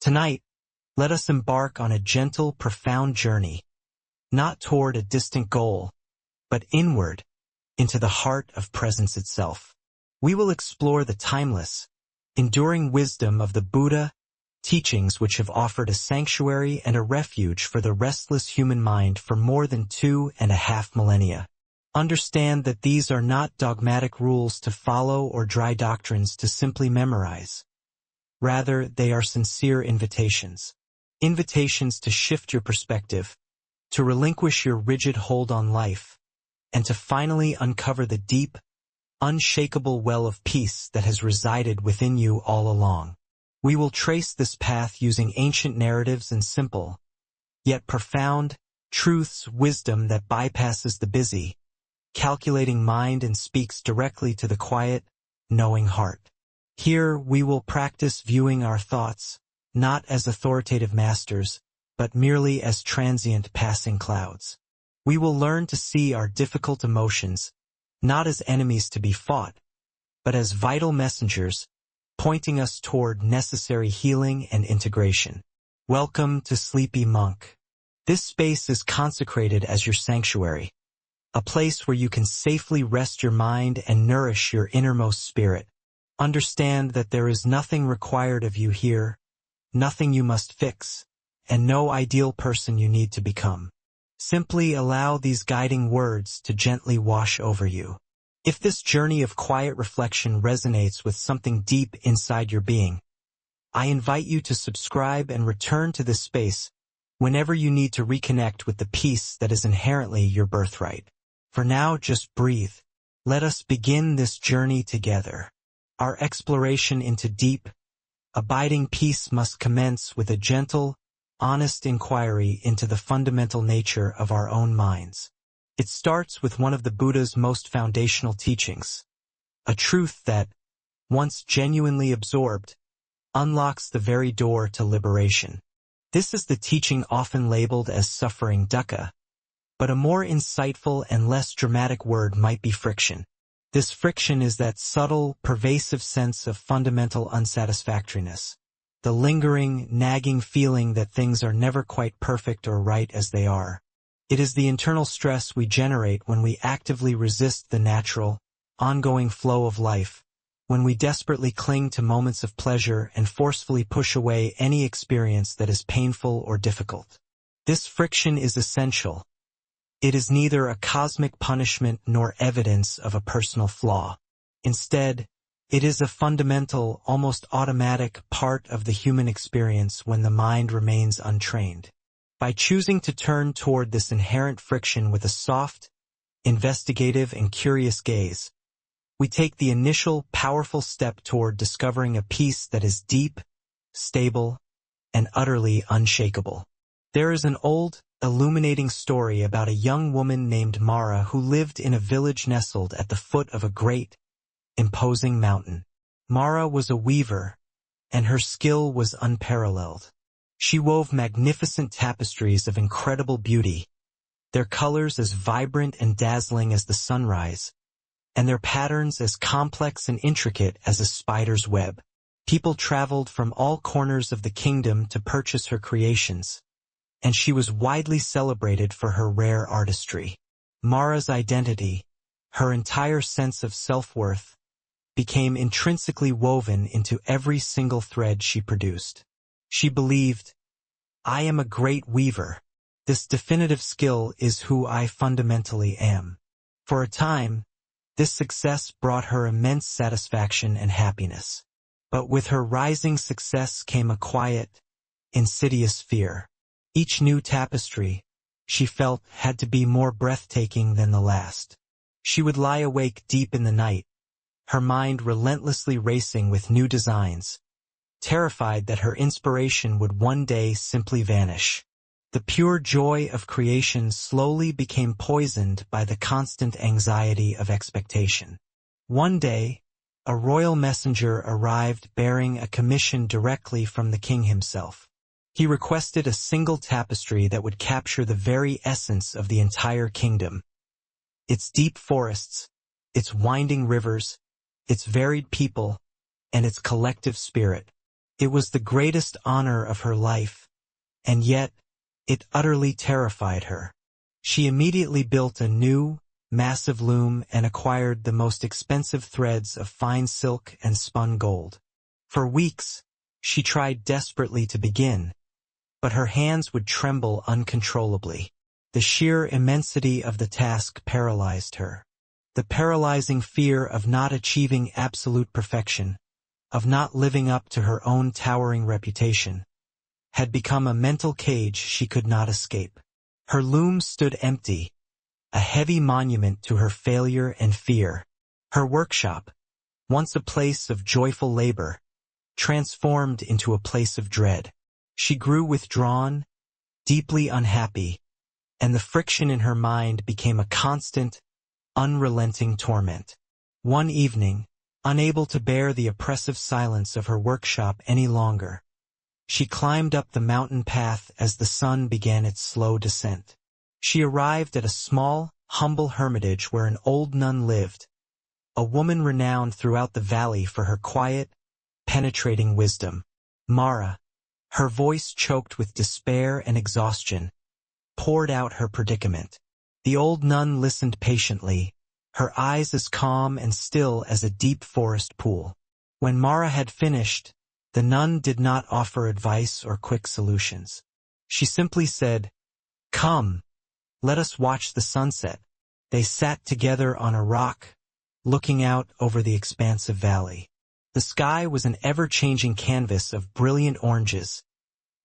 Tonight, let us embark on a gentle, profound journey, not toward a distant goal, but inward, into the heart of presence itself. We will explore the timeless, enduring wisdom of the Buddha, teachings which have offered a sanctuary and a refuge for the restless human mind for more than 2.5 millennia. Understand that these are not dogmatic rules to follow or dry doctrines to simply memorize. Rather, they are sincere invitations. Invitations to shift your perspective, to relinquish your rigid hold on life, and to finally uncover the deep, unshakable well of peace that has resided within you all along. We will trace this path using ancient narratives and simple, yet profound, truths, wisdom that bypasses the busy, calculating mind and speaks directly to the quiet, knowing heart. Here we will practice viewing our thoughts, not as authoritative masters, but merely as transient passing clouds. We will learn to see our difficult emotions, not as enemies to be fought, but as vital messengers, pointing us toward necessary healing and integration. Welcome to Sleepy Monk. This space is consecrated as your sanctuary, a place where you can safely rest your mind and nourish your innermost spirit. Understand that there is nothing required of you here, nothing you must fix, and no ideal person you need to become. Simply allow these guiding words to gently wash over you. If this journey of quiet reflection resonates with something deep inside your being, I invite you to subscribe and return to this space whenever you need to reconnect with the peace that is inherently your birthright. For now, just breathe. Let us begin this journey together. Our exploration into deep, abiding peace must commence with a gentle, honest inquiry into the fundamental nature of our own minds. It starts with one of the Buddha's most foundational teachings, a truth that, once genuinely absorbed, unlocks the very door to liberation. This is the teaching often labeled as suffering dukkha, but a more insightful and less dramatic word might be friction. This friction is that subtle, pervasive sense of fundamental unsatisfactoriness, the lingering, nagging feeling that things are never quite perfect or right as they are. It is the internal stress we generate when we actively resist the natural, ongoing flow of life, when we desperately cling to moments of pleasure and forcefully push away any experience that is painful or difficult. This friction is essential. It is neither a cosmic punishment nor evidence of a personal flaw. Instead, it is a fundamental, almost automatic part of the human experience when the mind remains untrained. By choosing to turn toward this inherent friction with a soft, investigative, and curious gaze, we take the initial, powerful step toward discovering a peace that is deep, stable, and utterly unshakable. There is an old, illuminating story about a young woman named Mara who lived in a village nestled at the foot of a great, imposing mountain. Mara was a weaver, and her skill was unparalleled. She wove magnificent tapestries of incredible beauty, their colors as vibrant and dazzling as the sunrise, and their patterns as complex and intricate as a spider's web. People traveled from all corners of the kingdom to purchase her creations, and she was widely celebrated for her rare artistry. Mara's identity, her entire sense of self-worth, became intrinsically woven into every single thread she produced. She believed, "I am a great weaver. This definitive skill is who I fundamentally am." For a time, this success brought her immense satisfaction and happiness. But with her rising success came a quiet, insidious fear. Each new tapestry, she felt, had to be more breathtaking than the last. She would lie awake deep in the night, her mind relentlessly racing with new designs, terrified that her inspiration would one day simply vanish. The pure joy of creation slowly became poisoned by the constant anxiety of expectation. One day, a royal messenger arrived bearing a commission directly from the king himself. He requested a single tapestry that would capture the very essence of the entire kingdom. Its deep forests, its winding rivers, its varied people, and its collective spirit. It was the greatest honor of her life, and yet, it utterly terrified her. She immediately built a new, massive loom and acquired the most expensive threads of fine silk and spun gold. For weeks, she tried desperately to begin, but her hands would tremble uncontrollably. The sheer immensity of the task paralyzed her. The paralyzing fear of not achieving absolute perfection, of not living up to her own towering reputation, had become a mental cage she could not escape. Her loom stood empty, a heavy monument to her failure and fear. Her workshop, once a place of joyful labor, transformed into a place of dread. She grew withdrawn, deeply unhappy, and the friction in her mind became a constant, unrelenting torment. One evening, unable to bear the oppressive silence of her workshop any longer, she climbed up the mountain path as the sun began its slow descent. She arrived at a small, humble hermitage where an old nun lived, a woman renowned throughout the valley for her quiet, penetrating wisdom. Mara, her voice choked with despair and exhaustion, poured out her predicament. The old nun listened patiently, her eyes as calm and still as a deep forest pool. When Mara had finished, the nun did not offer advice or quick solutions. She simply said, "Come, let us watch the sunset." They sat together on a rock, looking out over the expansive valley. The sky was an ever-changing canvas of brilliant oranges,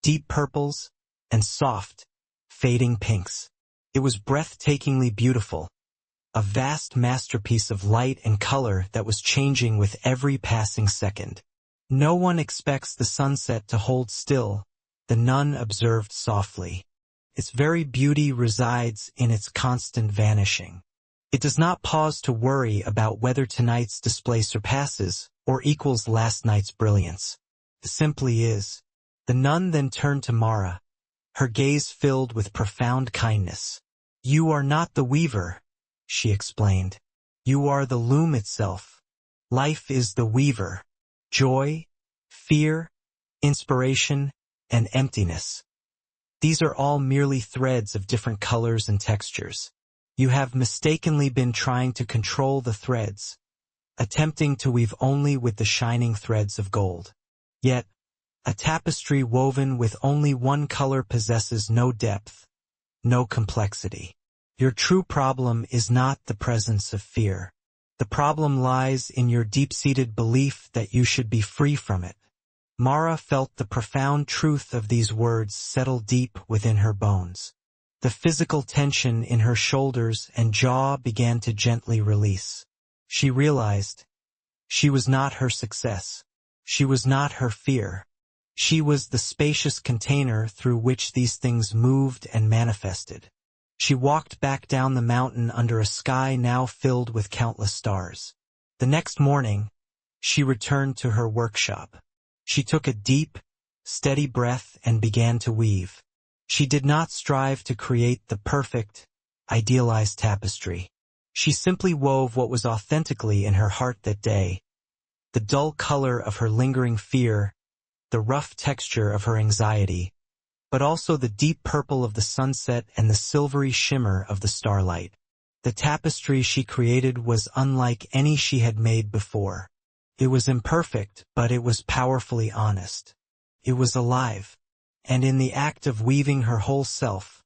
deep purples, and soft, fading pinks. It was breathtakingly beautiful, a vast masterpiece of light and color that was changing with every passing second. "No one expects the sunset to hold still," the nun observed softly. "Its very beauty resides in its constant vanishing. It does not pause to worry about whether tonight's display surpasses or equals last night's brilliance. It simply is." The nun then turned to Mara, her gaze filled with profound kindness. "You are not the weaver," she explained. "You are the loom itself. Life is the weaver. Joy, fear, inspiration, and emptiness. These are all merely threads of different colors and textures. You have mistakenly been trying to control the threads, attempting to weave only with the shining threads of gold. Yet, a tapestry woven with only one color possesses no depth, no complexity. Your true problem is not the presence of fear. The problem lies in your deep-seated belief that you should be free from it." Mara felt the profound truth of these words settle deep within her bones. The physical tension in her shoulders and jaw began to gently release. She realized she was not her success. She was not her fear. She was the spacious container through which these things moved and manifested. She walked back down the mountain under a sky now filled with countless stars. The next morning, she returned to her workshop. She took a deep, steady breath and began to weave. She did not strive to create the perfect, idealized tapestry. She simply wove what was authentically in her heart that day. The dull color of her lingering fear, the rough texture of her anxiety, but also the deep purple of the sunset and the silvery shimmer of the starlight. The tapestry she created was unlike any she had made before. It was imperfect, but it was powerfully honest. It was alive, and in the act of weaving her whole self,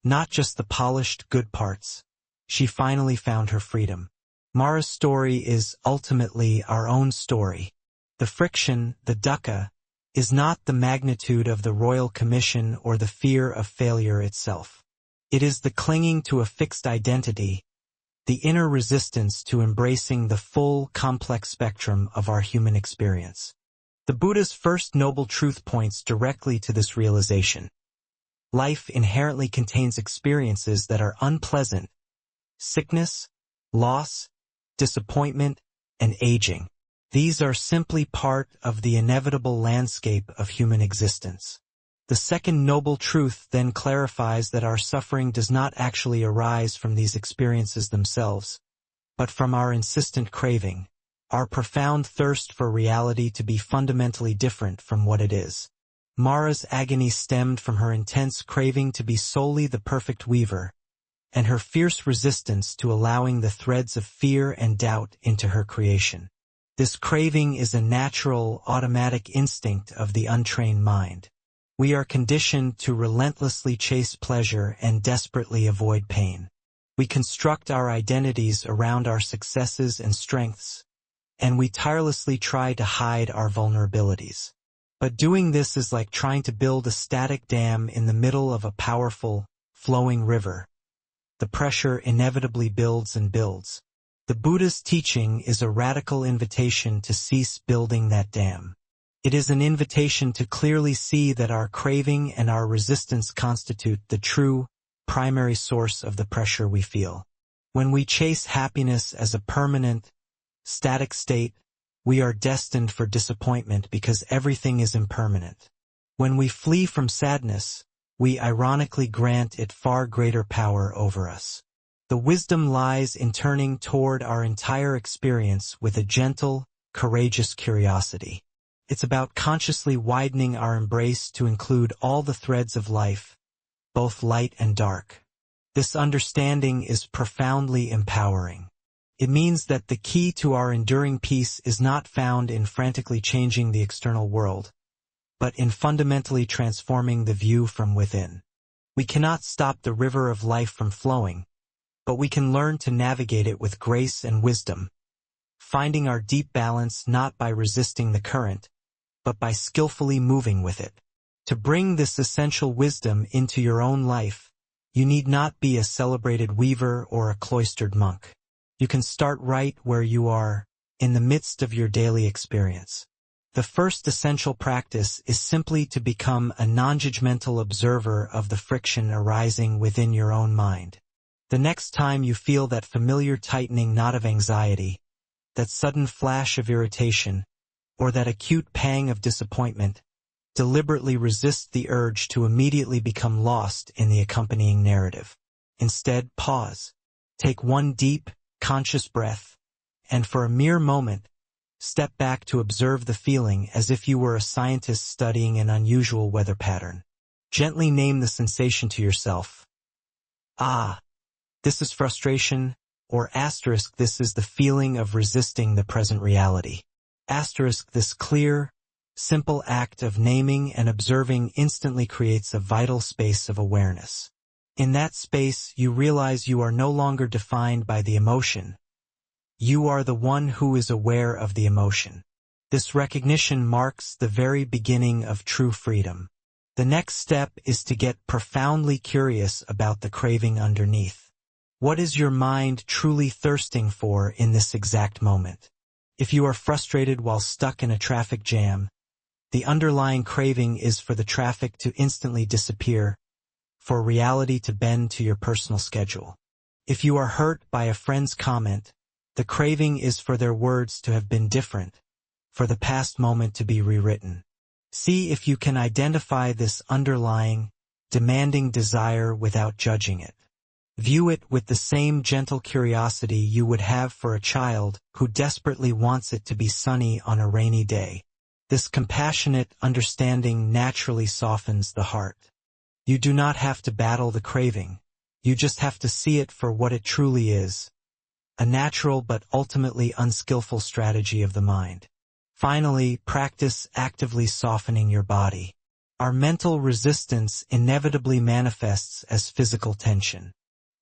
not just the polished good parts, she finally found her freedom. Mara's story is ultimately our own story. The friction, the dukkha, is not the magnitude of the royal commission or the fear of failure itself. It is the clinging to a fixed identity, the inner resistance to embracing the full, complex spectrum of our human experience. The Buddha's first noble truth points directly to this realization. Life inherently contains experiences that are unpleasant: sickness, loss, disappointment, and aging. These are simply part of the inevitable landscape of human existence. The second noble truth then clarifies that our suffering does not actually arise from these experiences themselves, but from our insistent craving, our profound thirst for reality to be fundamentally different from what it is. Mara's agony stemmed from her intense craving to be solely the perfect weaver, and her fierce resistance to allowing the threads of fear and doubt into her creation. This craving is a natural, automatic instinct of the untrained mind. We are conditioned to relentlessly chase pleasure and desperately avoid pain. We construct our identities around our successes and strengths, and we tirelessly try to hide our vulnerabilities. But doing this is like trying to build a static dam in the middle of a powerful, flowing river. The pressure inevitably builds and builds. The Buddha's teaching is a radical invitation to cease building that dam. It is an invitation to clearly see that our craving and our resistance constitute the true, primary source of the pressure we feel. When we chase happiness as a permanent, static state, we are destined for disappointment because everything is impermanent. When we flee from sadness, we ironically grant it far greater power over us. The wisdom lies in turning toward our entire experience with a gentle, courageous curiosity. It's about consciously widening our embrace to include all the threads of life, both light and dark. This understanding is profoundly empowering. It means that the key to our enduring peace is not found in frantically changing the external world, but in fundamentally transforming the view from within. We cannot stop the river of life from flowing, but we can learn to navigate it with grace and wisdom, finding our deep balance not by resisting the current, but by skillfully moving with it. To bring this essential wisdom into your own life, you need not be a celebrated weaver or a cloistered monk. You can start right where you are, in the midst of your daily experience. The first essential practice is simply to become a non-judgmental observer of the friction arising within your own mind. The next time you feel that familiar tightening knot of anxiety, that sudden flash of irritation, or that acute pang of disappointment, deliberately resist the urge to immediately become lost in the accompanying narrative. Instead, pause. Take one deep, conscious breath, and for a mere moment, step back to observe the feeling as if you were a scientist studying an unusual weather pattern. Gently name the sensation to yourself. Ah, this is frustration, or asterisk, this is the feeling of resisting the present reality. Asterisk, this clear, simple act of naming and observing instantly creates a vital space of awareness. In that space, you realize you are no longer defined by the emotion. You are the one who is aware of the emotion. This recognition marks the very beginning of true freedom. The next step is to get profoundly curious about the craving underneath. What is your mind truly thirsting for in this exact moment? If you are frustrated while stuck in a traffic jam, the underlying craving is for the traffic to instantly disappear, for reality to bend to your personal schedule. If you are hurt by a friend's comment, the craving is for their words to have been different, for the past moment to be rewritten. See if you can identify this underlying, demanding desire without judging it. View it with the same gentle curiosity you would have for a child who desperately wants it to be sunny on a rainy day. This compassionate understanding naturally softens the heart. You do not have to battle the craving. You just have to see it for what it truly is. A natural but ultimately unskillful strategy of the mind. Finally, practice actively softening your body. Our mental resistance inevitably manifests as physical tension.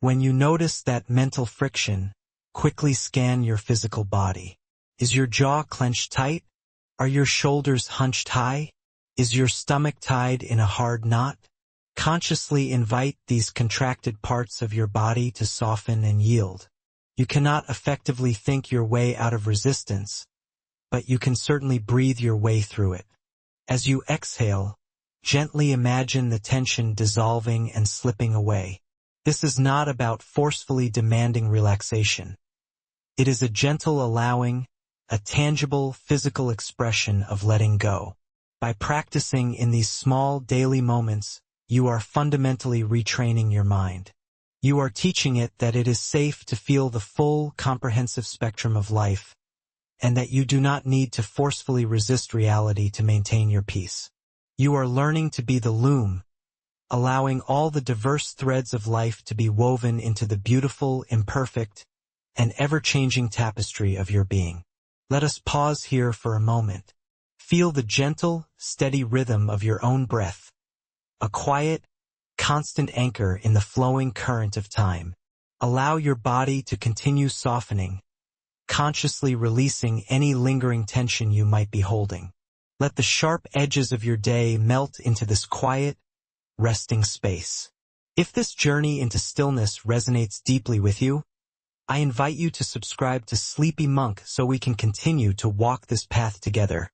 When you notice that mental friction, quickly scan your physical body. Is your jaw clenched tight? Are your shoulders hunched high? Is your stomach tied in a hard knot? Consciously invite these contracted parts of your body to soften and yield. You cannot effectively think your way out of resistance, but you can certainly breathe your way through it. As you exhale, gently imagine the tension dissolving and slipping away. This is not about forcefully demanding relaxation. It is a gentle allowing, a tangible physical expression of letting go. By practicing in these small daily moments, you are fundamentally retraining your mind. You are teaching it that it is safe to feel the full, comprehensive spectrum of life, and that you do not need to forcefully resist reality to maintain your peace. You are learning to be the loom, allowing all the diverse threads of life to be woven into the beautiful, imperfect, and ever-changing tapestry of your being. Let us pause here for a moment. Feel the gentle, steady rhythm of your own breath, a quiet, constant anchor in the flowing current of time. Allow your body to continue softening, consciously releasing any lingering tension you might be holding. Let the sharp edges of your day melt into this quiet, resting space. If this journey into stillness resonates deeply with you, I invite you to subscribe to Sleepy Monk so we can continue to walk this path together,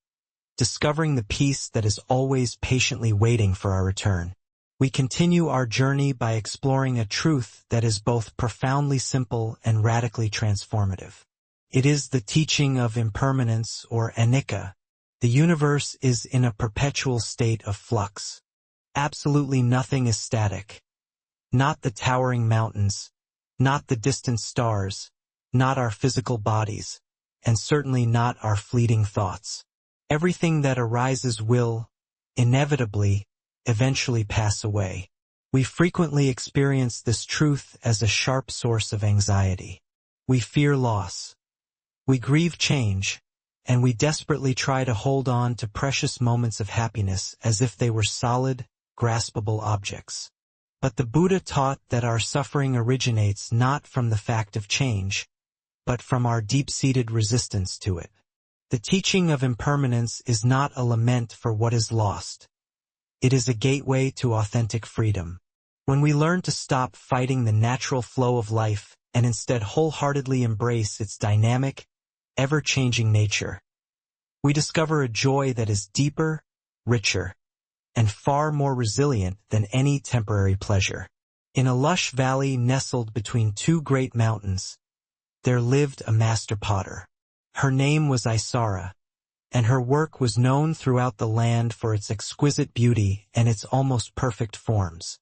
discovering the peace that is always patiently waiting for our return. We continue our journey by exploring a truth that is both profoundly simple and radically transformative. It is the teaching of impermanence, or anicca. The universe is in a perpetual state of flux. Absolutely nothing is static. Not the towering mountains, not the distant stars, not our physical bodies, and certainly not our fleeting thoughts. Everything that arises will, inevitably, eventually pass away. We frequently experience this truth as a sharp source of anxiety. We fear loss. We grieve change, and we desperately try to hold on to precious moments of happiness as if they were solid, graspable objects. But the Buddha taught that our suffering originates not from the fact of change, but from our deep-seated resistance to it. The teaching of impermanence is not a lament for what is lost. It is a gateway to authentic freedom. When we learn to stop fighting the natural flow of life and instead wholeheartedly embrace its dynamic, ever-changing nature, we discover a joy that is deeper, richer, and far more resilient than any temporary pleasure. In a lush valley nestled between two great mountains, there lived a master potter. Her name was Isara, and her work was known throughout the land for its exquisite beauty and its almost perfect forms.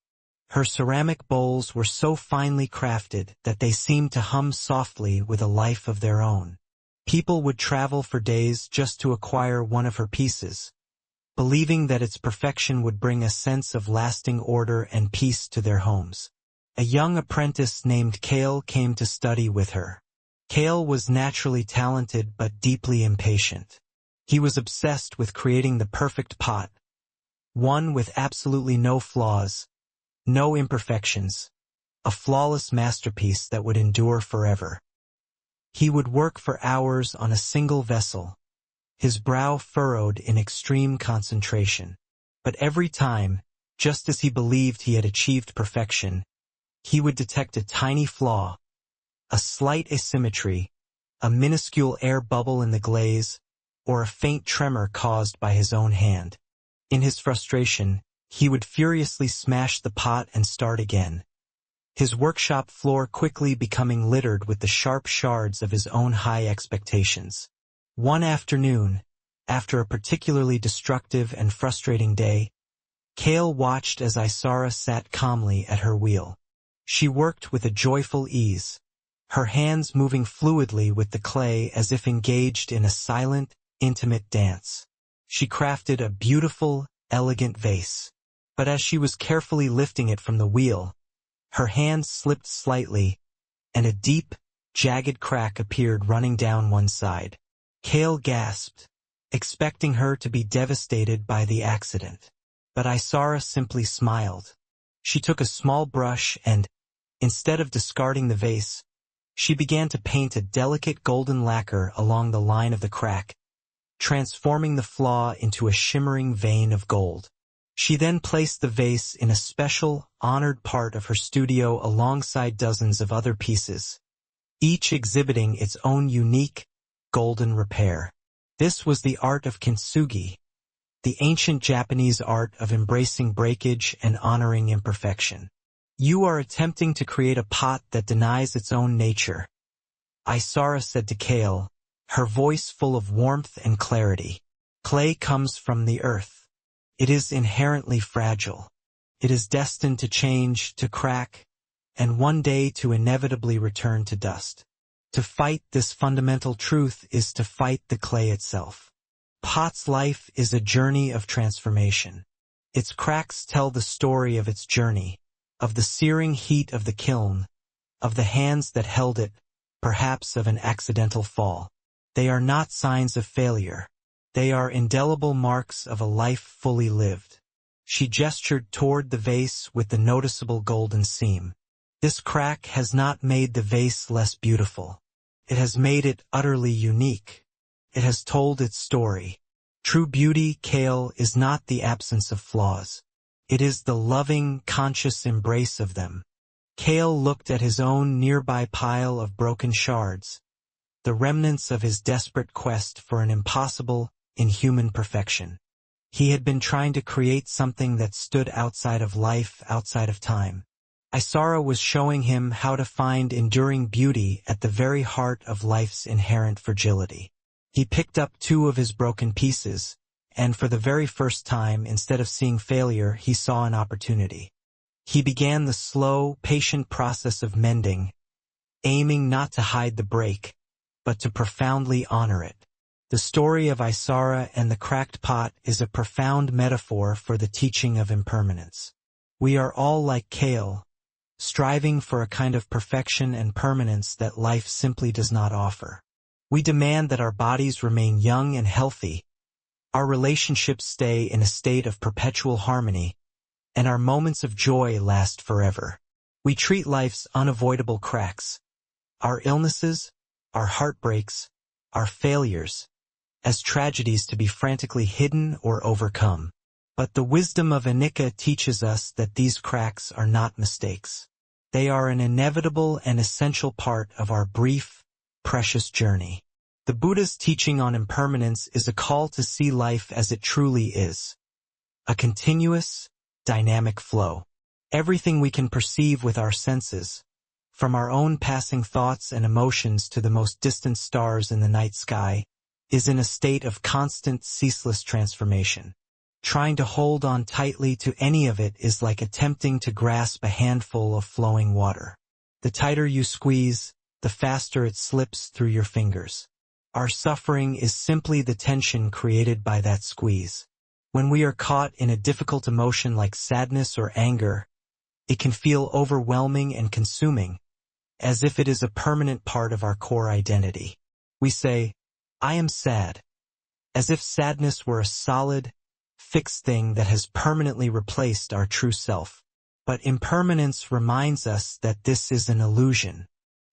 Her ceramic bowls were so finely crafted that they seemed to hum softly with a life of their own. People would travel for days just to acquire one of her pieces, believing that its perfection would bring a sense of lasting order and peace to their homes. A young apprentice named Kale came to study with her. Kale was naturally talented but deeply impatient. He was obsessed with creating the perfect pot, one with absolutely no flaws, no imperfections, a flawless masterpiece that would endure forever. He would work for hours on a single vessel, his brow furrowed in extreme concentration. But every time, just as he believed he had achieved perfection, he would detect a tiny flaw, a slight asymmetry, a minuscule air bubble in the glaze, or a faint tremor caused by his own hand. In his frustration, he would furiously smash the pot and start again, his workshop floor quickly becoming littered with the sharp shards of his own high expectations. One afternoon, after a particularly destructive and frustrating day, Kale watched as Isara sat calmly at her wheel. She worked with a joyful ease, her hands moving fluidly with the clay as if engaged in a silent, intimate dance. She crafted a beautiful, elegant vase. But as she was carefully lifting it from the wheel, her hand slipped slightly, and a deep, jagged crack appeared running down one side. Kale gasped, expecting her to be devastated by the accident. But Isara simply smiled. She took a small brush and, instead of discarding the vase, she began to paint a delicate golden lacquer along the line of the crack, transforming the flaw into a shimmering vein of gold. She then placed the vase in a special, honored part of her studio alongside dozens of other pieces, each exhibiting its own unique, golden repair. This was the art of Kintsugi, the ancient Japanese art of embracing breakage and honoring imperfection. You are attempting to create a pot that denies its own nature, Isara said to Kale, her voice full of warmth and clarity. Clay comes from the earth. It is inherently fragile. It is destined to change, to crack, and one day to inevitably return to dust. To fight this fundamental truth is to fight the clay itself. Pot's life is a journey of transformation. Its cracks tell the story of its journey, of the searing heat of the kiln, of the hands that held it, perhaps of an accidental fall. They are not signs of failure. They are indelible marks of a life fully lived. She gestured toward the vase with the noticeable golden seam. This crack has not made the vase less beautiful. It has made it utterly unique. It has told its story. True beauty, Kale, is not the absence of flaws. It is the loving, conscious embrace of them. Kale looked at his own nearby pile of broken shards, the remnants of his desperate quest for an impossible, inhuman perfection. He had been trying to create something that stood outside of life, outside of time. Isara was showing him how to find enduring beauty at the very heart of life's inherent fragility. He picked up 2 of his broken pieces, and for the very first time, instead of seeing failure, he saw an opportunity. He began the slow, patient process of mending, aiming not to hide the break, but to profoundly honor it. The story of Isara and the cracked pot is a profound metaphor for the teaching of impermanence. We are all like Kale, striving for a kind of perfection and permanence that life simply does not offer. We demand that our bodies remain young and healthy, our relationships stay in a state of perpetual harmony, and our moments of joy last forever. We treat life's unavoidable cracks, our illnesses, our heartbreaks, our failures, as tragedies to be frantically hidden or overcome. But the wisdom of Anicca teaches us that these cracks are not mistakes. They are an inevitable and essential part of our brief, precious journey. The Buddha's teaching on impermanence is a call to see life as it truly is. A continuous, dynamic flow. Everything we can perceive with our senses, from our own passing thoughts and emotions to the most distant stars in the night sky, is in a state of constant, ceaseless transformation. Trying to hold on tightly to any of it is like attempting to grasp a handful of flowing water. The tighter you squeeze, the faster it slips through your fingers. Our suffering is simply the tension created by that squeeze. When we are caught in a difficult emotion like sadness or anger, it can feel overwhelming and consuming, as if it is a permanent part of our core identity. We say, "I am sad," as if sadness were a solid, fixed thing that has permanently replaced our true self. But impermanence reminds us that this is an illusion.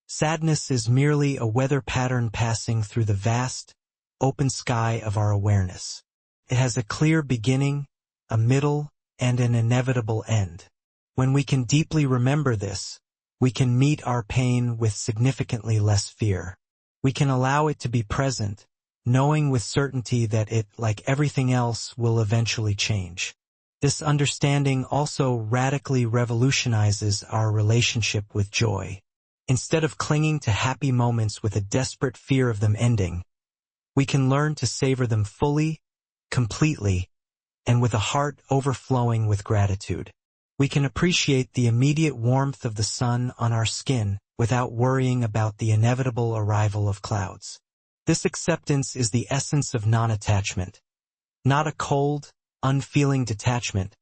Sadness is merely a weather pattern passing through the vast, open sky of our awareness. It has a clear beginning, a middle, and an inevitable end. When we can deeply remember this, we can meet our pain with significantly less fear. We can allow it to be present, knowing with certainty that it, like everything else, will eventually change. This understanding also radically revolutionizes our relationship with joy. Instead of clinging to happy moments with a desperate fear of them ending, we can learn to savor them fully, completely, and with a heart overflowing with gratitude. We can appreciate the immediate warmth of the sun on our skin without worrying about the inevitable arrival of clouds. This acceptance is the essence of non-attachment, not a cold, unfeeling detachment,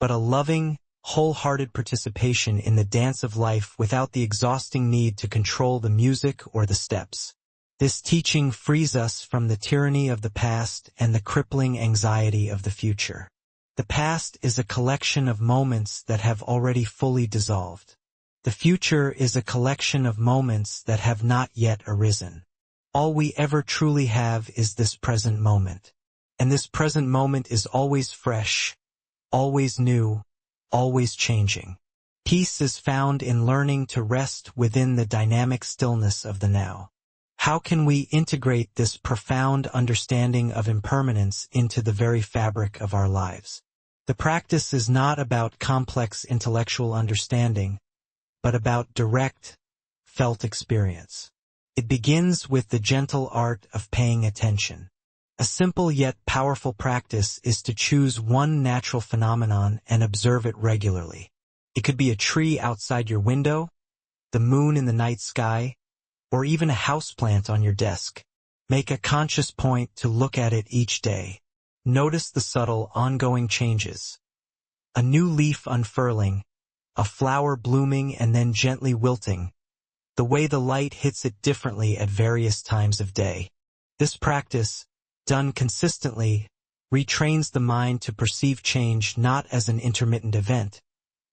but a loving, wholehearted participation in the dance of life without the exhausting need to control the music or the steps. This teaching frees us from the tyranny of the past and the crippling anxiety of the future. The past is a collection of moments that have already fully dissolved. The future is a collection of moments that have not yet arisen. All we ever truly have is this present moment. And this present moment is always fresh, always new, always changing. Peace is found in learning to rest within the dynamic stillness of the now. How can we integrate this profound understanding of impermanence into the very fabric of our lives? The practice is not about complex intellectual understanding, but about direct, felt experience. It begins with the gentle art of paying attention. A simple yet powerful practice is to choose one natural phenomenon and observe it regularly. It could be a tree outside your window, the moon in the night sky, or even a houseplant on your desk. Make a conscious point to look at it each day. Notice the subtle, ongoing changes. A new leaf unfurling, a flower blooming and then gently wilting, the way the light hits it differently at various times of day. This practice, done consistently, retrains the mind to perceive change not as an intermittent event,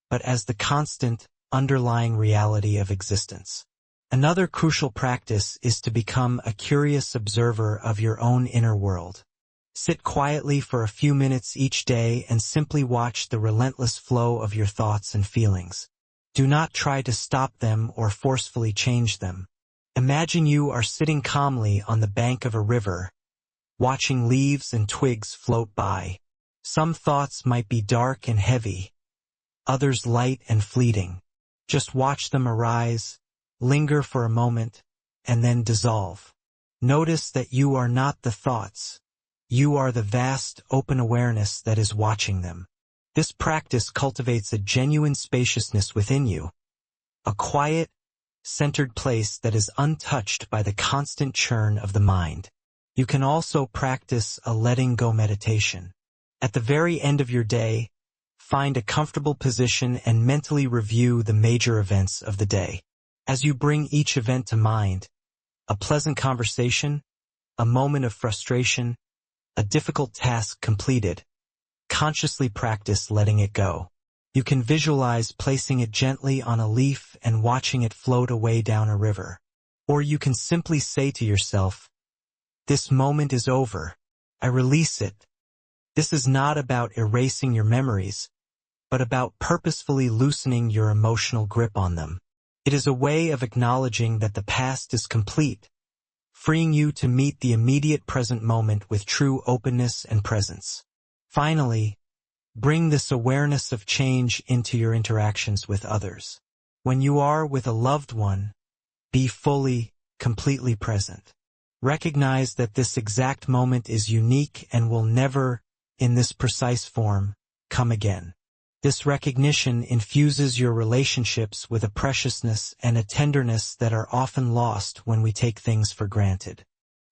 but as the constant, underlying reality of existence. Another crucial practice is to become a curious observer of your own inner world. Sit quietly for a few minutes each day and simply watch the relentless flow of your thoughts and feelings. Do not try to stop them or forcefully change them. Imagine you are sitting calmly on the bank of a river, watching leaves and twigs float by. Some thoughts might be dark and heavy, others light and fleeting. Just watch them arise, linger for a moment, and then dissolve. Notice that you are not the thoughts. You are the vast, open awareness that is watching them. This practice cultivates a genuine spaciousness within you, a quiet, centered place that is untouched by the constant churn of the mind. You can also practice a letting go meditation. At the very end of your day, find a comfortable position and mentally review the major events of the day. As you bring each event to mind, a pleasant conversation, a moment of frustration, a difficult task completed, consciously practice letting it go. You can visualize placing it gently on a leaf and watching it float away down a river. Or you can simply say to yourself, "This moment is over. I release it." This is not about erasing your memories, but about purposefully loosening your emotional grip on them. It is a way of acknowledging that the past is complete, freeing you to meet the immediate present moment with true openness and presence. Finally, bring this awareness of change into your interactions with others. When you are with a loved one, be fully, completely present. Recognize that this exact moment is unique and will never, in this precise form, come again. This recognition infuses your relationships with a preciousness and a tenderness that are often lost when we take things for granted.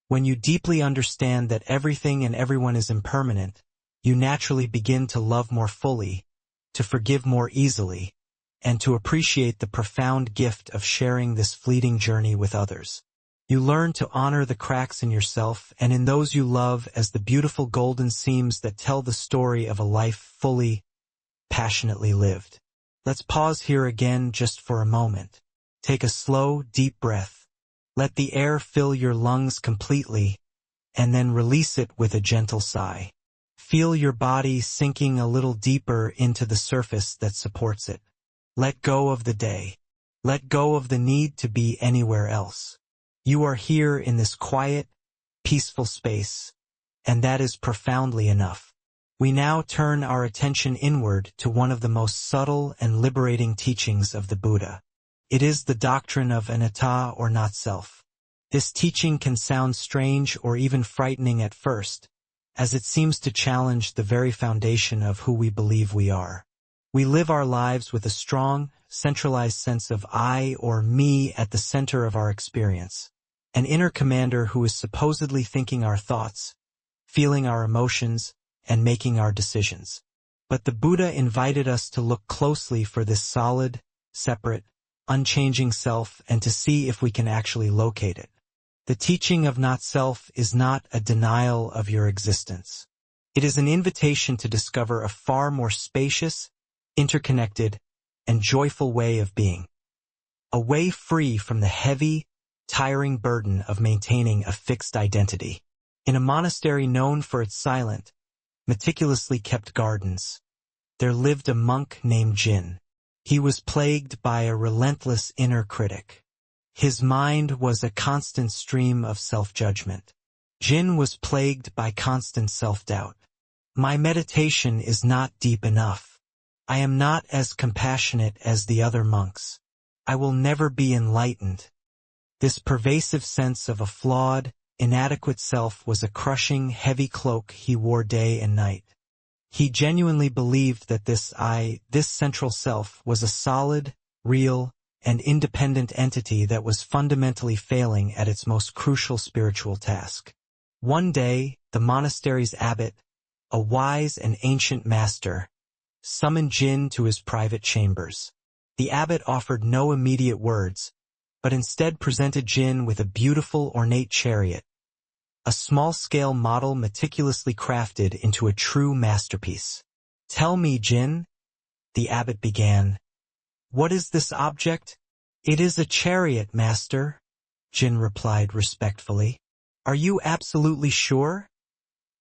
When you deeply understand that everything and everyone is impermanent, you naturally begin to love more fully, to forgive more easily, and to appreciate the profound gift of sharing this fleeting journey with others. You learn to honor the cracks in yourself and in those you love as the beautiful golden seams that tell the story of a life fully, passionately lived. Let's pause here again just for a moment. Take a slow, deep breath. Let the air fill your lungs completely, and then release it with a gentle sigh. Feel your body sinking a little deeper into the surface that supports it. Let go of the day. Let go of the need to be anywhere else. You are here in this quiet, peaceful space, and that is profoundly enough. We now turn our attention inward to one of the most subtle and liberating teachings of the Buddha. It is the doctrine of anatta or not self. This teaching can sound strange or even frightening at first, as it seems to challenge the very foundation of who we believe we are. We live our lives with a strong, centralized sense of I or me at the center of our experience, an inner commander who is supposedly thinking our thoughts, feeling our emotions, and making our decisions. But the Buddha invited us to look closely for this solid, separate, unchanging self and to see if we can actually locate it. The teaching of not self is not a denial of your existence. It is an invitation to discover a far more spacious, interconnected, and joyful way of being. A way free from the heavy, tiring burden of maintaining a fixed identity. In a monastery known for its silent, meticulously kept gardens, there lived a monk named Jin. He was plagued by a relentless inner critic. His mind was a constant stream of self-judgment. Jin was plagued by constant self-doubt. My meditation is not deep enough. I am not as compassionate as the other monks. I will never be enlightened. This pervasive sense of a flawed, inadequate self was a crushing, heavy cloak he wore day and night. He genuinely believed that this central self, was a solid, real, and independent entity that was fundamentally failing at its most crucial spiritual task. One day, the monastery's abbot, a wise and ancient master, summoned Jin to his private chambers. The abbot offered no immediate words, but instead presented Jin with a beautiful ornate chariot, a small-scale model meticulously crafted into a true masterpiece. "Tell me, Jin," the abbot began, "what is this object?" "It is a chariot, master," Jin replied respectfully. "Are you absolutely sure?"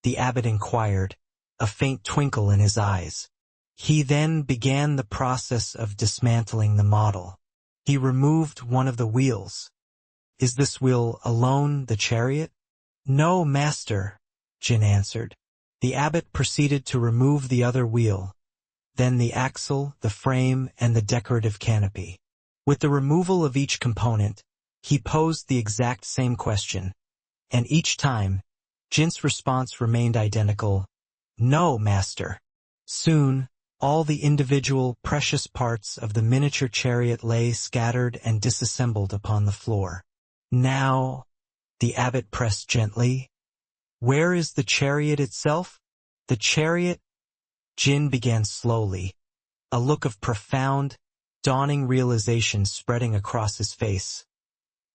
the abbot inquired, a faint twinkle in his eyes. He then began the process of dismantling the model. He removed one of the wheels. "Is this wheel alone the chariot?" "No, master," Jin answered. The abbot proceeded to remove the other wheel, then the axle, the frame, and the decorative canopy. With the removal of each component, he posed the exact same question, and each time, Jin's response remained identical: "No, master." Soon, all the individual, precious parts of the miniature chariot lay scattered and disassembled upon the floor. "Now," the abbot pressed gently, "where is the chariot itself?" "The chariot," Jin began slowly, a look of profound, dawning realization spreading across his face,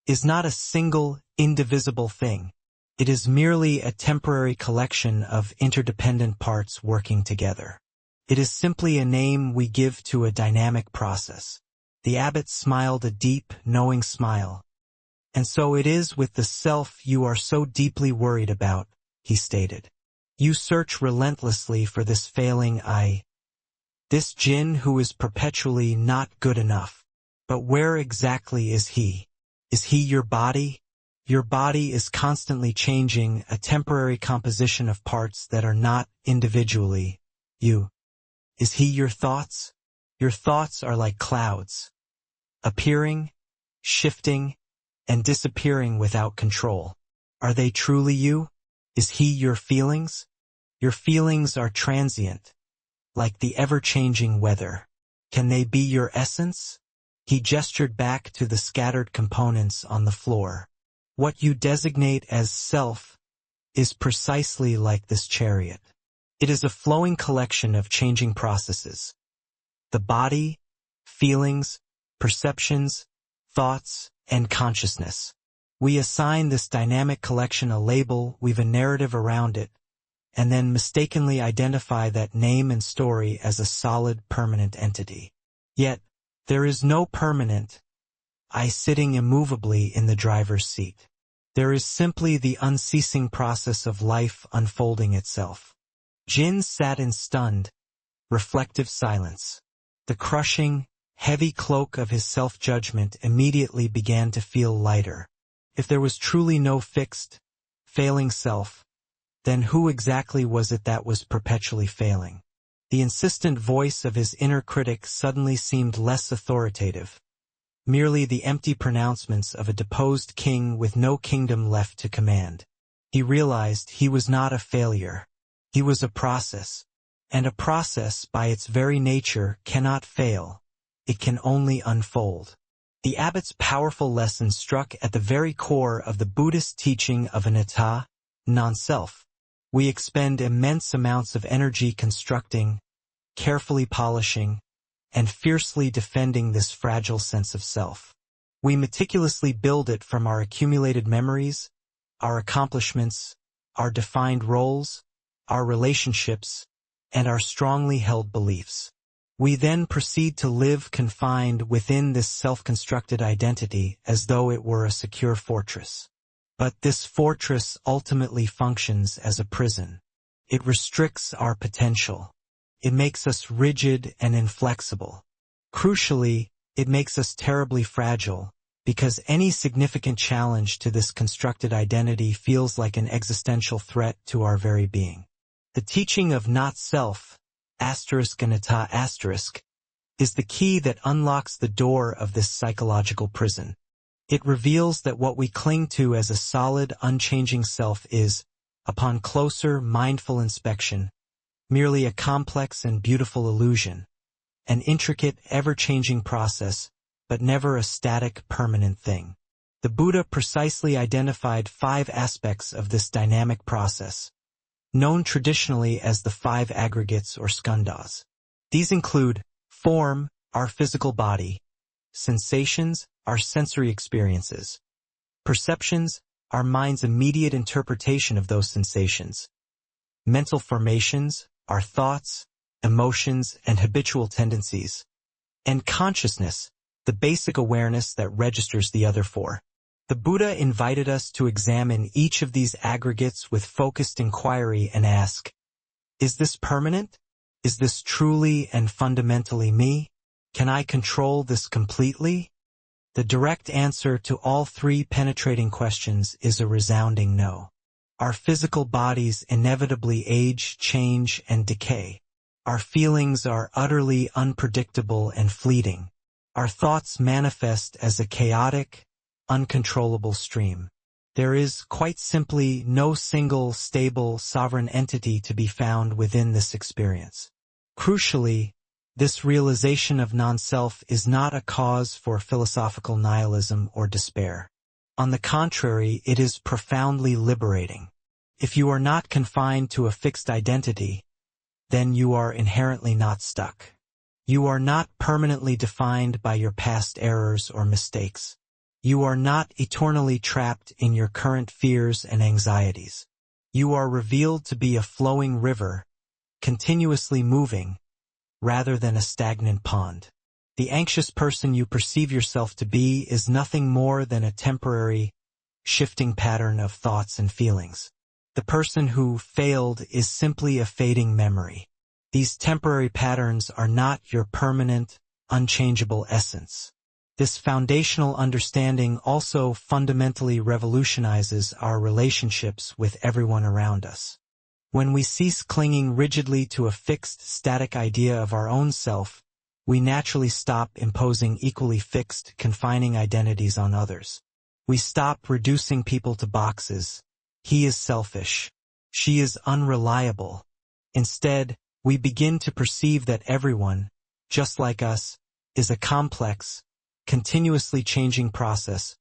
"is not a single, indivisible thing. It is merely a temporary collection of interdependent parts working together. It is simply a name we give to a dynamic process." The abbot smiled a deep, knowing smile. "And so it is with the self you are so deeply worried about," he stated. "You search relentlessly for this failing I, this Jin who is perpetually not good enough. But where exactly is he? Is he your body? Your body is constantly changing, a temporary composition of parts that are not individually you. Is he your thoughts? Your thoughts are like clouds, appearing, shifting, and disappearing without control. Are they truly you? Is he your feelings? Your feelings are transient, like the ever-changing weather. Can they be your essence?" He gestured back to the scattered components on the floor. "What you designate as self is precisely like this chariot. It is a flowing collection of changing processes. The body, feelings, perceptions, thoughts, and consciousness. We assign this dynamic collection a label, weave a narrative around it, and then mistakenly identify that name and story as a solid, permanent entity. Yet, there is no permanent I sitting immovably in the driver's seat. There is simply the unceasing process of life unfolding itself." Jin sat in stunned, reflective silence. The crushing, heavy cloak of his self-judgment immediately began to feel lighter. If there was truly no fixed, failing self, then who exactly was it that was perpetually failing? The insistent voice of his inner critic suddenly seemed less authoritative, merely the empty pronouncements of a deposed king with no kingdom left to command. He realized he was not a failure. He was a process, and a process by its very nature cannot fail. It can only unfold. The abbot's powerful lesson struck at the very core of the Buddhist teaching of anatta, non-self. We expend immense amounts of energy constructing, carefully polishing, and fiercely defending this fragile sense of self. We meticulously build it from our accumulated memories, our accomplishments, our defined roles, our relationships, and our strongly held beliefs. We then proceed to live confined within this self-constructed identity as though it were a secure fortress. But this fortress ultimately functions as a prison. It restricts our potential. It makes us rigid and inflexible. Crucially, it makes us terribly fragile, because any significant challenge to this constructed identity feels like an existential threat to our very being. The teaching of not-self, *anatta*, is the key that unlocks the door of this psychological prison. It reveals that what we cling to as a solid, unchanging self is, upon closer, mindful inspection, merely a complex and beautiful illusion, an intricate, ever-changing process but never a static, permanent thing. The Buddha precisely identified 5 aspects of this dynamic process, known traditionally as the 5 aggregates or skandhas. These include form, our physical body; sensations, our sensory experiences; perceptions, our mind's immediate interpretation of those sensations; mental formations, our thoughts, emotions, and habitual tendencies; and consciousness, the basic awareness that registers the other 4. The Buddha invited us to examine each of these aggregates with focused inquiry and ask, is this permanent? Is this truly and fundamentally me? Can I control this completely? The direct answer to all 3 penetrating questions is a resounding no. Our physical bodies inevitably age, change, and decay. Our feelings are utterly unpredictable and fleeting. Our thoughts manifest as a chaotic, uncontrollable stream. There is, quite simply, no single, stable, sovereign entity to be found within this experience. Crucially, this realization of non-self is not a cause for philosophical nihilism or despair. On the contrary, it is profoundly liberating. If you are not confined to a fixed identity, then you are inherently not stuck. You are not permanently defined by your past errors or mistakes. You are not eternally trapped in your current fears and anxieties. You are revealed to be a flowing river, continuously moving, rather than a stagnant pond. The anxious person you perceive yourself to be is nothing more than a temporary, shifting pattern of thoughts and feelings. The person who failed is simply a fading memory. These temporary patterns are not your permanent, unchangeable essence. This foundational understanding also fundamentally revolutionizes our relationships with everyone around us. When we cease clinging rigidly to a fixed, static idea of our own self, we naturally stop imposing equally fixed, confining identities on others. We stop reducing people to boxes. He is selfish. She is unreliable. Instead, we begin to perceive that everyone, just like us, is a complex, continuously changing process,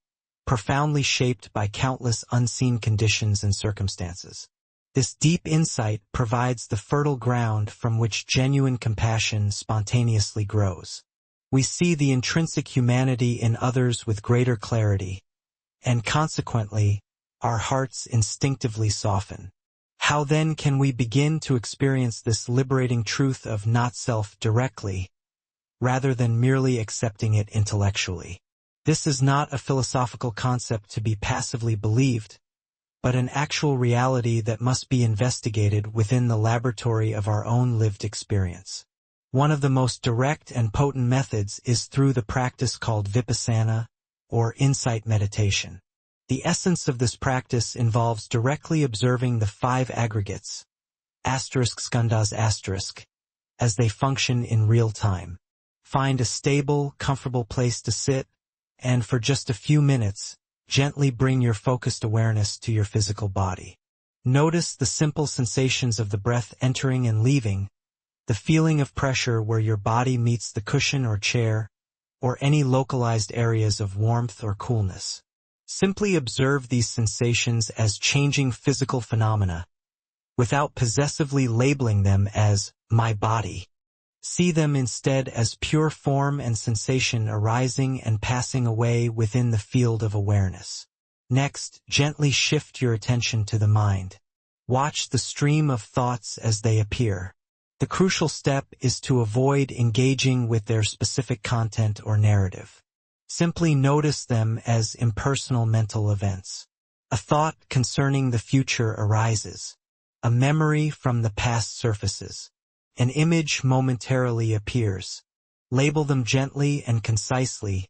profoundly shaped by countless unseen conditions and circumstances. This deep insight provides the fertile ground from which genuine compassion spontaneously grows. We see the intrinsic humanity in others with greater clarity, and consequently, our hearts instinctively soften. How then can we begin to experience this liberating truth of not-self directly, rather than merely accepting it intellectually? This is not a philosophical concept to be passively believed, but an actual reality that must be investigated within the laboratory of our own lived experience. One of the most direct and potent methods is through the practice called vipassana, or insight meditation. The essence of this practice involves directly observing the 5 aggregates, *skandhas*, as they function in real time. Find a stable, comfortable place to sit, and for just a few minutes, gently bring your focused awareness to your physical body. Notice the simple sensations of the breath entering and leaving, the feeling of pressure where your body meets the cushion or chair, or any localized areas of warmth or coolness. Simply observe these sensations as changing physical phenomena, without possessively labeling them as my body. See them instead as pure form and sensation arising and passing away within the field of awareness. Next, gently shift your attention to the mind. Watch the stream of thoughts as they appear. The crucial step is to avoid engaging with their specific content or narrative. Simply notice them as impersonal mental events. A thought concerning the future arises. A memory from the past surfaces. An image momentarily appears. Label them gently and concisely.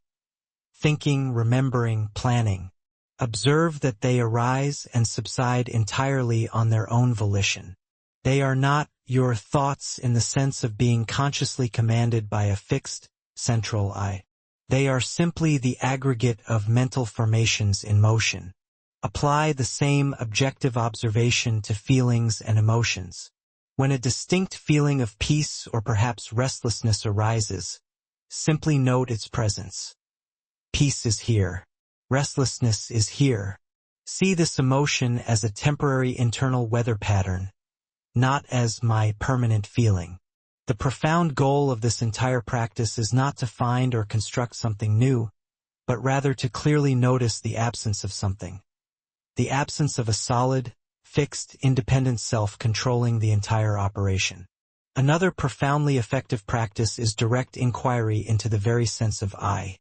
Thinking, remembering, planning. Observe that they arise and subside entirely on their own volition. They are not your thoughts in the sense of being consciously commanded by a fixed, central I. They are simply the aggregate of mental formations in motion. Apply the same objective observation to feelings and emotions. When a distinct feeling of peace or perhaps restlessness arises, simply note its presence. Peace is here. Restlessness is here. See this emotion as a temporary internal weather pattern, not as my permanent feeling. The profound goal of this entire practice is not to find or construct something new, but rather to clearly notice the absence of something. The absence of a solid, fixed, independent self controlling the entire operation. Another profoundly effective practice is direct inquiry into the very sense of I.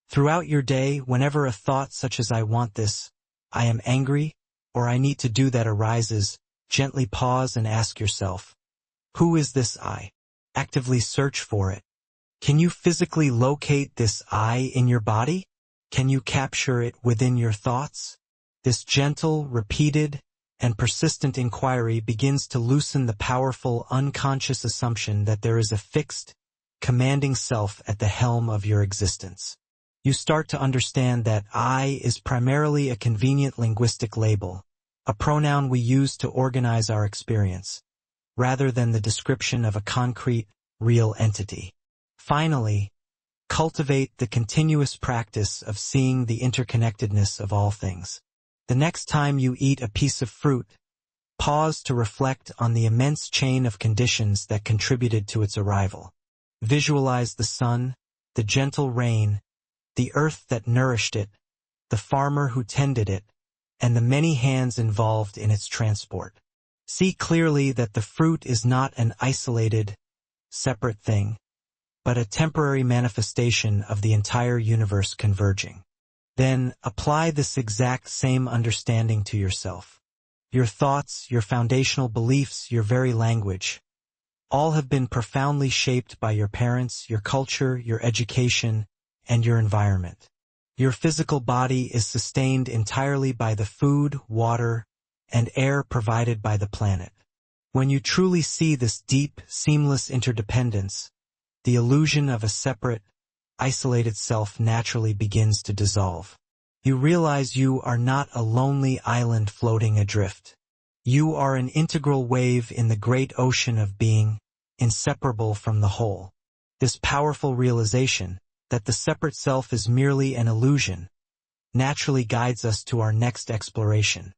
Throughout your day, whenever a thought such as I want this, I am angry, or I need to do that arises, gently pause and ask yourself, who is this I? Actively search for it. Can you physically locate this I in your body? Can you capture it within your thoughts? This gentle, repeated, and persistent inquiry begins to loosen the powerful unconscious assumption that there is a fixed, commanding self at the helm of your existence. You start to understand that I is primarily a convenient linguistic label, a pronoun we use to organize our experience, rather than the description of a concrete, real entity. Finally, cultivate the continuous practice of seeing the interconnectedness of all things. The next time you eat a piece of fruit, pause to reflect on the immense chain of conditions that contributed to its arrival. Visualize the sun, the gentle rain, the earth that nourished it, the farmer who tended it, and the many hands involved in its transport. See clearly that the fruit is not an isolated, separate thing, but a temporary manifestation of the entire universe converging. Then, apply this exact same understanding to yourself. Your thoughts, your foundational beliefs, your very language, all have been profoundly shaped by your parents, your culture, your education, and your environment. Your physical body is sustained entirely by the food, water, and air provided by the planet. When you truly see this deep, seamless interdependence, the illusion of a separate, isolated self naturally begins to dissolve. You realize you are not a lonely island floating adrift. You are an integral wave in the great ocean of being, inseparable from the whole. This powerful realization, that the separate self is merely an illusion, naturally guides us to our next exploration,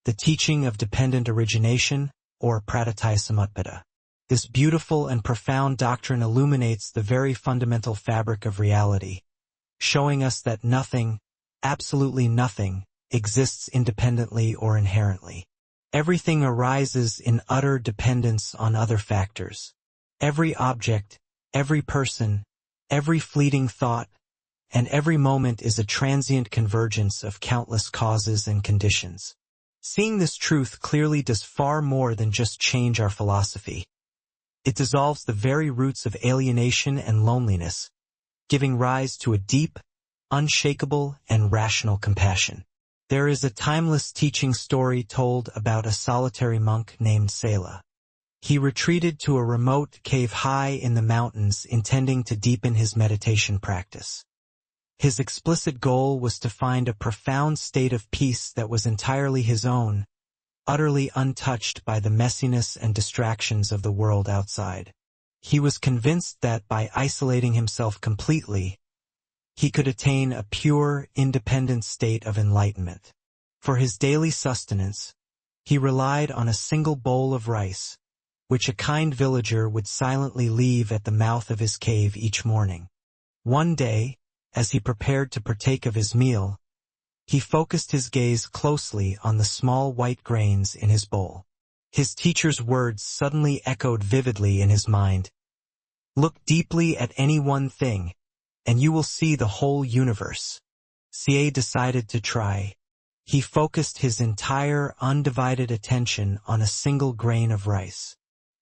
the teaching of dependent origination, or pratityasamutpata. This beautiful and profound doctrine illuminates the very fundamental fabric of reality, showing us that nothing, absolutely nothing, exists independently or inherently. Everything arises in utter dependence on other factors. Every object, every person, every fleeting thought, and every moment is a transient convergence of countless causes and conditions. Seeing this truth clearly does far more than just change our philosophy. It dissolves the very roots of alienation and loneliness, giving rise to a deep, unshakable, and rational compassion. There is a timeless teaching story told about a solitary monk named Sela. He retreated to a remote cave high in the mountains, intending to deepen his meditation practice. His explicit goal was to find a profound state of peace that was entirely his own, utterly untouched by the messiness and distractions of the world outside. He was convinced that by isolating himself completely, he could attain a pure, independent state of enlightenment. For his daily sustenance, he relied on a single bowl of rice, which a kind villager would silently leave at the mouth of his cave each morning. One day, as he prepared to partake of his meal, he focused his gaze closely on the small white grains in his bowl. His teacher's words suddenly echoed vividly in his mind. Look deeply at any one thing, and you will see the whole universe. Sie decided to try. He focused his entire undivided attention on a single grain of rice.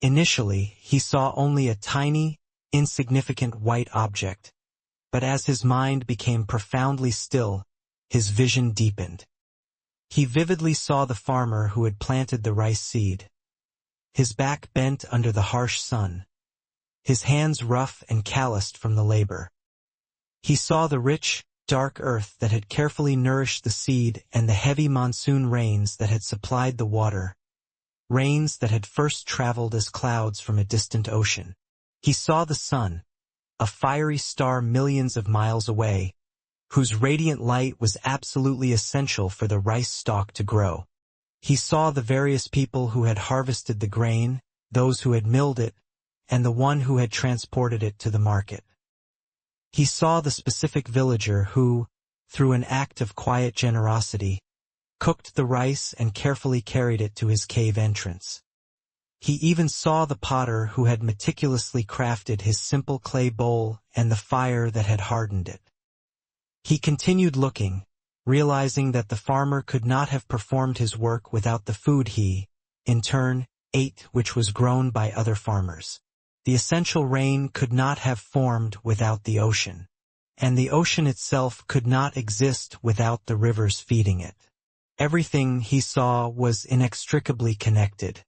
Initially, he saw only a tiny, insignificant white object, but as his mind became profoundly still, his vision deepened. He vividly saw the farmer who had planted the rice seed, his back bent under the harsh sun, his hands rough and calloused from the labor. He saw the rich, dark earth that had carefully nourished the seed and the heavy monsoon rains that had supplied the water, rains that had first traveled as clouds from a distant ocean. He saw the sun, a fiery star millions of miles away, whose radiant light was absolutely essential for the rice stalk to grow. He saw the various people who had harvested the grain, those who had milled it, and the one who had transported it to the market. He saw the specific villager who, through an act of quiet generosity, cooked the rice and carefully carried it to his cave entrance. He even saw the potter who had meticulously crafted his simple clay bowl and the fire that had hardened it. He continued looking, realizing that the farmer could not have performed his work without the food he, in turn, ate, which was grown by other farmers. The essential rain could not have formed without the ocean, and the ocean itself could not exist without the rivers feeding it. Everything he saw was inextricably connected.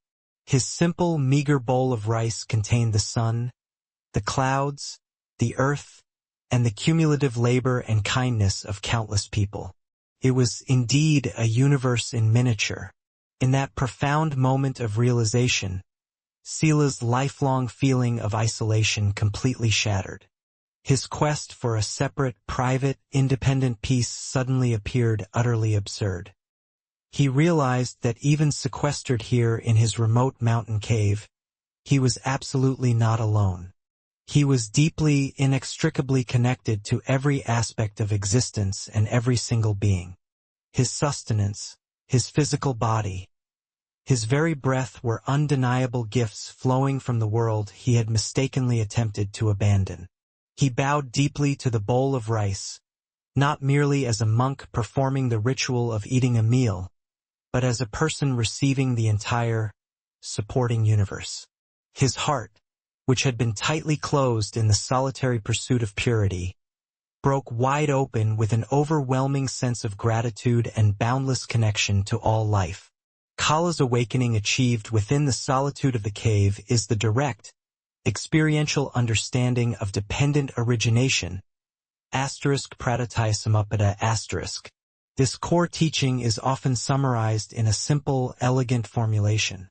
His simple, meager bowl of rice contained the sun, the clouds, the earth, and the cumulative labor and kindness of countless people. It was indeed a universe in miniature. In that profound moment of realization, Sila's lifelong feeling of isolation completely shattered. His quest for a separate, private, independent peace suddenly appeared utterly absurd. He realized that even sequestered here in his remote mountain cave, he was absolutely not alone. He was deeply, inextricably connected to every aspect of existence and every single being. His sustenance, his physical body, his very breath were undeniable gifts flowing from the world he had mistakenly attempted to abandon. He bowed deeply to the bowl of rice, not merely as a monk performing the ritual of eating a meal, but as a person receiving the entire, supporting universe. His heart, which had been tightly closed in the solitary pursuit of purity, broke wide open with an overwhelming sense of gratitude and boundless connection to all life. Kala's awakening achieved within the solitude of the cave is the direct, experiential understanding of dependent origination, *pratitya. This core teaching is often summarized in a simple, elegant formulation.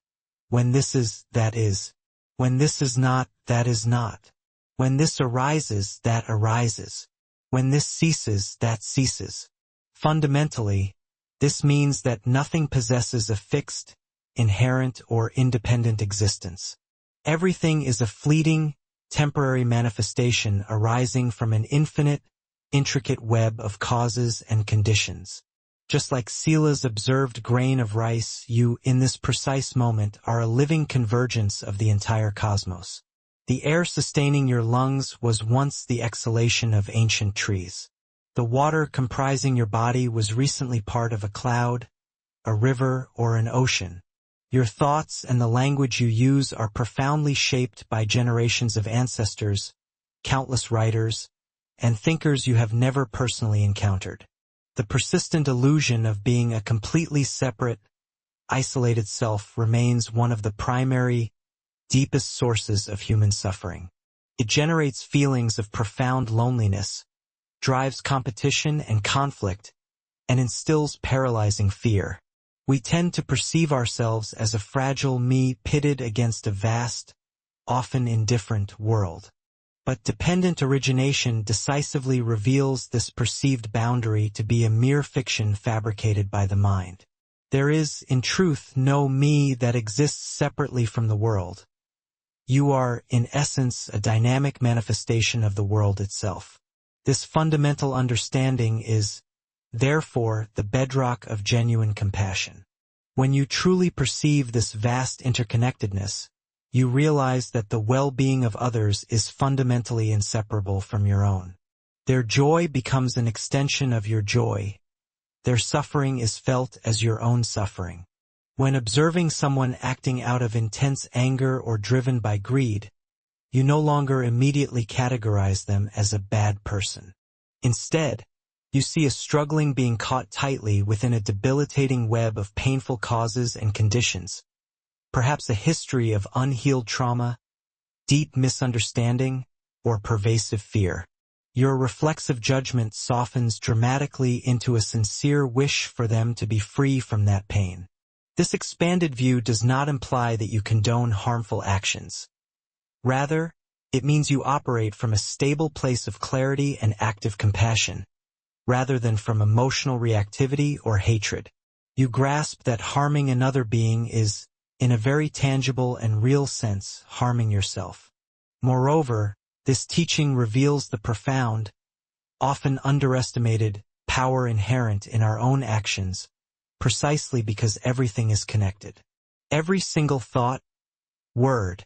When this is, that is. When this is not, that is not. When this arises, that arises. When this ceases, that ceases. Fundamentally, this means that nothing possesses a fixed, inherent, or independent existence. Everything is a fleeting, temporary manifestation arising from an infinite, intricate web of causes and conditions. Just like Sila's observed grain of rice, you, in this precise moment, are a living convergence of the entire cosmos. The air sustaining your lungs was once the exhalation of ancient trees. The water comprising your body was recently part of a cloud, a river, or an ocean. Your thoughts and the language you use are profoundly shaped by generations of ancestors, countless writers, and thinkers you have never personally encountered. The persistent illusion of being a completely separate, isolated self remains one of the primary, deepest sources of human suffering. It generates feelings of profound loneliness, drives competition and conflict, and instills paralyzing fear. We tend to perceive ourselves as a fragile me pitted against a vast, often indifferent world. But dependent origination decisively reveals this perceived boundary to be a mere fiction fabricated by the mind. There is, in truth, no me that exists separately from the world. You are, in essence, a dynamic manifestation of the world itself. This fundamental understanding is, therefore, the bedrock of genuine compassion. When you truly perceive this vast interconnectedness, you realize that the well-being of others is fundamentally inseparable from your own. Their joy becomes an extension of your joy. Their suffering is felt as your own suffering. When observing someone acting out of intense anger or driven by greed, you no longer immediately categorize them as a bad person. Instead, you see a struggling being caught tightly within a debilitating web of painful causes and conditions, perhaps a history of unhealed trauma, deep misunderstanding, or pervasive fear. Your reflexive judgment softens dramatically into a sincere wish for them to be free from that pain. This expanded view does not imply that you condone harmful actions. Rather, It means you operate from a stable place of clarity and active compassion, rather than from emotional reactivity or hatred. You grasp that harming another being is, in a very tangible and real sense, harming yourself. Moreover, this teaching reveals the profound, often underestimated, power inherent in our own actions, precisely because everything is connected. Every single thought, word,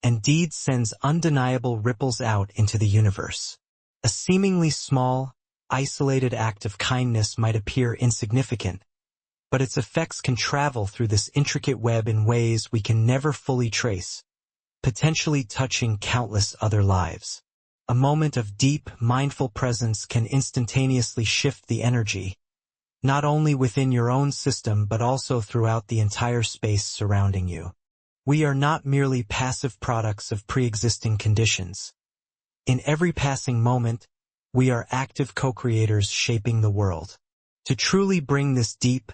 and deed sends undeniable ripples out into the universe. A seemingly small, isolated act of kindness might appear insignificant, but its effects can travel through this intricate web in ways we can never fully trace, potentially touching countless other lives. A moment of deep, mindful presence can instantaneously shift the energy, not only within your own system but also throughout the entire space surrounding you. We are not merely passive products of pre-existing conditions. In every passing moment, we are active co-creators shaping the world. To truly bring this deep,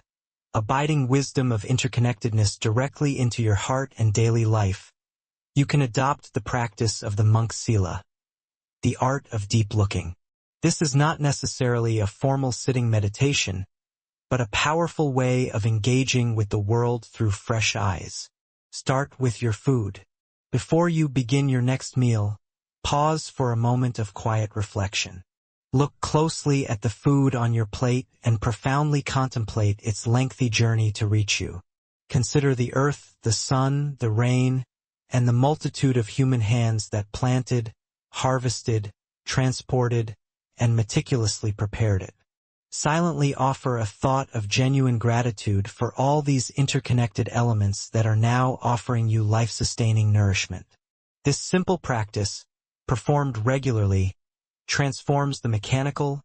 abiding wisdom of interconnectedness directly into your heart and daily life, you can adopt the practice of the monk sila, the art of deep looking. This is not necessarily a formal sitting meditation, but a powerful way of engaging with the world through fresh eyes. Start with your food. Before you begin your next meal, pause for a moment of quiet reflection. Look closely at the food on your plate and profoundly contemplate its lengthy journey to reach you. Consider the earth, the sun, the rain, and the multitude of human hands that planted, harvested, transported, and meticulously prepared it. Silently offer a thought of genuine gratitude for all these interconnected elements that are now offering you life-sustaining nourishment. This simple practice, performed regularly, transforms the mechanical,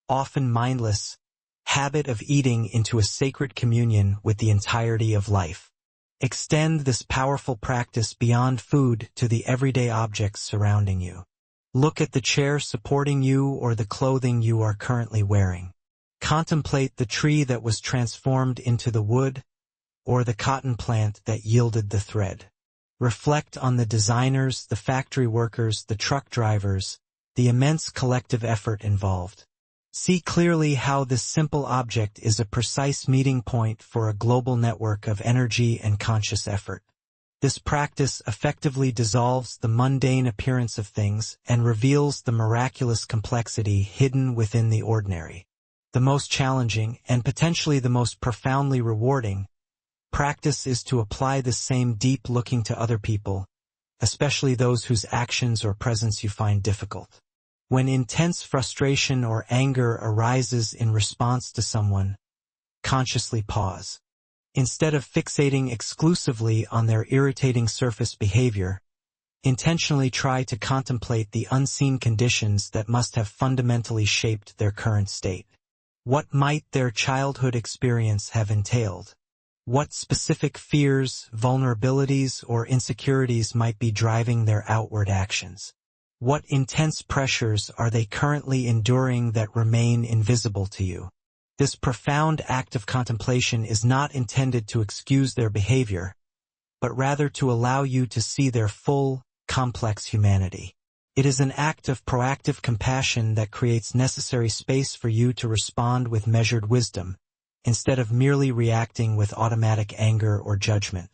often mindless, habit of eating into a sacred communion with the entirety of life. Extend this powerful practice beyond food to the everyday objects surrounding you. Look at the chair supporting you or the clothing you are currently wearing. Contemplate the tree that was transformed into the wood, or the cotton plant that yielded the thread. Reflect on the designers, the factory workers, the truck drivers, the immense collective effort involved. See clearly how this simple object is a precise meeting point for a global network of energy and conscious effort. This practice effectively dissolves the mundane appearance of things and reveals the miraculous complexity hidden within the ordinary. The most challenging, and potentially the most profoundly rewarding, practice is to apply this same deep looking to other people, especially those whose actions or presence you find difficult. When intense frustration or anger arises in response to someone, consciously pause. Instead of fixating exclusively on their irritating surface behavior, intentionally try to contemplate the unseen conditions that must have fundamentally shaped their current state. What might their childhood experience have entailed? What specific fears, vulnerabilities, or insecurities might be driving their outward actions? What intense pressures are they currently enduring that remain invisible to you? This profound act of contemplation is not intended to excuse their behavior, but rather to allow you to see their full, complex humanity. It is an act of proactive compassion that creates necessary space for you to respond with measured wisdom, instead of merely reacting with automatic anger or judgment.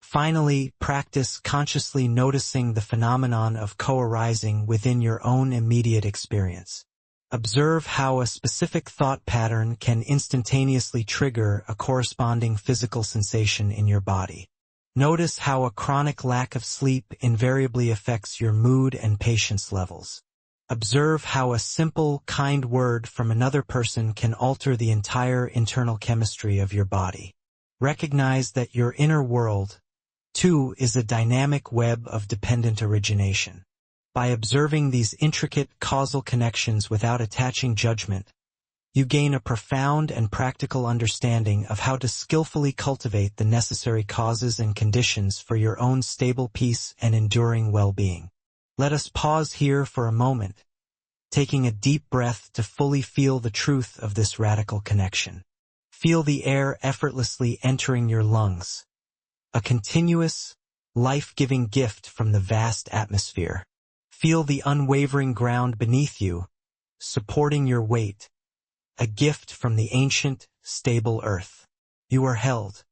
Finally, practice consciously noticing the phenomenon of co-arising within your own immediate experience. Observe how a specific thought pattern can instantaneously trigger a corresponding physical sensation in your body. Notice how a chronic lack of sleep invariably affects your mood and patience levels. Observe how a simple, kind word from another person can alter the entire internal chemistry of your body. Recognize that your inner world, too, is a dynamic web of dependent origination. By observing these intricate causal connections without attaching judgment, you gain a profound and practical understanding of how to skillfully cultivate the necessary causes and conditions for your own stable peace and enduring well-being. Let us pause here for a moment, taking a deep breath to fully feel the truth of this radical connection. Feel the air effortlessly entering your lungs, a continuous, life-giving gift from the vast atmosphere. Feel the unwavering ground beneath you, supporting your weight, a gift from the ancient, stable earth. You are held.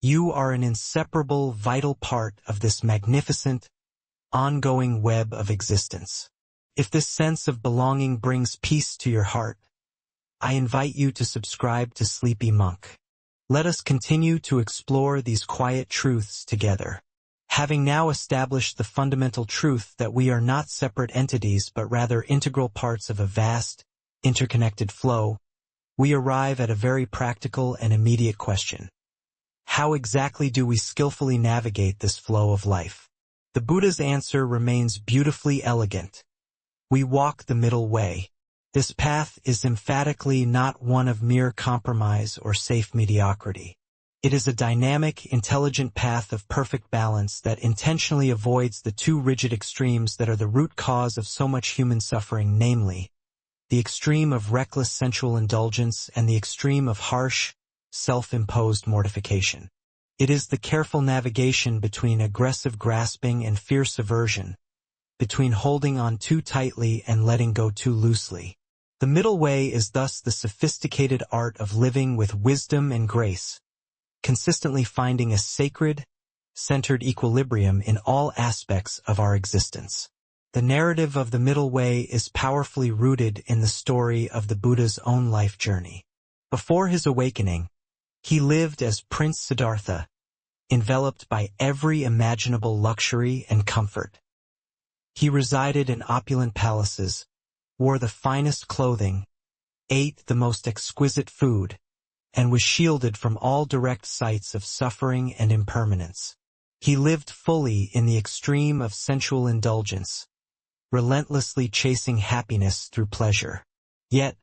You are an inseparable, vital part of this magnificent, ongoing web of existence. If this sense of belonging brings peace to your heart, I invite you to subscribe to Sleepy Monk. Let us continue to explore these quiet truths together. Having now established the fundamental truth that we are not separate entities but rather integral parts of a vast, interconnected flow, we arrive at a very practical and immediate question. How exactly do we skillfully navigate this flow of life? The Buddha's answer remains beautifully elegant. We walk the middle way. This path is emphatically not one of mere compromise or safe mediocrity. It is a dynamic, intelligent path of perfect balance that intentionally avoids the two rigid extremes that are the root cause of so much human suffering, namely, the extreme of reckless sensual indulgence and the extreme of harsh, self-imposed mortification. It is the careful navigation between aggressive grasping and fierce aversion, between holding on too tightly and letting go too loosely. The middle way is thus the sophisticated art of living with wisdom and grace, consistently finding a sacred, centered equilibrium in all aspects of our existence. The narrative of the middle way is powerfully rooted in the story of the Buddha's own life journey. Before his awakening, he lived as Prince Siddhartha, enveloped by every imaginable luxury and comfort. He resided in opulent palaces, wore the finest clothing, ate the most exquisite food, and was shielded from all direct sights of suffering and impermanence. He lived fully in the extreme of sensual indulgence, relentlessly chasing happiness through pleasure. Yet,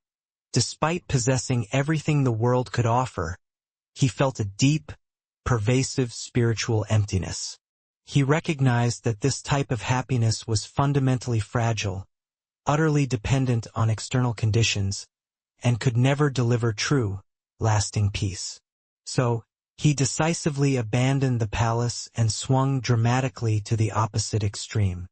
despite possessing everything the world could offer, he felt a deep, pervasive spiritual emptiness. He recognized that this type of happiness was fundamentally fragile, utterly dependent on external conditions, and could never deliver true, lasting peace. So, he decisively abandoned the palace and swung dramatically to the opposite extreme.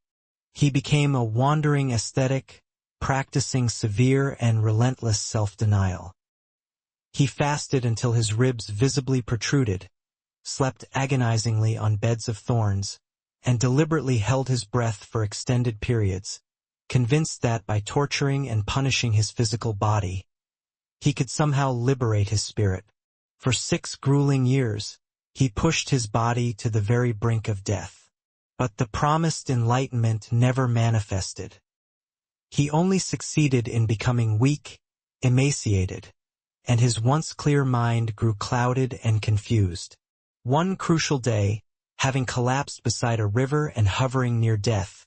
He became a wandering ascetic, practicing severe and relentless self-denial. He fasted until his ribs visibly protruded, slept agonizingly on beds of thorns, and deliberately held his breath for extended periods, convinced that by torturing and punishing his physical body, he could somehow liberate his spirit. For 6 grueling years, he pushed his body to the very brink of death. But the promised enlightenment never manifested. He only succeeded in becoming weak, emaciated, and his once clear mind grew clouded and confused. One crucial day, having collapsed beside a river and hovering near death,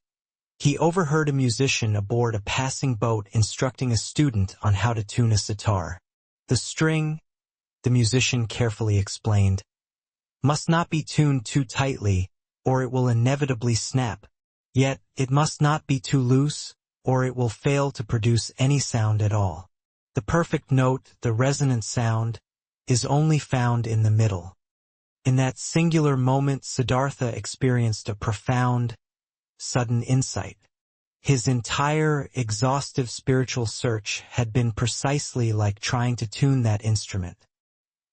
he overheard a musician aboard a passing boat instructing a student on how to tune a sitar. The string, the musician carefully explained, must not be tuned too tightly, or it will inevitably snap. Yet, it must not be too loose, or it will fail to produce any sound at all. The perfect note, the resonant sound, is only found in the middle. In that singular moment, Siddhartha experienced a profound, sudden insight. His entire, exhaustive spiritual search had been precisely like trying to tune that instrument.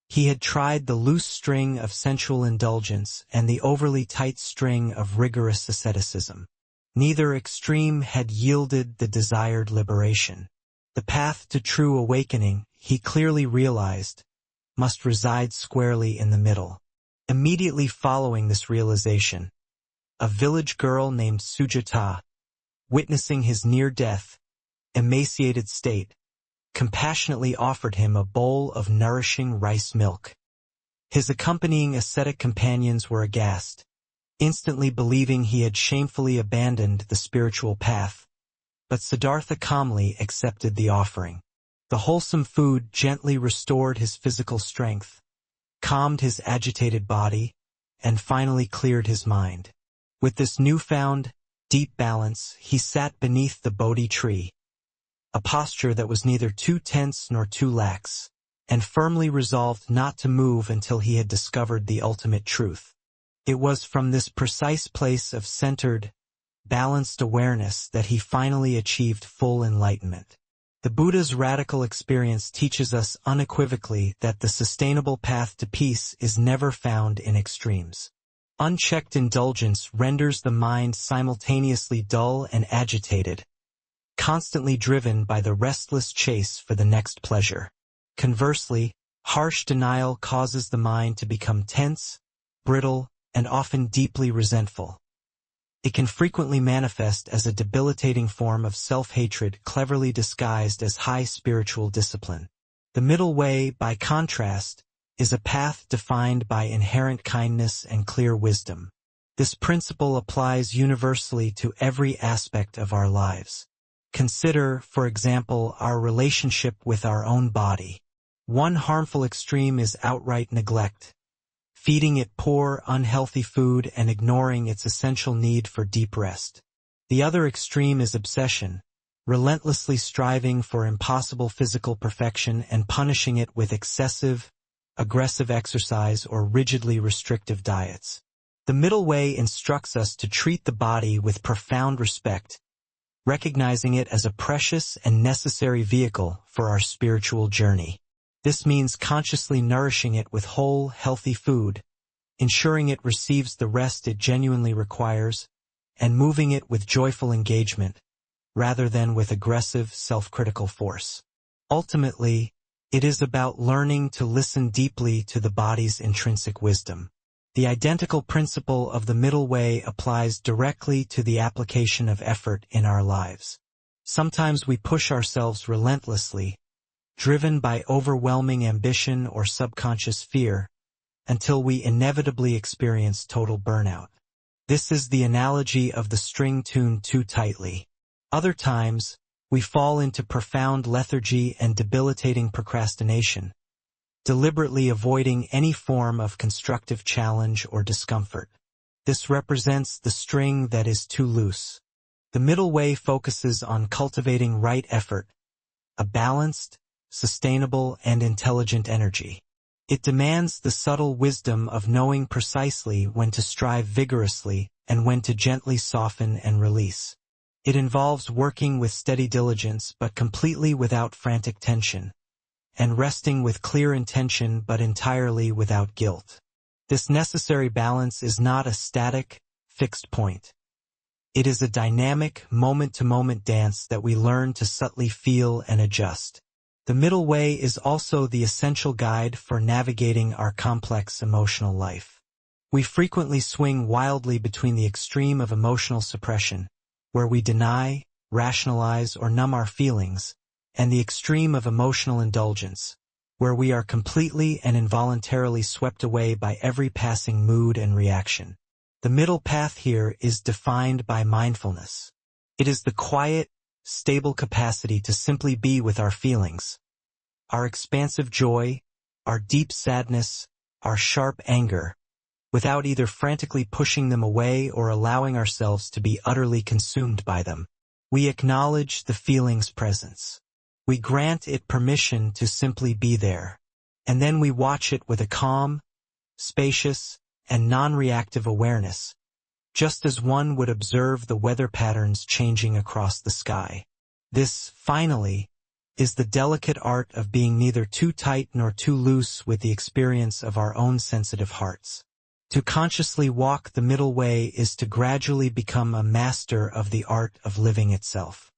He had tried the loose string of sensual indulgence and the overly tight string of rigorous asceticism. Neither extreme had yielded the desired liberation. The path to true awakening, he clearly realized, must reside squarely in the middle. Immediately following this realization, a village girl named Sujata, witnessing his near-death, emaciated state, compassionately offered him a bowl of nourishing rice milk. His accompanying ascetic companions were aghast, instantly believing he had shamefully abandoned the spiritual path, but Siddhartha calmly accepted the offering. The wholesome food gently restored his physical strength, calmed his agitated body, and finally cleared his mind. With this newfound, deep balance, he sat beneath the Bodhi tree, a posture that was neither too tense nor too lax, and firmly resolved not to move until he had discovered the ultimate truth. It was from this precise place of centered, balanced awareness that he finally achieved full enlightenment. The Buddha's radical experience teaches us unequivocally that the sustainable path to peace is never found in extremes. Unchecked indulgence renders the mind simultaneously dull and agitated, constantly driven by the restless chase for the next pleasure. Conversely, harsh denial causes the mind to become tense, brittle, and often deeply resentful. It can frequently manifest as a debilitating form of self-hatred cleverly disguised as high spiritual discipline. The middle way, by contrast, is a path defined by inherent kindness and clear wisdom. This principle applies universally to every aspect of our lives. Consider, for example, our relationship with our own body. One harmful extreme is outright neglect, feeding it poor, unhealthy food and ignoring its essential need for deep rest. The other extreme is obsession, relentlessly striving for impossible physical perfection and punishing it with excessive, aggressive exercise or rigidly restrictive diets. The middle way instructs us to treat the body with profound respect, recognizing it as a precious and necessary vehicle for our spiritual journey. This means consciously nourishing it with whole, healthy food, ensuring it receives the rest it genuinely requires, and moving it with joyful engagement, rather than with aggressive, self-critical force. Ultimately, it is about learning to listen deeply to the body's intrinsic wisdom. The identical principle of the middle way applies directly to the application of effort in our lives. Sometimes we push ourselves relentlessly, driven by overwhelming ambition or subconscious fear, until we inevitably experience total burnout. This is the analogy of the string tuned too tightly. Other times, we fall into profound lethargy and debilitating procrastination, deliberately avoiding any form of constructive challenge or discomfort. This represents the string that is too loose. The middle way focuses on cultivating right effort, a balanced, sustainable, and intelligent energy. It demands the subtle wisdom of knowing precisely when to strive vigorously and when to gently soften and release. It involves working with steady diligence but completely without frantic tension, and resting with clear intention but entirely without guilt. This necessary balance is not a static, fixed point. It is a dynamic, moment-to-moment dance that we learn to subtly feel and adjust. The middle way is also the essential guide for navigating our complex emotional life. We frequently swing wildly between the extreme of emotional suppression, where we deny, rationalize, or numb our feelings, and the extreme of emotional indulgence, where we are completely and involuntarily swept away by every passing mood and reaction. The middle path here is defined by mindfulness. It is the quiet, stable capacity to simply be with our feelings, our expansive joy, our deep sadness, our sharp anger, without either frantically pushing them away or allowing ourselves to be utterly consumed by them. We acknowledge the feeling's presence. We grant it permission to simply be there, and then we watch it with a calm, spacious, and non-reactive awareness, just as one would observe the weather patterns changing across the sky. This, finally, is the delicate art of being neither too tight nor too loose with the experience of our own sensitive hearts. To consciously walk the middle way is to gradually become a master of the art of living itself.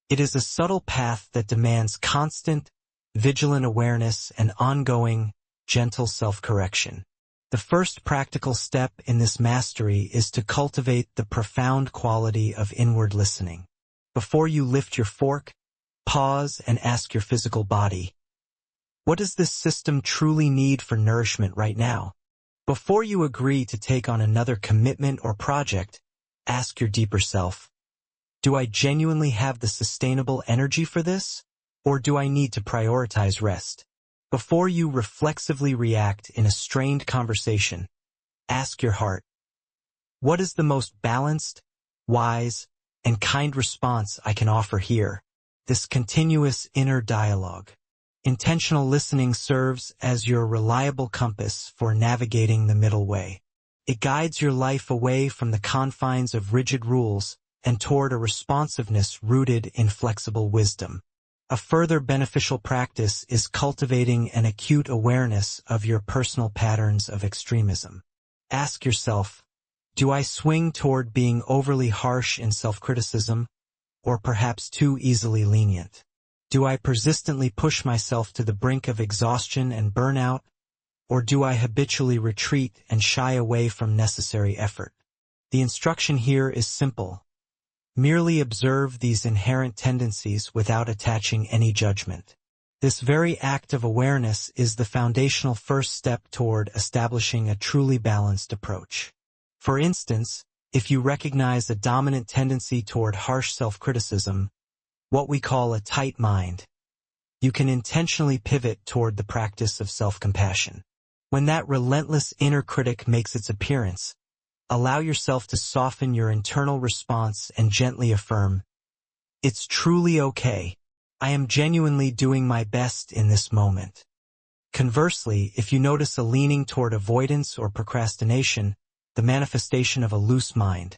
It is a subtle path that demands constant, vigilant awareness and ongoing, gentle self-correction. The first practical step in this mastery is to cultivate the profound quality of inward listening. Before you lift your fork, pause and ask your physical body, what does this system truly need for nourishment right now? Before you agree to take on another commitment or project, ask your deeper self, do I genuinely have the sustainable energy for this? Or do I need to prioritize rest? Before you reflexively react in a strained conversation, ask your heart, what is the most balanced, wise, and kind response I can offer here? This continuous inner dialogue. Intentional listening serves as your reliable compass for navigating the middle way. It guides your life away from the confines of rigid rules and toward a responsiveness rooted in flexible wisdom. A further beneficial practice is cultivating an acute awareness of your personal patterns of extremism. Ask yourself, do I swing toward being overly harsh in self-criticism, or perhaps too easily lenient? Do I persistently push myself to the brink of exhaustion and burnout, or do I habitually retreat and shy away from necessary effort? The instruction here is simple. Merely observe these inherent tendencies without attaching any judgment. This very act of awareness is the foundational first step toward establishing a truly balanced approach. For instance, if you recognize a dominant tendency toward harsh self-criticism, what we call a tight mind, you can intentionally pivot toward the practice of self-compassion. When that relentless inner critic makes its appearance, allow yourself to soften your internal response and gently affirm, "It's truly okay. I am genuinely doing my best in this moment." Conversely, if you notice a leaning toward avoidance or procrastination, the manifestation of a loose mind,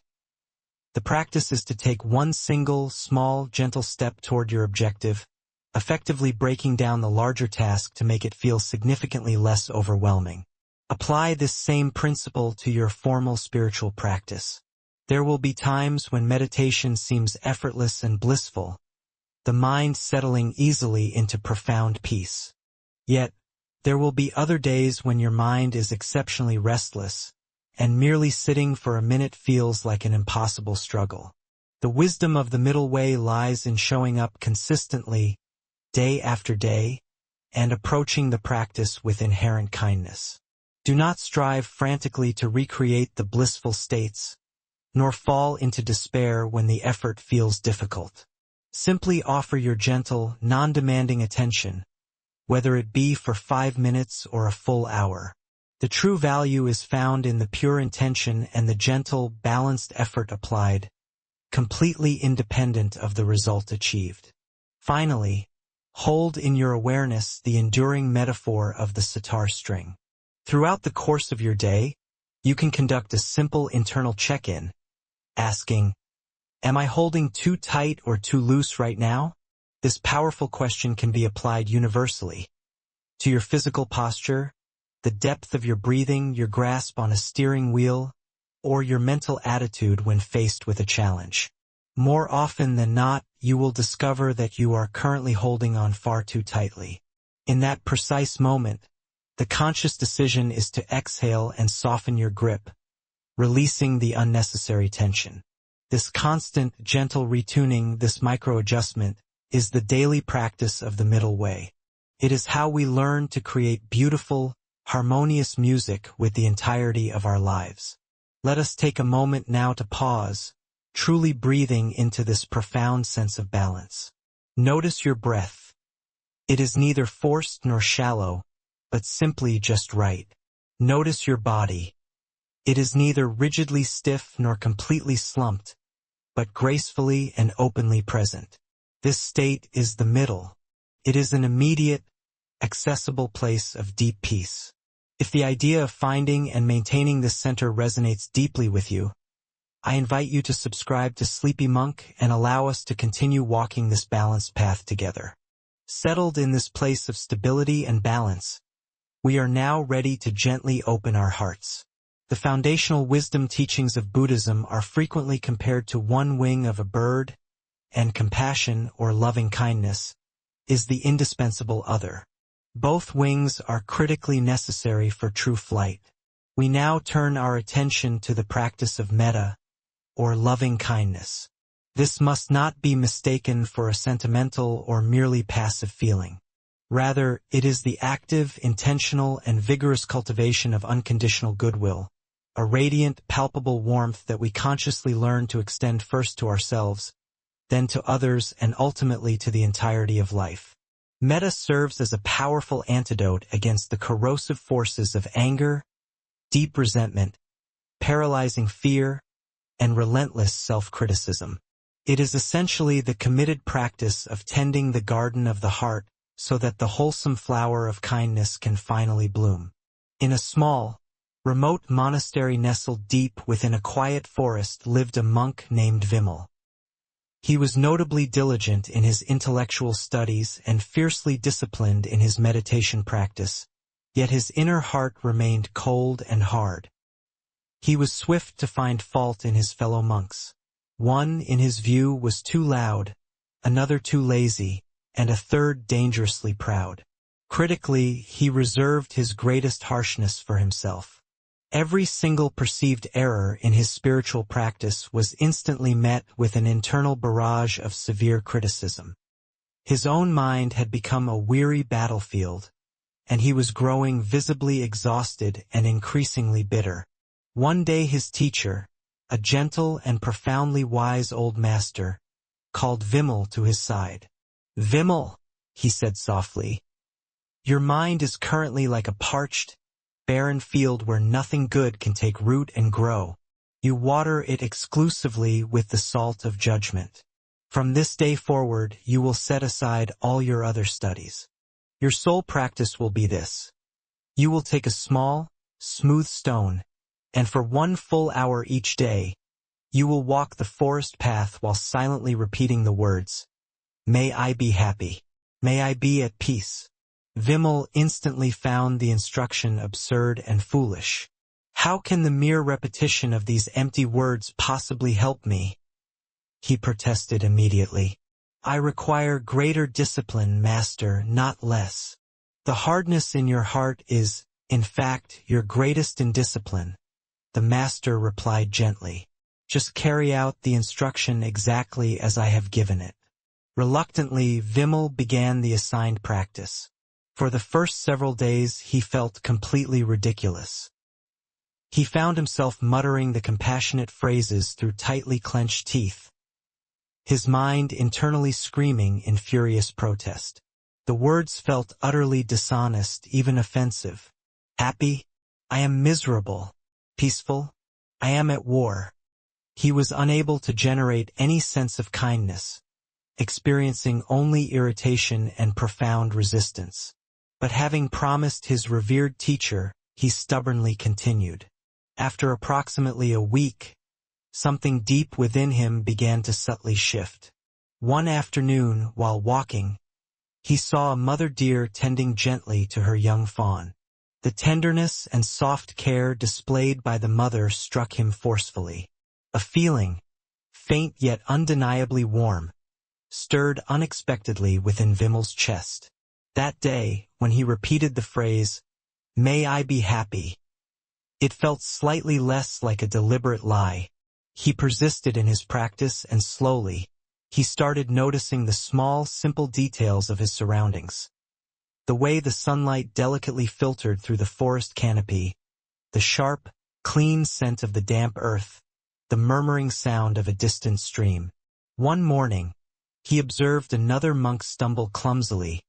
the practice is to take one single, small, gentle step toward your objective, effectively breaking down the larger task to make it feel significantly less overwhelming. Apply this same principle to your formal spiritual practice. There will be times when meditation seems effortless and blissful, the mind settling easily into profound peace. Yet, there will be other days when your mind is exceptionally restless, and merely sitting for a minute feels like an impossible struggle. The wisdom of the middle way lies in showing up consistently, day after day, and approaching the practice with inherent kindness. Do not strive frantically to recreate the blissful states, nor fall into despair when the effort feels difficult. Simply offer your gentle, non-demanding attention, whether it be for 5 minutes or a full hour. The true value is found in the pure intention and the gentle, balanced effort applied, completely independent of the result achieved. Finally, hold in your awareness the enduring metaphor of the sitar string. Throughout the course of your day, you can conduct a simple internal check-in, asking, "Am I holding too tight or too loose right now?" This powerful question can be applied universally to your physical posture, the depth of your breathing, your grasp on a steering wheel, or your mental attitude when faced with a challenge. More often than not, you will discover that you are currently holding on far too tightly. In that precise moment, the conscious decision is to exhale and soften your grip, releasing the unnecessary tension. This constant, gentle retuning, this micro-adjustment, is the daily practice of the middle way. It is how we learn to create beautiful, harmonious music with the entirety of our lives. Let us take a moment now to pause, truly breathing into this profound sense of balance. Notice your breath. It is neither forced nor shallow, but simply just right. Notice your body. It is neither rigidly stiff nor completely slumped, but gracefully and openly present. This state is the middle. It is an immediate, accessible place of deep peace. If the idea of finding and maintaining this center resonates deeply with you, I invite you to subscribe to Sleepy Monk and allow us to continue walking this balanced path together. Settled in this place of stability and balance, we are now ready to gently open our hearts. The foundational wisdom teachings of Buddhism are frequently compared to one wing of a bird, and compassion, or loving kindness, is the indispensable other. Both wings are critically necessary for true flight. We now turn our attention to the practice of metta, or loving kindness. This must not be mistaken for a sentimental or merely passive feeling. Rather, it is the active, intentional, and vigorous cultivation of unconditional goodwill, a radiant, palpable warmth that we consciously learn to extend first to ourselves, then to others, and ultimately to the entirety of life. Metta serves as a powerful antidote against the corrosive forces of anger, deep resentment, paralyzing fear, and relentless self-criticism. It is essentially the committed practice of tending the garden of the heart so that the wholesome flower of kindness can finally bloom. In a small, remote monastery nestled deep within a quiet forest lived a monk named Vimal. He was notably diligent in his intellectual studies and fiercely disciplined in his meditation practice, yet his inner heart remained cold and hard. He was swift to find fault in his fellow monks. One, in his view, was too loud, another too lazy, and a third dangerously proud. Critically, he reserved his greatest harshness for himself. Every single perceived error in his spiritual practice was instantly met with an internal barrage of severe criticism. His own mind had become a weary battlefield, and he was growing visibly exhausted and increasingly bitter. One day his teacher, a gentle and profoundly wise old master, called Vimal to his side. "Vimal," he said softly, "your mind is currently like a parched, barren field where nothing good can take root and grow. You water it exclusively with the salt of judgment. From this day forward, you will set aside all your other studies. Your sole practice will be this. You will take a small, smooth stone, and for 1 full hour each day, you will walk the forest path while silently repeating the words, 'May I be happy. May I be at peace.'" Vimal instantly found the instruction absurd and foolish. "How can the mere repetition of these empty words possibly help me?" he protested immediately. "I require greater discipline, master, not less. The hardness in your heart is, in fact, your greatest indiscipline," the master replied gently. "Just carry out the instruction exactly as I have given it." Reluctantly, Vimal began the assigned practice. For the first several days he felt completely ridiculous. He found himself muttering the compassionate phrases through tightly clenched teeth, his mind internally screaming in furious protest. The words felt utterly dishonest, even offensive. Happy? I am miserable. Peaceful? I am at war. He was unable to generate any sense of kindness, experiencing only irritation and profound resistance. But having promised his revered teacher, he stubbornly continued. After approximately a week, something deep within him began to subtly shift. One afternoon, while walking, he saw a mother deer tending gently to her young fawn. The tenderness and soft care displayed by the mother struck him forcefully. A feeling, faint yet undeniably warm, stirred unexpectedly within Vimal's chest. That day, when he repeated the phrase, "May I be happy," it felt slightly less like a deliberate lie. He persisted in his practice, and slowly, he started noticing the small, simple details of his surroundings. The way the sunlight delicately filtered through the forest canopy, the sharp, clean scent of the damp earth, the murmuring sound of a distant stream. One morning, he observed another monk stumble clumsily,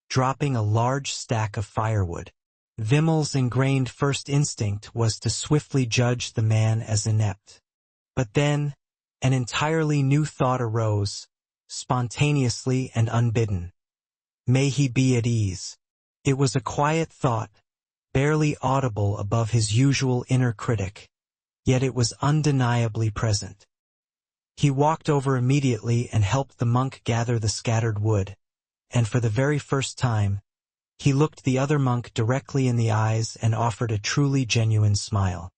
dropping a large stack of firewood. Vimal's ingrained first instinct was to swiftly judge the man as inept. But then, an entirely new thought arose, spontaneously and unbidden. May he be at ease. It was a quiet thought, barely audible above his usual inner critic, yet it was undeniably present. He walked over immediately and helped the monk gather the scattered wood, and for the very first time, he looked the other monk directly in the eyes and offered a truly genuine smile.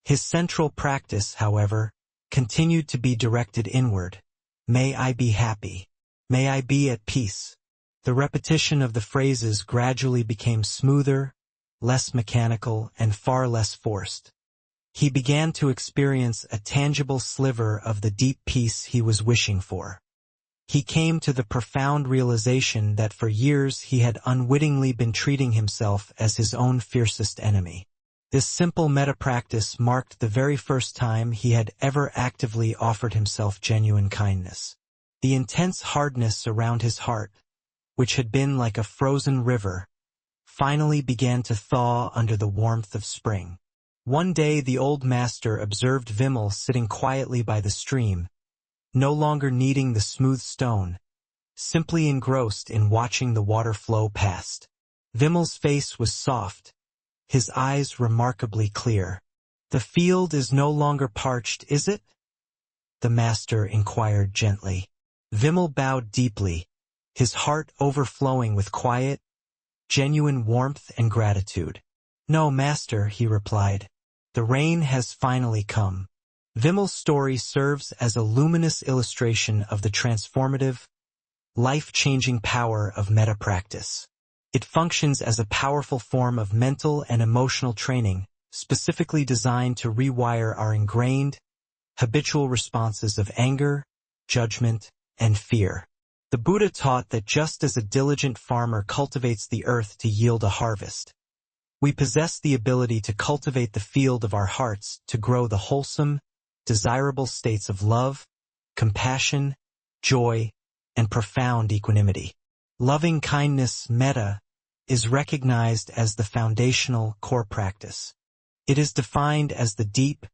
His central practice, however, continued to be directed inward. May I be happy. May I be at peace. The repetition of the phrases gradually became smoother, less mechanical, and far less forced. He began to experience a tangible sliver of the deep peace he was wishing for. He came to the profound realization that for years he had unwittingly been treating himself as his own fiercest enemy. This simple meta-practice marked the very first time he had ever actively offered himself genuine kindness. The intense hardness around his heart, which had been like a frozen river, finally began to thaw under the warmth of spring. One day the old master observed Vimal sitting quietly by the stream, no longer needing the smooth stone, simply engrossed in watching the water flow past. Vimal's face was soft, his eyes remarkably clear. "The field is no longer parched, is it?" the master inquired gently. Vimal bowed deeply, his heart overflowing with quiet, genuine warmth and gratitude. No, master, he replied. The rain has finally come. Vimal's story serves as a luminous illustration of the transformative, life-changing power of metta practice. It functions as a powerful form of mental and emotional training, specifically designed to rewire our ingrained, habitual responses of anger, judgment, and fear. The Buddha taught that just as a diligent farmer cultivates the earth to yield a harvest, we possess the ability to cultivate the field of our hearts to grow the wholesome, desirable states of love, compassion, joy, and profound equanimity. Loving kindness, metta, is recognized as the foundational core practice. It is defined as the deep,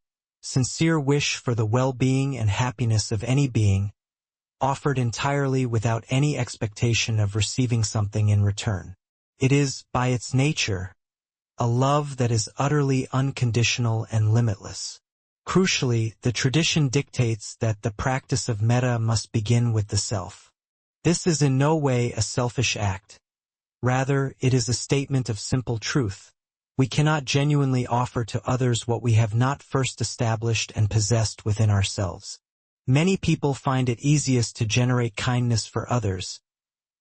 sincere wish for the well-being and happiness of any being, offered entirely without any expectation of receiving something in return. It is, by its nature, a love that is utterly unconditional and limitless. Crucially, the tradition dictates that the practice of metta must begin with the self. This is in no way a selfish act. Rather, it is a statement of simple truth. We cannot genuinely offer to others what we have not first established and possessed within ourselves. Many people find it easiest to generate kindness for others,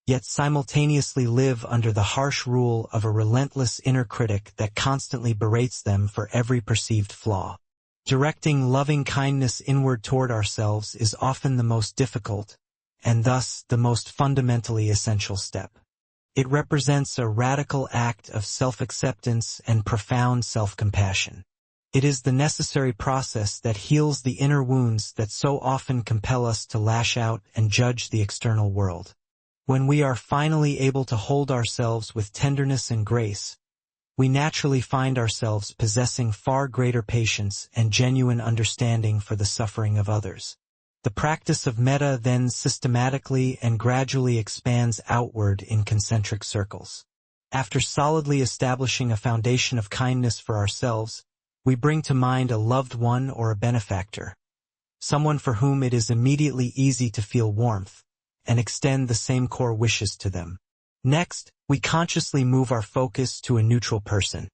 yet simultaneously live under the harsh rule of a relentless inner critic that constantly berates them for every perceived flaw. Directing loving kindness inward toward ourselves is often the most difficult, and thus the most fundamentally essential step. It represents a radical act of self-acceptance and profound self-compassion. It is the necessary process that heals the inner wounds that so often compel us to lash out and judge the external world. When we are finally able to hold ourselves with tenderness and grace, we naturally find ourselves possessing far greater patience and genuine understanding for the suffering of others. The practice of metta then systematically and gradually expands outward in concentric circles. After solidly establishing a foundation of kindness for ourselves, we bring to mind a loved one or a benefactor, someone for whom it is immediately easy to feel warmth, and extend the same core wishes to them. Next, we consciously move our focus to a neutral person,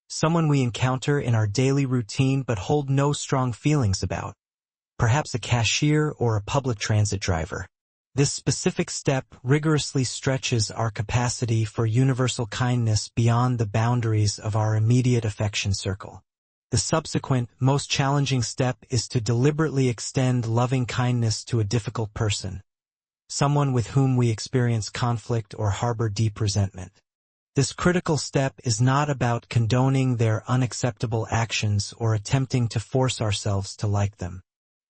someone we encounter in our daily routine but hold no strong feelings about, perhaps a cashier or a public transit driver. This specific step rigorously stretches our capacity for universal kindness beyond the boundaries of our immediate affection circle. The subsequent, most challenging step is to deliberately extend loving kindness to a difficult person, someone with whom we experience conflict or harbor deep resentment. This critical step is not about condoning their unacceptable actions or attempting to force ourselves to like them.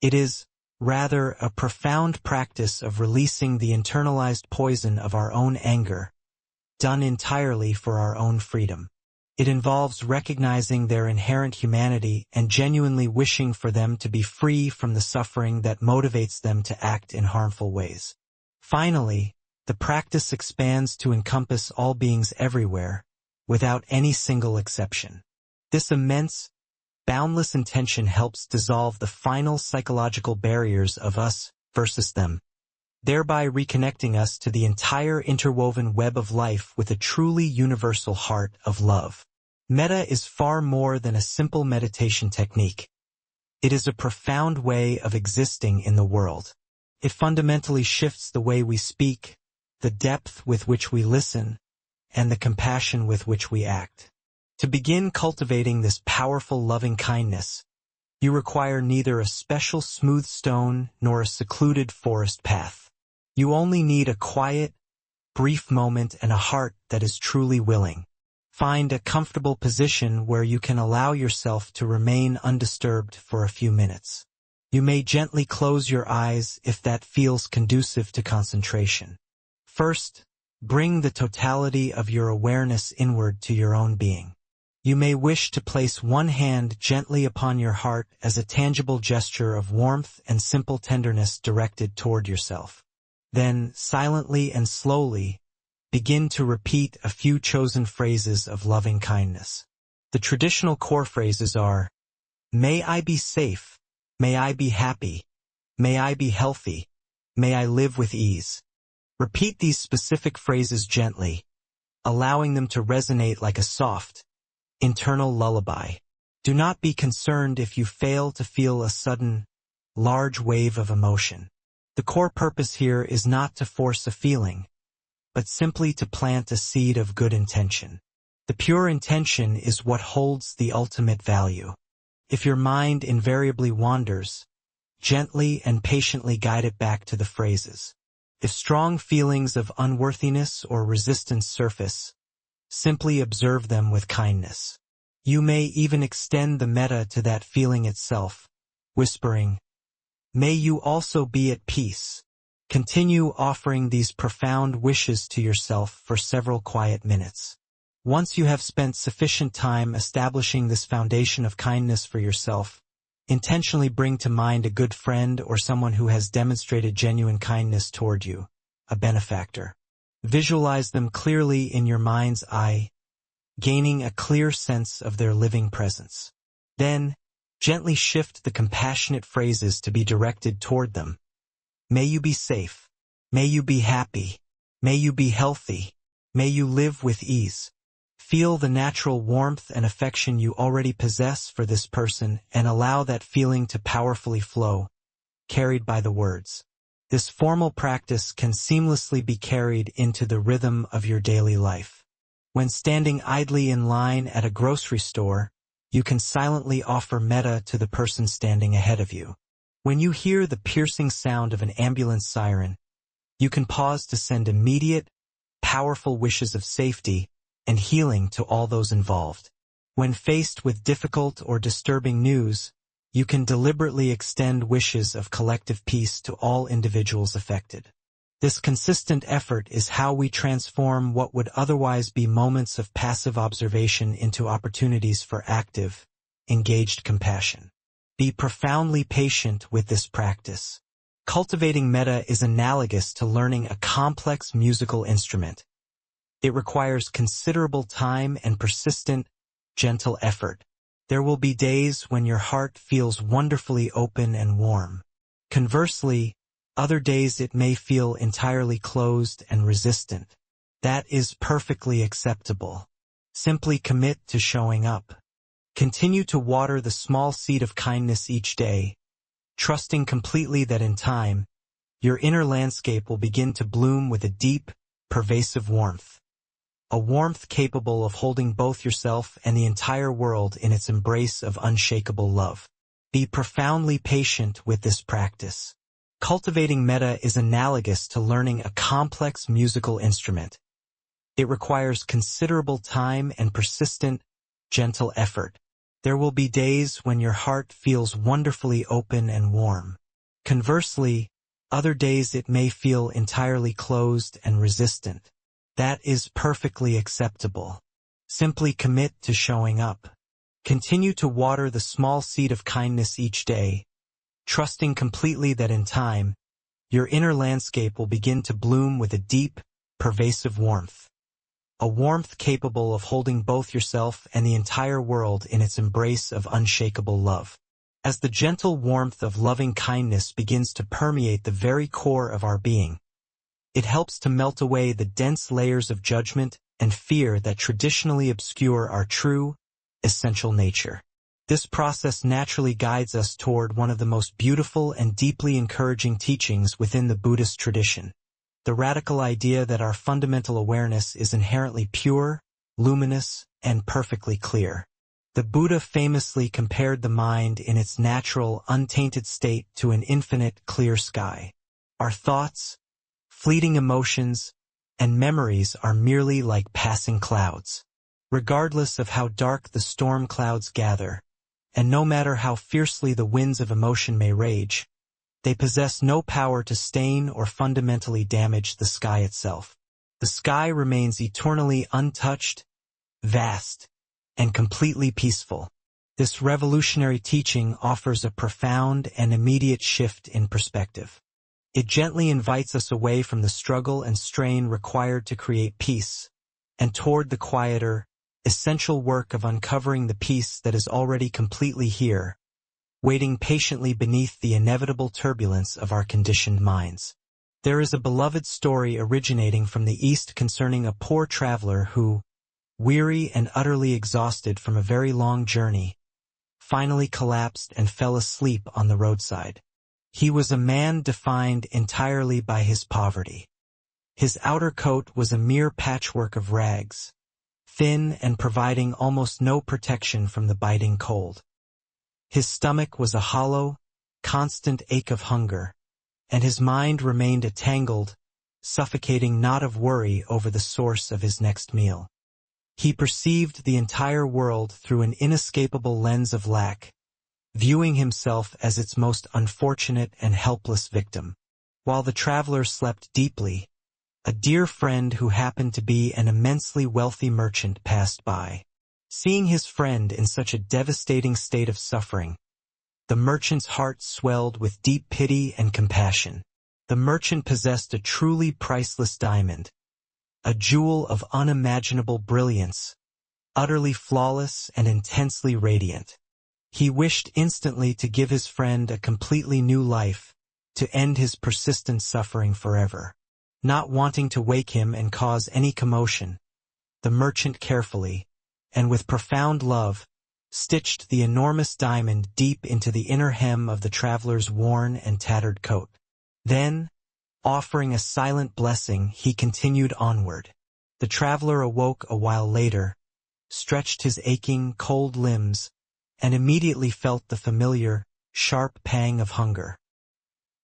It is, rather, a profound practice of releasing the internalized poison of our own anger, done entirely for our own freedom. It involves recognizing their inherent humanity and genuinely wishing for them to be free from the suffering that motivates them to act in harmful ways. Finally, the practice expands to encompass all beings everywhere, without any single exception. This immense, boundless intention helps dissolve the final psychological barriers of us versus them, thereby reconnecting us to the entire interwoven web of life with a truly universal heart of love. Metta is far more than a simple meditation technique. It is a profound way of existing in the world. It fundamentally shifts the way we speak, the depth with which we listen, and the compassion with which we act. To begin cultivating this powerful loving kindness, you require neither a special smooth stone nor a secluded forest path. You only need a quiet, brief moment and a heart that is truly willing. Find a comfortable position where you can allow yourself to remain undisturbed for a few minutes. You may gently close your eyes if that feels conducive to concentration. First, bring the totality of your awareness inward to your own being. You may wish to place one hand gently upon your heart as a tangible gesture of warmth and simple tenderness directed toward yourself. Then, silently and slowly, begin to repeat a few chosen phrases of loving kindness. The traditional core phrases are, "May I be safe, may I be happy, May I be healthy. May I live with ease. Repeat these specific phrases gently, allowing them to resonate like a soft, internal lullaby. Do not be concerned if you fail to feel a sudden, large wave of emotion. The core purpose here is not to force a feeling, but simply to plant a seed of good intention. The pure intention is what holds the ultimate value. If your mind invariably wanders, gently and patiently guide it back to the phrases. If strong feelings of unworthiness or resistance surface, simply observe them with kindness. You may even extend the metta to that feeling itself, whispering, "May you also be at peace." Continue offering these profound wishes to yourself for several quiet minutes. Once you have spent sufficient time establishing this foundation of kindness for yourself, intentionally bring to mind a good friend or someone who has demonstrated genuine kindness toward you, a benefactor. Visualize them clearly in your mind's eye, gaining a clear sense of their living presence. Then, gently shift the compassionate phrases to be directed toward them. May you be safe. May you be happy. May you be healthy. May you live with ease. Feel the natural warmth and affection you already possess for this person and allow that feeling to powerfully flow, carried by the words. This formal practice can seamlessly be carried into the rhythm of your daily life. When standing idly in line at a grocery store, you can silently offer metta to the person standing ahead of you. When you hear the piercing sound of an ambulance siren, you can pause to send immediate, powerful wishes of safety and healing to all those involved. When faced with difficult or disturbing news, you can deliberately extend wishes of collective peace to all individuals affected. This consistent effort is how we transform what would otherwise be moments of passive observation into opportunities for active, engaged compassion. Be profoundly patient with this practice. Cultivating metta is analogous to learning a complex musical instrument. It requires considerable time and persistent, gentle effort. There will be days when your heart feels wonderfully open and warm. Conversely, other days it may feel entirely closed and resistant. That is perfectly acceptable. Simply commit to showing up. Continue to water the small seed of kindness each day, trusting completely that in time, your inner landscape will begin to bloom with a deep, pervasive warmth. A warmth capable of holding both yourself and the entire world in its embrace of unshakable love. Be profoundly patient with this practice. Cultivating metta is analogous to learning a complex musical instrument. It requires considerable time and persistent, gentle effort. There will be days when your heart feels wonderfully open and warm. Conversely, other days it may feel entirely closed and resistant. That is perfectly acceptable. Simply commit to showing up. Continue to water the small seed of kindness each day, trusting completely that in time, your inner landscape will begin to bloom with a deep, pervasive warmth. A warmth capable of holding both yourself and the entire world in its embrace of unshakable love. As the gentle warmth of loving kindness begins to permeate the very core of our being, it helps to melt away the dense layers of judgment and fear that traditionally obscure our true, essential nature. This process naturally guides us toward one of the most beautiful and deeply encouraging teachings within the Buddhist tradition. The radical idea that our fundamental awareness is inherently pure, luminous, and perfectly clear. The Buddha famously compared the mind in its natural, untainted state to an infinite, clear sky. Our thoughts, fleeting emotions, and memories are merely like passing clouds. Regardless of how dark the storm clouds gather, and no matter how fiercely the winds of emotion may rage, they possess no power to stain or fundamentally damage the sky itself. The sky remains eternally untouched, vast, and completely peaceful. This revolutionary teaching offers a profound and immediate shift in perspective. It gently invites us away from the struggle and strain required to create peace, and toward the quieter, essential work of uncovering the peace that is already completely here, waiting patiently beneath the inevitable turbulence of our conditioned minds. There is a beloved story originating from the East concerning a poor traveler who, weary and utterly exhausted from a very long journey, finally collapsed and fell asleep on the roadside. He was a man defined entirely by his poverty. His outer coat was a mere patchwork of rags, thin and providing almost no protection from the biting cold. His stomach was a hollow, constant ache of hunger, and his mind remained a tangled, suffocating knot of worry over the source of his next meal. He perceived the entire world through an inescapable lens of lack, viewing himself as its most unfortunate and helpless victim. While the traveler slept deeply, a dear friend who happened to be an immensely wealthy merchant passed by. Seeing his friend in such a devastating state of suffering, the merchant's heart swelled with deep pity and compassion. The merchant possessed a truly priceless diamond, a jewel of unimaginable brilliance, utterly flawless and intensely radiant. He wished instantly to give his friend a completely new life, to end his persistent suffering forever. Not wanting to wake him and cause any commotion, the merchant carefully, and with profound love, stitched the enormous diamond deep into the inner hem of the traveler's worn and tattered coat. Then, offering a silent blessing, he continued onward. The traveler awoke a while later, stretched his aching, cold limbs, and immediately felt the familiar, sharp pang of hunger.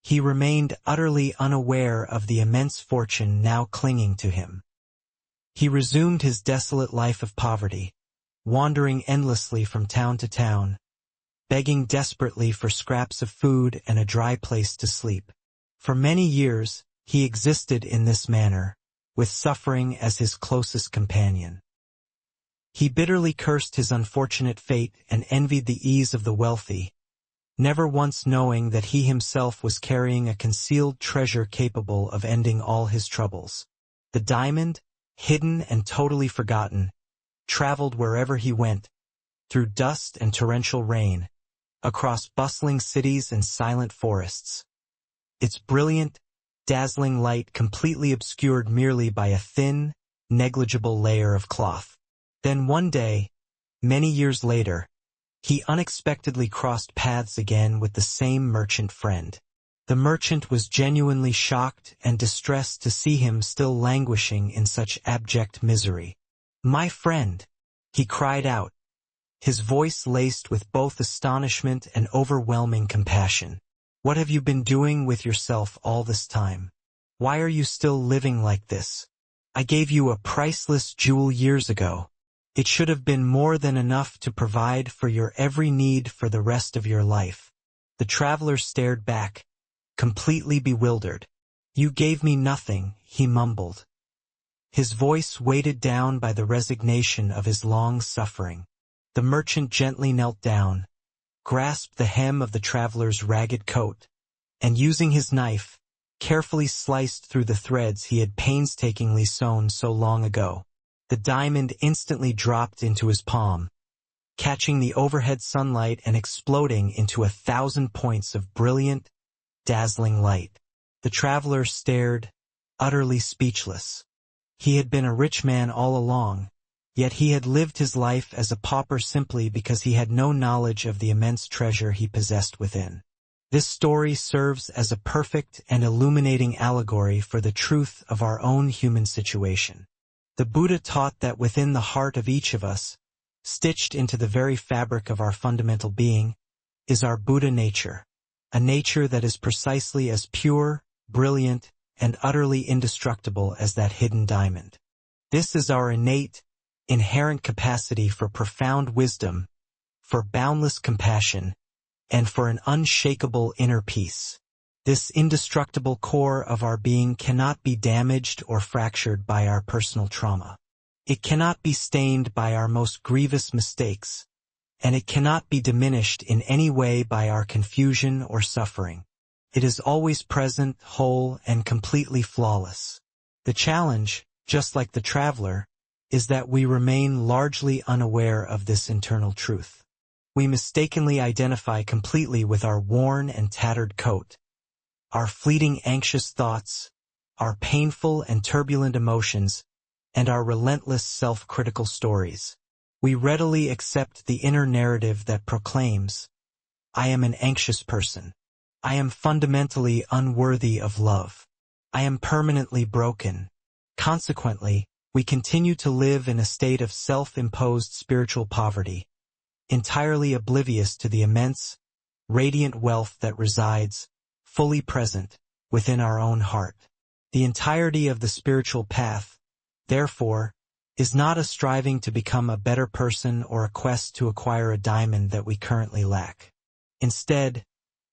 He remained utterly unaware of the immense fortune now clinging to him. He resumed his desolate life of poverty, wandering endlessly from town to town, begging desperately for scraps of food and a dry place to sleep. For many years, he existed in this manner, with suffering as his closest companion. He bitterly cursed his unfortunate fate and envied the ease of the wealthy, never once knowing that he himself was carrying a concealed treasure capable of ending all his troubles. The diamond, hidden and totally forgotten, traveled wherever he went, through dust and torrential rain, across bustling cities and silent forests. Its brilliant, dazzling light completely obscured merely by a thin, negligible layer of cloth. Then one day, many years later, he unexpectedly crossed paths again with the same merchant friend. The merchant was genuinely shocked and distressed to see him still languishing in such abject misery. "My friend," he cried out, his voice laced with both astonishment and overwhelming compassion. "What have you been doing with yourself all this time? Why are you still living like this? I gave you a priceless jewel years ago. It should have been more than enough to provide for your every need for the rest of your life." The traveler stared back, completely bewildered. "You gave me nothing," he mumbled, his voice weighted down by the resignation of his long suffering. The merchant gently knelt down, grasped the hem of the traveler's ragged coat, and using his knife, carefully sliced through the threads he had painstakingly sewn so long ago. The diamond instantly dropped into his palm, catching the overhead sunlight and exploding into 1,000 points of brilliant, dazzling light. The traveler stared, utterly speechless. He had been a rich man all along, yet he had lived his life as a pauper simply because he had no knowledge of the immense treasure he possessed within. This story serves as a perfect and illuminating allegory for the truth of our own human situation. The Buddha taught that within the heart of each of us, stitched into the very fabric of our fundamental being, is our Buddha nature, a nature that is precisely as pure, brilliant, and utterly indestructible as that hidden diamond. This is our innate, inherent capacity for profound wisdom, for boundless compassion, and for an unshakable inner peace. This indestructible core of our being cannot be damaged or fractured by our personal trauma. It cannot be stained by our most grievous mistakes, and it cannot be diminished in any way by our confusion or suffering. It is always present, whole, and completely flawless. The challenge, just like the traveler, is that we remain largely unaware of this internal truth. we mistakenly identify completely with our worn and tattered coat, our fleeting anxious thoughts, our painful and turbulent emotions, and our relentless self-critical stories. We readily accept the inner narrative that proclaims, I am an anxious person. I am fundamentally unworthy of love. I am permanently broken. Consequently, we continue to live in a state of self-imposed spiritual poverty, entirely oblivious to the immense, radiant wealth that resides, fully present, within our own heart. The entirety of the spiritual path, therefore, is not a striving to become a better person or a quest to acquire a diamond that we currently lack. Instead,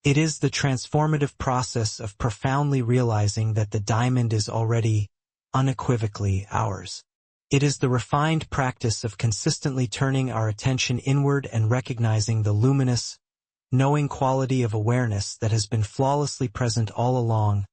it is the transformative process of profoundly realizing that the diamond is already, unequivocally, ours. It is the refined practice of consistently turning our attention inward and recognizing the luminous, knowing quality of awareness that has been flawlessly present all along,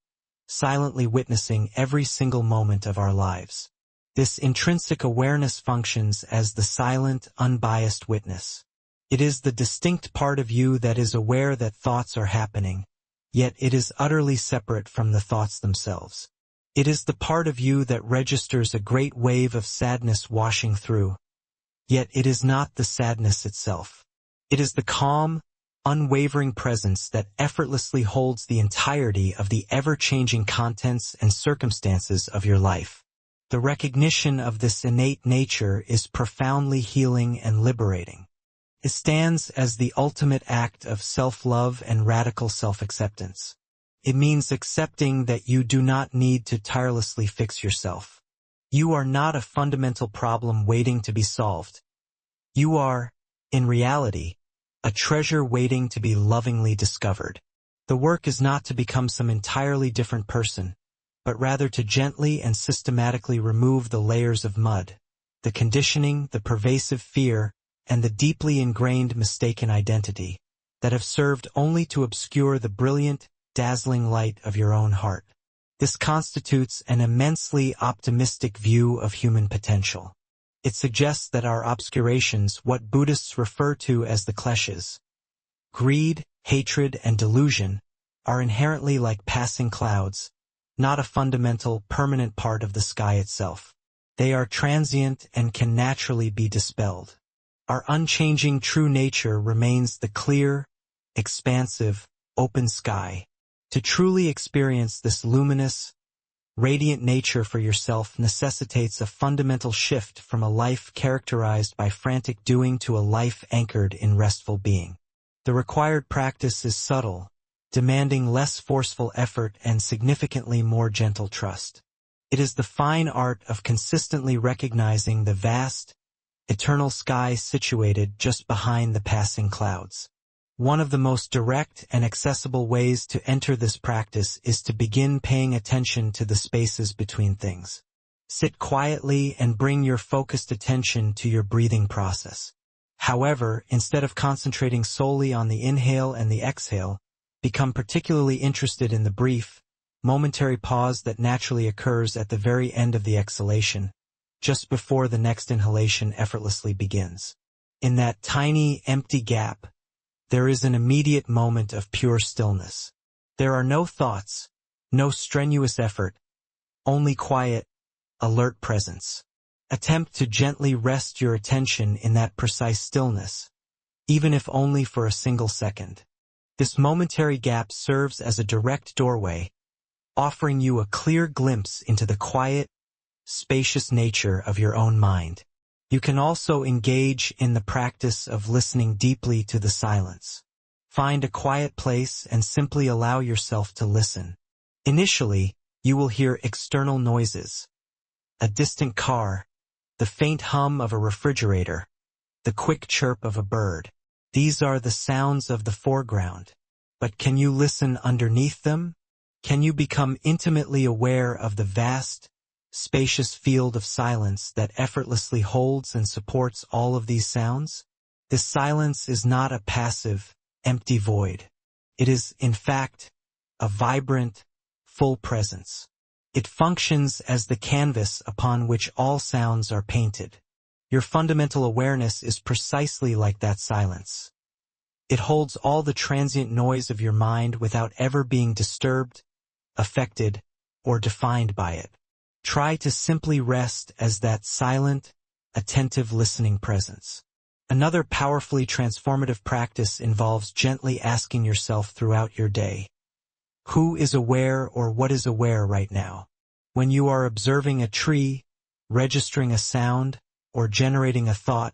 silently witnessing every single moment of our lives. This intrinsic awareness functions as the silent, unbiased witness. It is the distinct part of you that is aware that thoughts are happening, yet it is utterly separate from the thoughts themselves. It is the part of you that registers a great wave of sadness washing through, yet it is not the sadness itself. It is the calm, unwavering presence that effortlessly holds the entirety of the ever-changing contents and circumstances of your life. The recognition of this innate nature is profoundly healing and liberating. It stands as the ultimate act of self-love and radical self-acceptance. It means accepting that you do not need to tirelessly fix yourself. You are not a fundamental problem waiting to be solved. You are, in reality, a treasure waiting to be lovingly discovered. The work is not to become some entirely different person, but rather to gently and systematically remove the layers of mud, the conditioning, the pervasive fear, and the deeply ingrained mistaken identity that have served only to obscure the brilliant, dazzling light of your own heart. This constitutes an immensely optimistic view of human potential. It suggests that our obscurations, what Buddhists refer to as the kleshas, greed, hatred, and delusion, are inherently like passing clouds, not a fundamental, permanent part of the sky itself. They are transient and can naturally be dispelled. Our unchanging true nature remains the clear, expansive, open sky. To truly experience this luminous, radiant nature for yourself necessitates a fundamental shift from a life characterized by frantic doing to a life anchored in restful being. The required practice is subtle, demanding less forceful effort and significantly more gentle trust. It is the fine art of consistently recognizing the vast, eternal sky situated just behind the passing clouds. One of the most direct and accessible ways to enter this practice is to begin paying attention to the spaces between things. Sit quietly and bring your focused attention to your breathing process. However, instead of concentrating solely on the inhale and the exhale, become particularly interested in the brief, momentary pause that naturally occurs at the very end of the exhalation, just before the next inhalation effortlessly begins. In that tiny, empty gap, there is an immediate moment of pure stillness. There are no thoughts, no strenuous effort, only quiet, alert presence. Attempt to gently rest your attention in that precise stillness, even if only for a single second. This momentary gap serves as a direct doorway, offering you a clear glimpse into the quiet, spacious nature of your own mind. You can also engage in the practice of listening deeply to the silence. Find a quiet place and simply allow yourself to listen. Initially, you will hear external noises, a distant car, the faint hum of a refrigerator, the quick chirp of a bird. These are the sounds of the foreground. But can you listen underneath them? Can you become intimately aware of the vast, spacious field of silence that effortlessly holds and supports all of these sounds? This silence is not a passive, empty void. It is, in fact, a vibrant, full presence. It functions as the canvas upon which all sounds are painted. Your fundamental awareness is precisely like that silence. It holds all the transient noise of your mind without ever being disturbed, affected, or defined by it. Try to simply rest as that silent, attentive listening presence. Another powerfully transformative practice involves gently asking yourself throughout your day, who is aware or what is aware right now? When you are observing a tree, registering a sound, or generating a thought,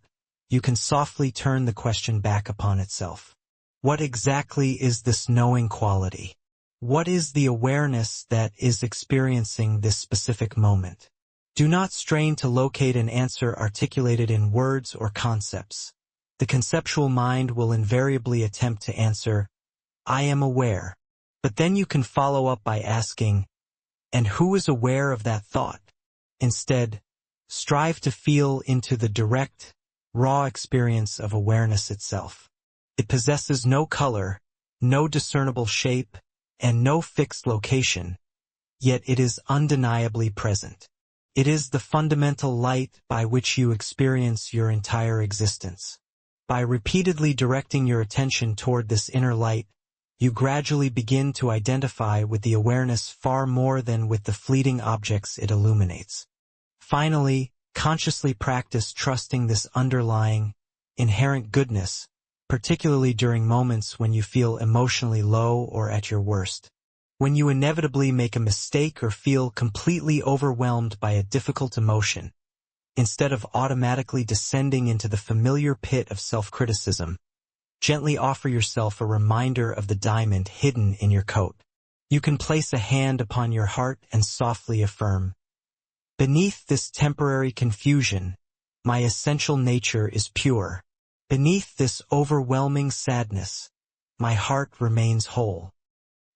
you can softly turn the question back upon itself. What exactly is this knowing quality? What is the awareness that is experiencing this specific moment? Do not strain to locate an answer articulated in words or concepts. The conceptual mind will invariably attempt to answer, I am aware. But then you can follow up by asking, and who is aware of that thought? Instead, strive to feel into the direct, raw experience of awareness itself. It possesses no color, no discernible shape, and no fixed location, yet it is undeniably present. It is the fundamental light by which you experience your entire existence. By repeatedly directing your attention toward this inner light, you gradually begin to identify with the awareness far more than with the fleeting objects it illuminates. Finally, consciously practice trusting this underlying, inherent goodness, particularly during moments when you feel emotionally low or at your worst. When you inevitably make a mistake or feel completely overwhelmed by a difficult emotion, instead of automatically descending into the familiar pit of self-criticism, gently offer yourself a reminder of the diamond hidden in your coat. You can place a hand upon your heart and softly affirm, beneath this temporary confusion, my essential nature is pure. Beneath this overwhelming sadness, my heart remains whole.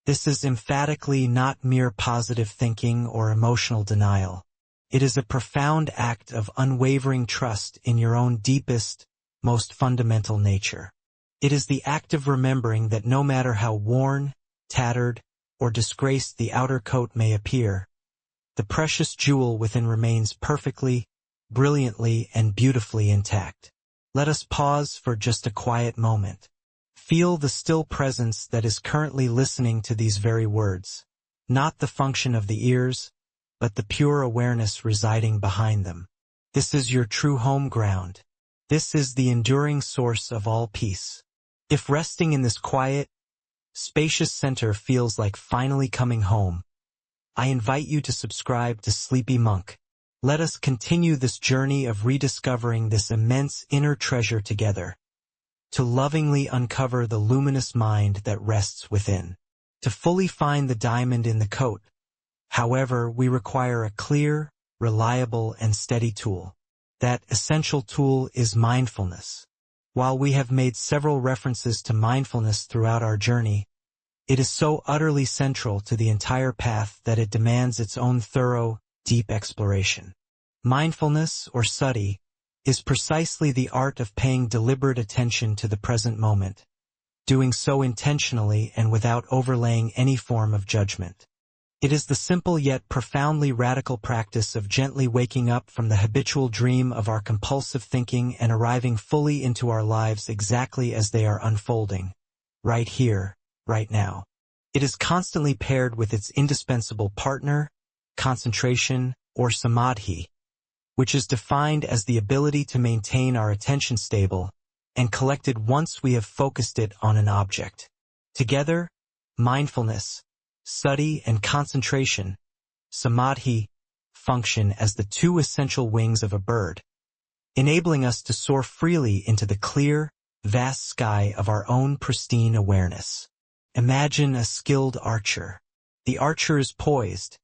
This is emphatically not mere positive thinking or emotional denial. It is a profound act of unwavering trust in your own deepest, most fundamental nature. It is the act of remembering that no matter how worn, tattered, or disgraced the outer coat may appear, the precious jewel within remains perfectly, brilliantly, and beautifully intact. Let us pause for just a quiet moment. Feel the still presence that is currently listening to these very words, not the function of the ears, but the pure awareness residing behind them. This is your true home ground. This is the enduring source of all peace. If resting in this quiet, spacious center feels like finally coming home, I invite you to subscribe to Sleepy Monk. Let us continue this journey of rediscovering this immense inner treasure together, to lovingly uncover the luminous mind that rests within. To fully find the diamond in the coat, however, we require a clear, reliable, and steady tool. That essential tool is mindfulness. While we have made several references to mindfulness throughout our journey, it is so utterly central to the entire path that it demands its own thorough, deep exploration. Mindfulness, or sati, is precisely the art of paying deliberate attention to the present moment, doing so intentionally and without overlaying any form of judgment. It is the simple yet profoundly radical practice of gently waking up from the habitual dream of our compulsive thinking and arriving fully into our lives exactly as they are unfolding, right here, right now. It is constantly paired with its indispensable partner, concentration, or samadhi, which is defined as the ability to maintain our attention stable and collected once we have focused it on an object. Together, mindfulness, sati, and concentration, samadhi, function as the two essential wings of a bird, enabling us to soar freely into the clear, vast sky of our own pristine awareness. Imagine a skilled archer. The archer is poised,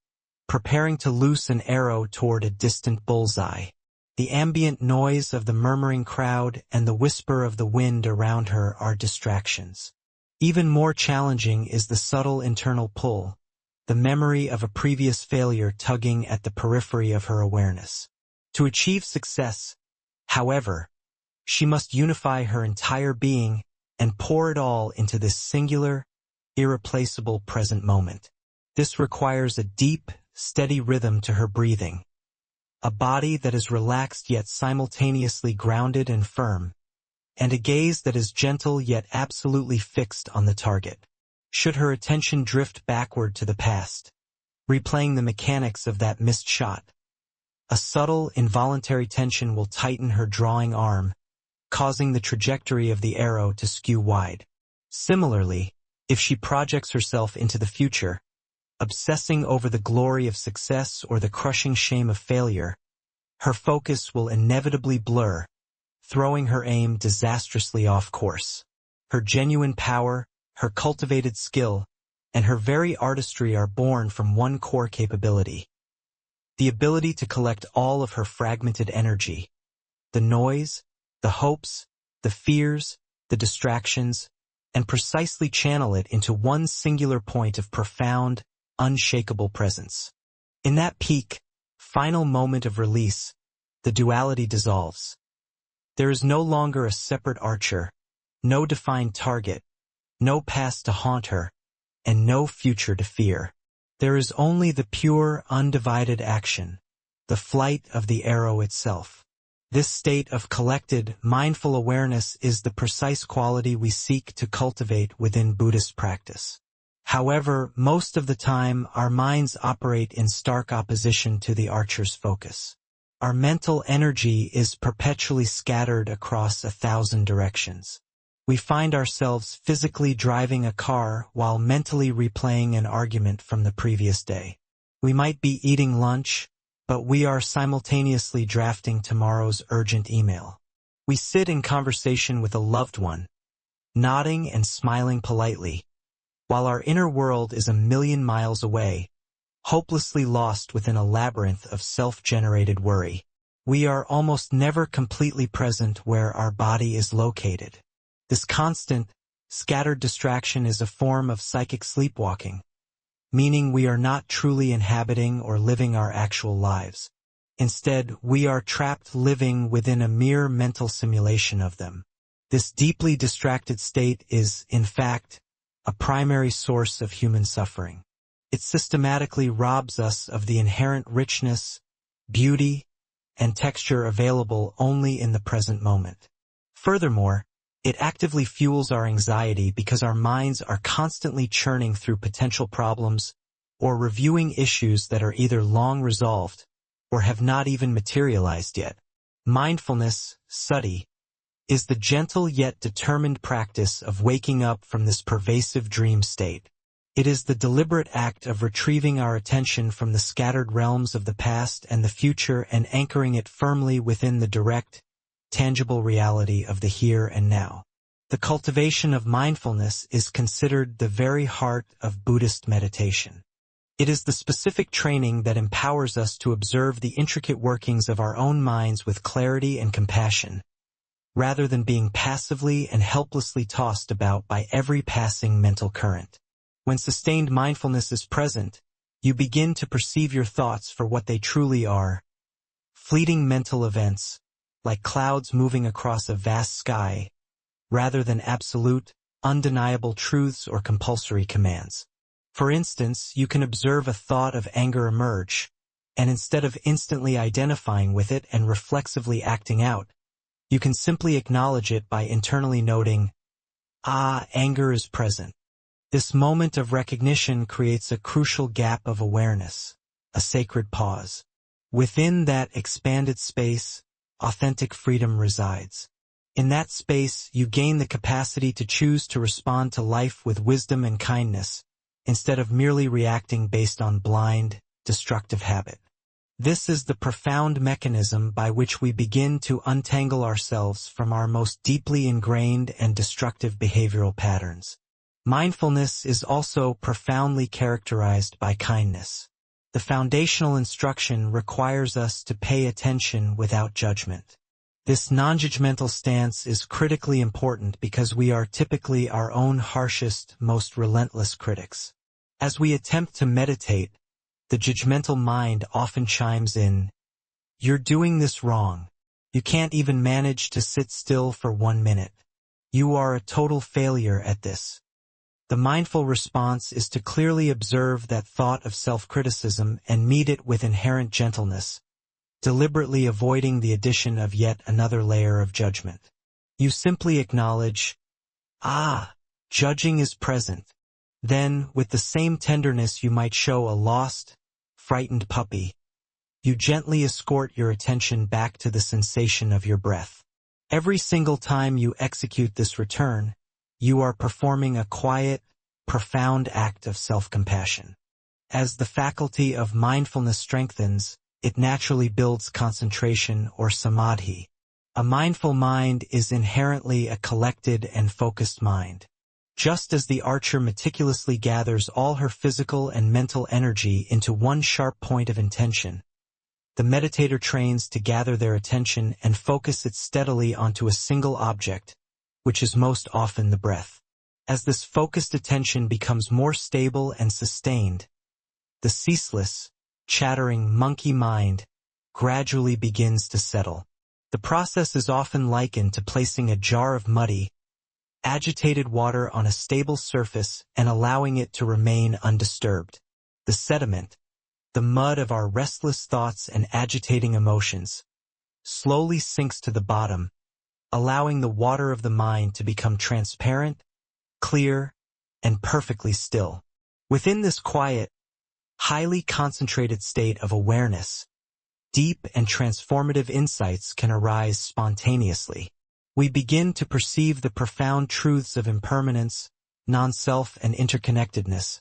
preparing to loose an arrow toward a distant bullseye. The ambient noise of the murmuring crowd and the whisper of the wind around her are distractions. Even more challenging is the subtle internal pull, the memory of a previous failure tugging at the periphery of her awareness. To achieve success, however, she must unify her entire being and pour it all into this singular, irreplaceable present moment. This requires a deep, steady rhythm to her breathing, a body that is relaxed yet simultaneously grounded and firm, and a gaze that is gentle yet absolutely fixed on the target. Should her attention drift backward to the past, replaying the mechanics of that missed shot, a subtle, involuntary tension will tighten her drawing arm, causing the trajectory of the arrow to skew wide. Similarly, if she projects herself into the future, obsessing over the glory of success or the crushing shame of failure, her focus will inevitably blur, throwing her aim disastrously off course. Her genuine power, her cultivated skill, and her very artistry are born from one core capability: the ability to collect all of her fragmented energy, the noise, the hopes, the fears, the distractions, and precisely channel it into one singular point of profound, unshakable presence. In that peak, final moment of release, the duality dissolves. There is no longer a separate archer, no defined target, no past to haunt her, and no future to fear. There is only the pure, undivided action, the flight of the arrow itself. This state of collected, mindful awareness is the precise quality we seek to cultivate within Buddhist practice. However, most of the time, our minds operate in stark opposition to the archer's focus. Our mental energy is perpetually scattered across 1,000 directions. We find ourselves physically driving a car while mentally replaying an argument from the previous day. We might be eating lunch, but we are simultaneously drafting tomorrow's urgent email. We sit in conversation with a loved one, nodding and smiling politely, while our inner world is 1,000,000 miles away, hopelessly lost within a labyrinth of self-generated worry. We are almost never completely present where our body is located. This constant, scattered distraction is a form of psychic sleepwalking, meaning we are not truly inhabiting or living our actual lives. Instead, we are trapped living within a mere mental simulation of them. This deeply distracted state is, in fact, a primary source of human suffering. It systematically robs us of the inherent richness, beauty, and texture available only in the present moment. Furthermore, it actively fuels our anxiety because our minds are constantly churning through potential problems or reviewing issues that are either long resolved or have not even materialized yet. Mindfulness, sati, is the gentle yet determined practice of waking up from this pervasive dream state. It is the deliberate act of retrieving our attention from the scattered realms of the past and the future and anchoring it firmly within the direct, tangible reality of the here and now. The cultivation of mindfulness is considered the very heart of Buddhist meditation. It is the specific training that empowers us to observe the intricate workings of our own minds with clarity and compassion, rather than being passively and helplessly tossed about by every passing mental current. When sustained mindfulness is present, you begin to perceive your thoughts for what they truly are: fleeting mental events, like clouds moving across a vast sky, rather than absolute, undeniable truths or compulsory commands. For instance, you can observe a thought of anger emerge, and instead of instantly identifying with it and reflexively acting out, you can simply acknowledge it by internally noting, anger is present. This moment of recognition creates a crucial gap of awareness, a sacred pause. Within that expanded space, authentic freedom resides. In that space, you gain the capacity to choose to respond to life with wisdom and kindness, instead of merely reacting based on blind, destructive habit. This is the profound mechanism by which we begin to untangle ourselves from our most deeply ingrained and destructive behavioral patterns. Mindfulness is also profoundly characterized by kindness. The foundational instruction requires us to pay attention without judgment. This non-judgmental stance is critically important because we are typically our own harshest, most relentless critics. As we attempt to meditate, the judgmental mind often chimes in, "You're doing this wrong. You can't even manage to sit still for 1 minute. You are a total failure at this." The mindful response is to clearly observe that thought of self-criticism and meet it with inherent gentleness, deliberately avoiding the addition of yet another layer of judgment. You simply acknowledge, judging is present. Then, with the same tenderness you might show a lost, frightened puppy, you gently escort your attention back to the sensation of your breath. Every single time you execute this return, you are performing a quiet, profound act of self-compassion. As the faculty of mindfulness strengthens, it naturally builds concentration or samadhi. A mindful mind is inherently a collected and focused mind. Just as the archer meticulously gathers all her physical and mental energy into one sharp point of intention, the meditator trains to gather their attention and focus it steadily onto a single object, which is most often the breath. As this focused attention becomes more stable and sustained, the ceaseless, chattering monkey mind gradually begins to settle. The process is often likened to placing a jar of muddy, agitated water on a stable surface and allowing it to remain undisturbed. The sediment, the mud of our restless thoughts and agitating emotions, slowly sinks to the bottom, allowing the water of the mind to become transparent, clear, and perfectly still. Within this quiet, highly concentrated state of awareness, deep and transformative insights can arise spontaneously. We begin to perceive the profound truths of impermanence, non-self, and interconnectedness,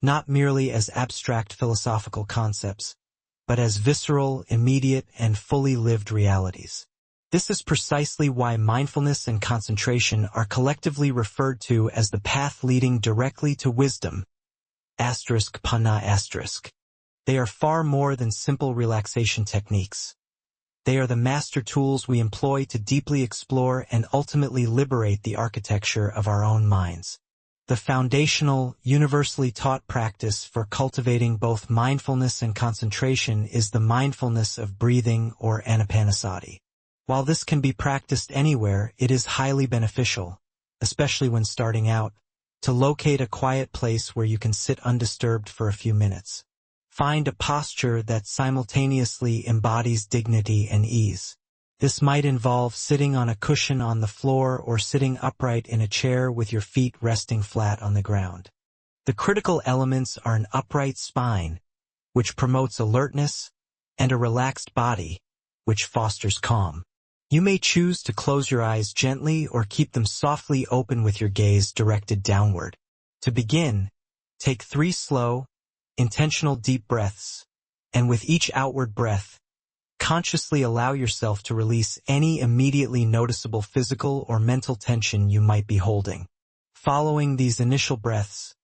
not merely as abstract philosophical concepts, but as visceral, immediate, and fully lived realities. This is precisely why mindfulness and concentration are collectively referred to as the path leading directly to wisdom. *pana**. They are far more than simple relaxation techniques. They are the master tools we employ to deeply explore and ultimately liberate the architecture of our own minds. The foundational, universally taught practice for cultivating both mindfulness and concentration is the mindfulness of breathing, or anapanasati. While this can be practiced anywhere, it is highly beneficial, especially when starting out, to locate a quiet place where you can sit undisturbed for a few minutes. Find a posture that simultaneously embodies dignity and ease. This might involve sitting on a cushion on the floor or sitting upright in a chair with your feet resting flat on the ground. The critical elements are an upright spine, which promotes alertness, and a relaxed body, which fosters calm. You may choose to close your eyes gently or keep them softly open with your gaze directed downward. To begin, take 3 slow, intentional deep breaths, and with each outward breath, consciously allow yourself to release any immediately noticeable physical or mental tension you might be holding. Following these initial breaths,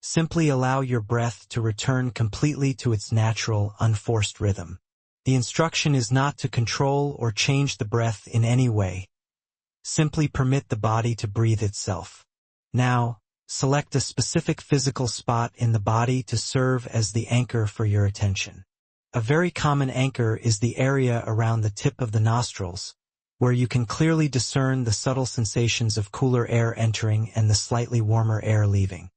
simply allow your breath to return completely to its natural, unforced rhythm. The instruction is not to control or change the breath in any way. Simply permit the body to breathe itself. Now, select a specific physical spot in the body to serve as the anchor for your attention. A very common anchor is the area around the tip of the nostrils, where you can clearly discern the subtle sensations of cooler air entering and the slightly warmer air leaving.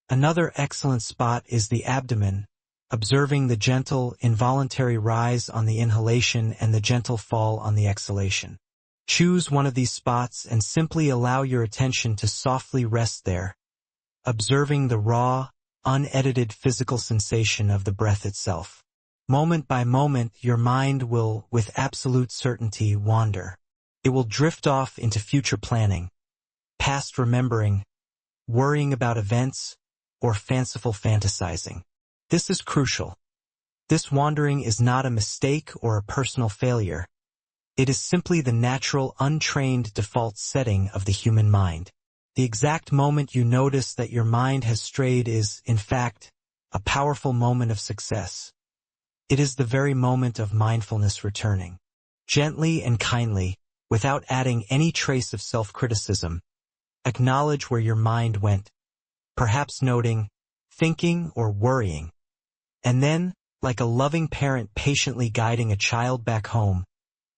Another excellent spot is the abdomen, observing the gentle, involuntary rise on the inhalation and the gentle fall on the exhalation. Choose one of these spots and simply allow your attention to softly rest there, observing the raw, unedited physical sensation of the breath itself. Moment by moment, your mind will, with absolute certainty, wander. It will drift off into future planning, past remembering, worrying about events, or fanciful fantasizing. This is crucial. This wandering is not a mistake or a personal failure. It is simply the natural, untrained default setting of the human mind. The exact moment you notice that your mind has strayed is, in fact, a powerful moment of success. It is the very moment of mindfulness returning. Gently and kindly, without adding any trace of self-criticism, acknowledge where your mind went, perhaps noting, thinking, or worrying. And then, like a loving parent patiently guiding a child back home,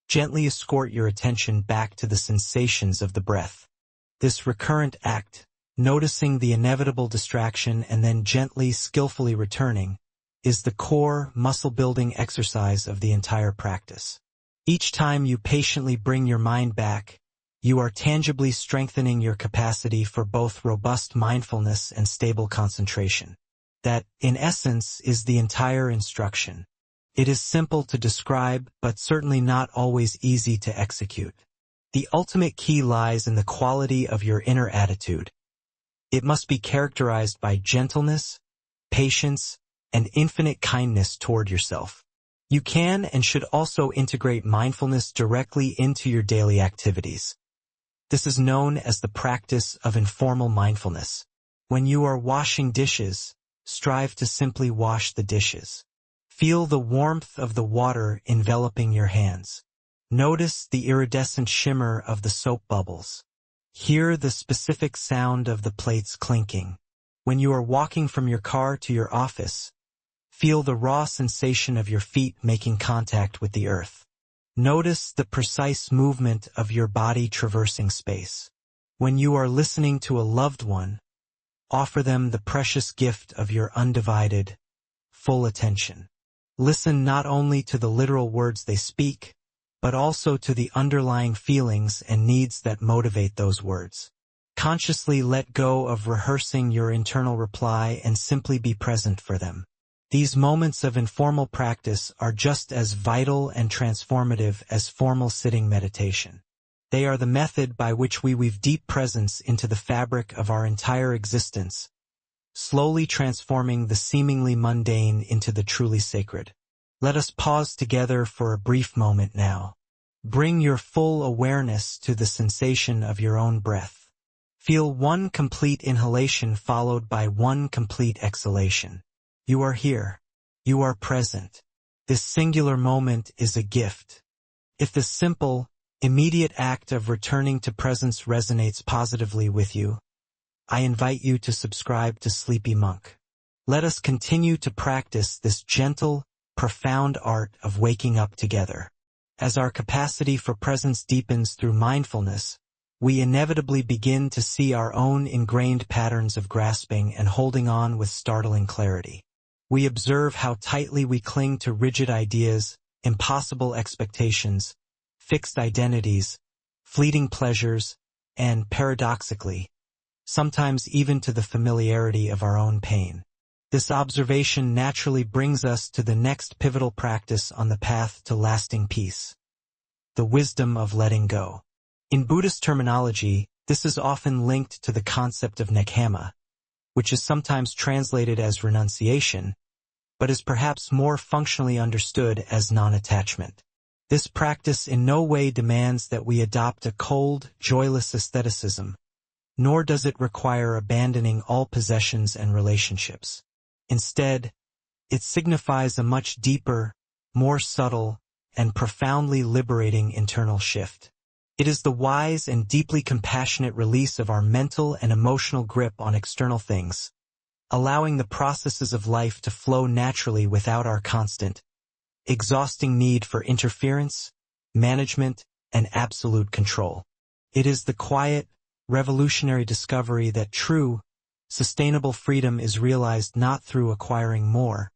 gently escort your attention back to the sensations of the breath. This recurrent act, noticing the inevitable distraction and then gently, skillfully returning, is the core, muscle-building exercise of the entire practice. Each time you patiently bring your mind back, you are tangibly strengthening your capacity for both robust mindfulness and stable concentration. That, in essence, is the entire instruction. It is simple to describe, but certainly not always easy to execute. The ultimate key lies in the quality of your inner attitude. It must be characterized by gentleness, patience, and infinite kindness toward yourself. You can and should also integrate mindfulness directly into your daily activities. This is known as the practice of informal mindfulness. When you are washing dishes, strive to simply wash the dishes. Feel the warmth of the water enveloping your hands. Notice the iridescent shimmer of the soap bubbles. Hear the specific sound of the plates clinking. When you are walking from your car to your office, feel the raw sensation of your feet making contact with the earth. Notice the precise movement of your body traversing space. When you are listening to a loved one, offer them the precious gift of your undivided, full attention. Listen not only to the literal words they speak, but also to the underlying feelings and needs that motivate those words. Consciously let go of rehearsing your internal reply and simply be present for them. These moments of informal practice are just as vital and transformative as formal sitting meditation. They are the method by which we weave deep presence into the fabric of our entire existence, slowly transforming the seemingly mundane into the truly sacred. Let us pause together for a brief moment now. Bring your full awareness to the sensation of your own breath. Feel one complete inhalation followed by one complete exhalation. You are here. You are present. This singular moment is a gift. If the simple, immediate act of returning to presence resonates positively with you, I invite you to subscribe to Sleepy Monk. Let us continue to practice this gentle, profound art of waking up together. As our capacity for presence deepens through mindfulness, we inevitably begin to see our own ingrained patterns of grasping and holding on with startling clarity. We observe how tightly we cling to rigid ideas, impossible expectations, fixed identities, fleeting pleasures, and, paradoxically, sometimes even to the familiarity of our own pain. This observation naturally brings us to the next pivotal practice on the path to lasting peace: the wisdom of letting go. In Buddhist terminology, this is often linked to the concept of nekkhamma, which is sometimes translated as renunciation, but is perhaps more functionally understood as non-attachment. This practice in no way demands that we adopt a cold, joyless asceticism, nor does it require abandoning all possessions and relationships. Instead, it signifies a much deeper, more subtle, and profoundly liberating internal shift. It is the wise and deeply compassionate release of our mental and emotional grip on external things, allowing the processes of life to flow naturally without our constant, exhausting need for interference, management, and absolute control. It is the quiet, revolutionary discovery that true, sustainable freedom is realized not through acquiring more,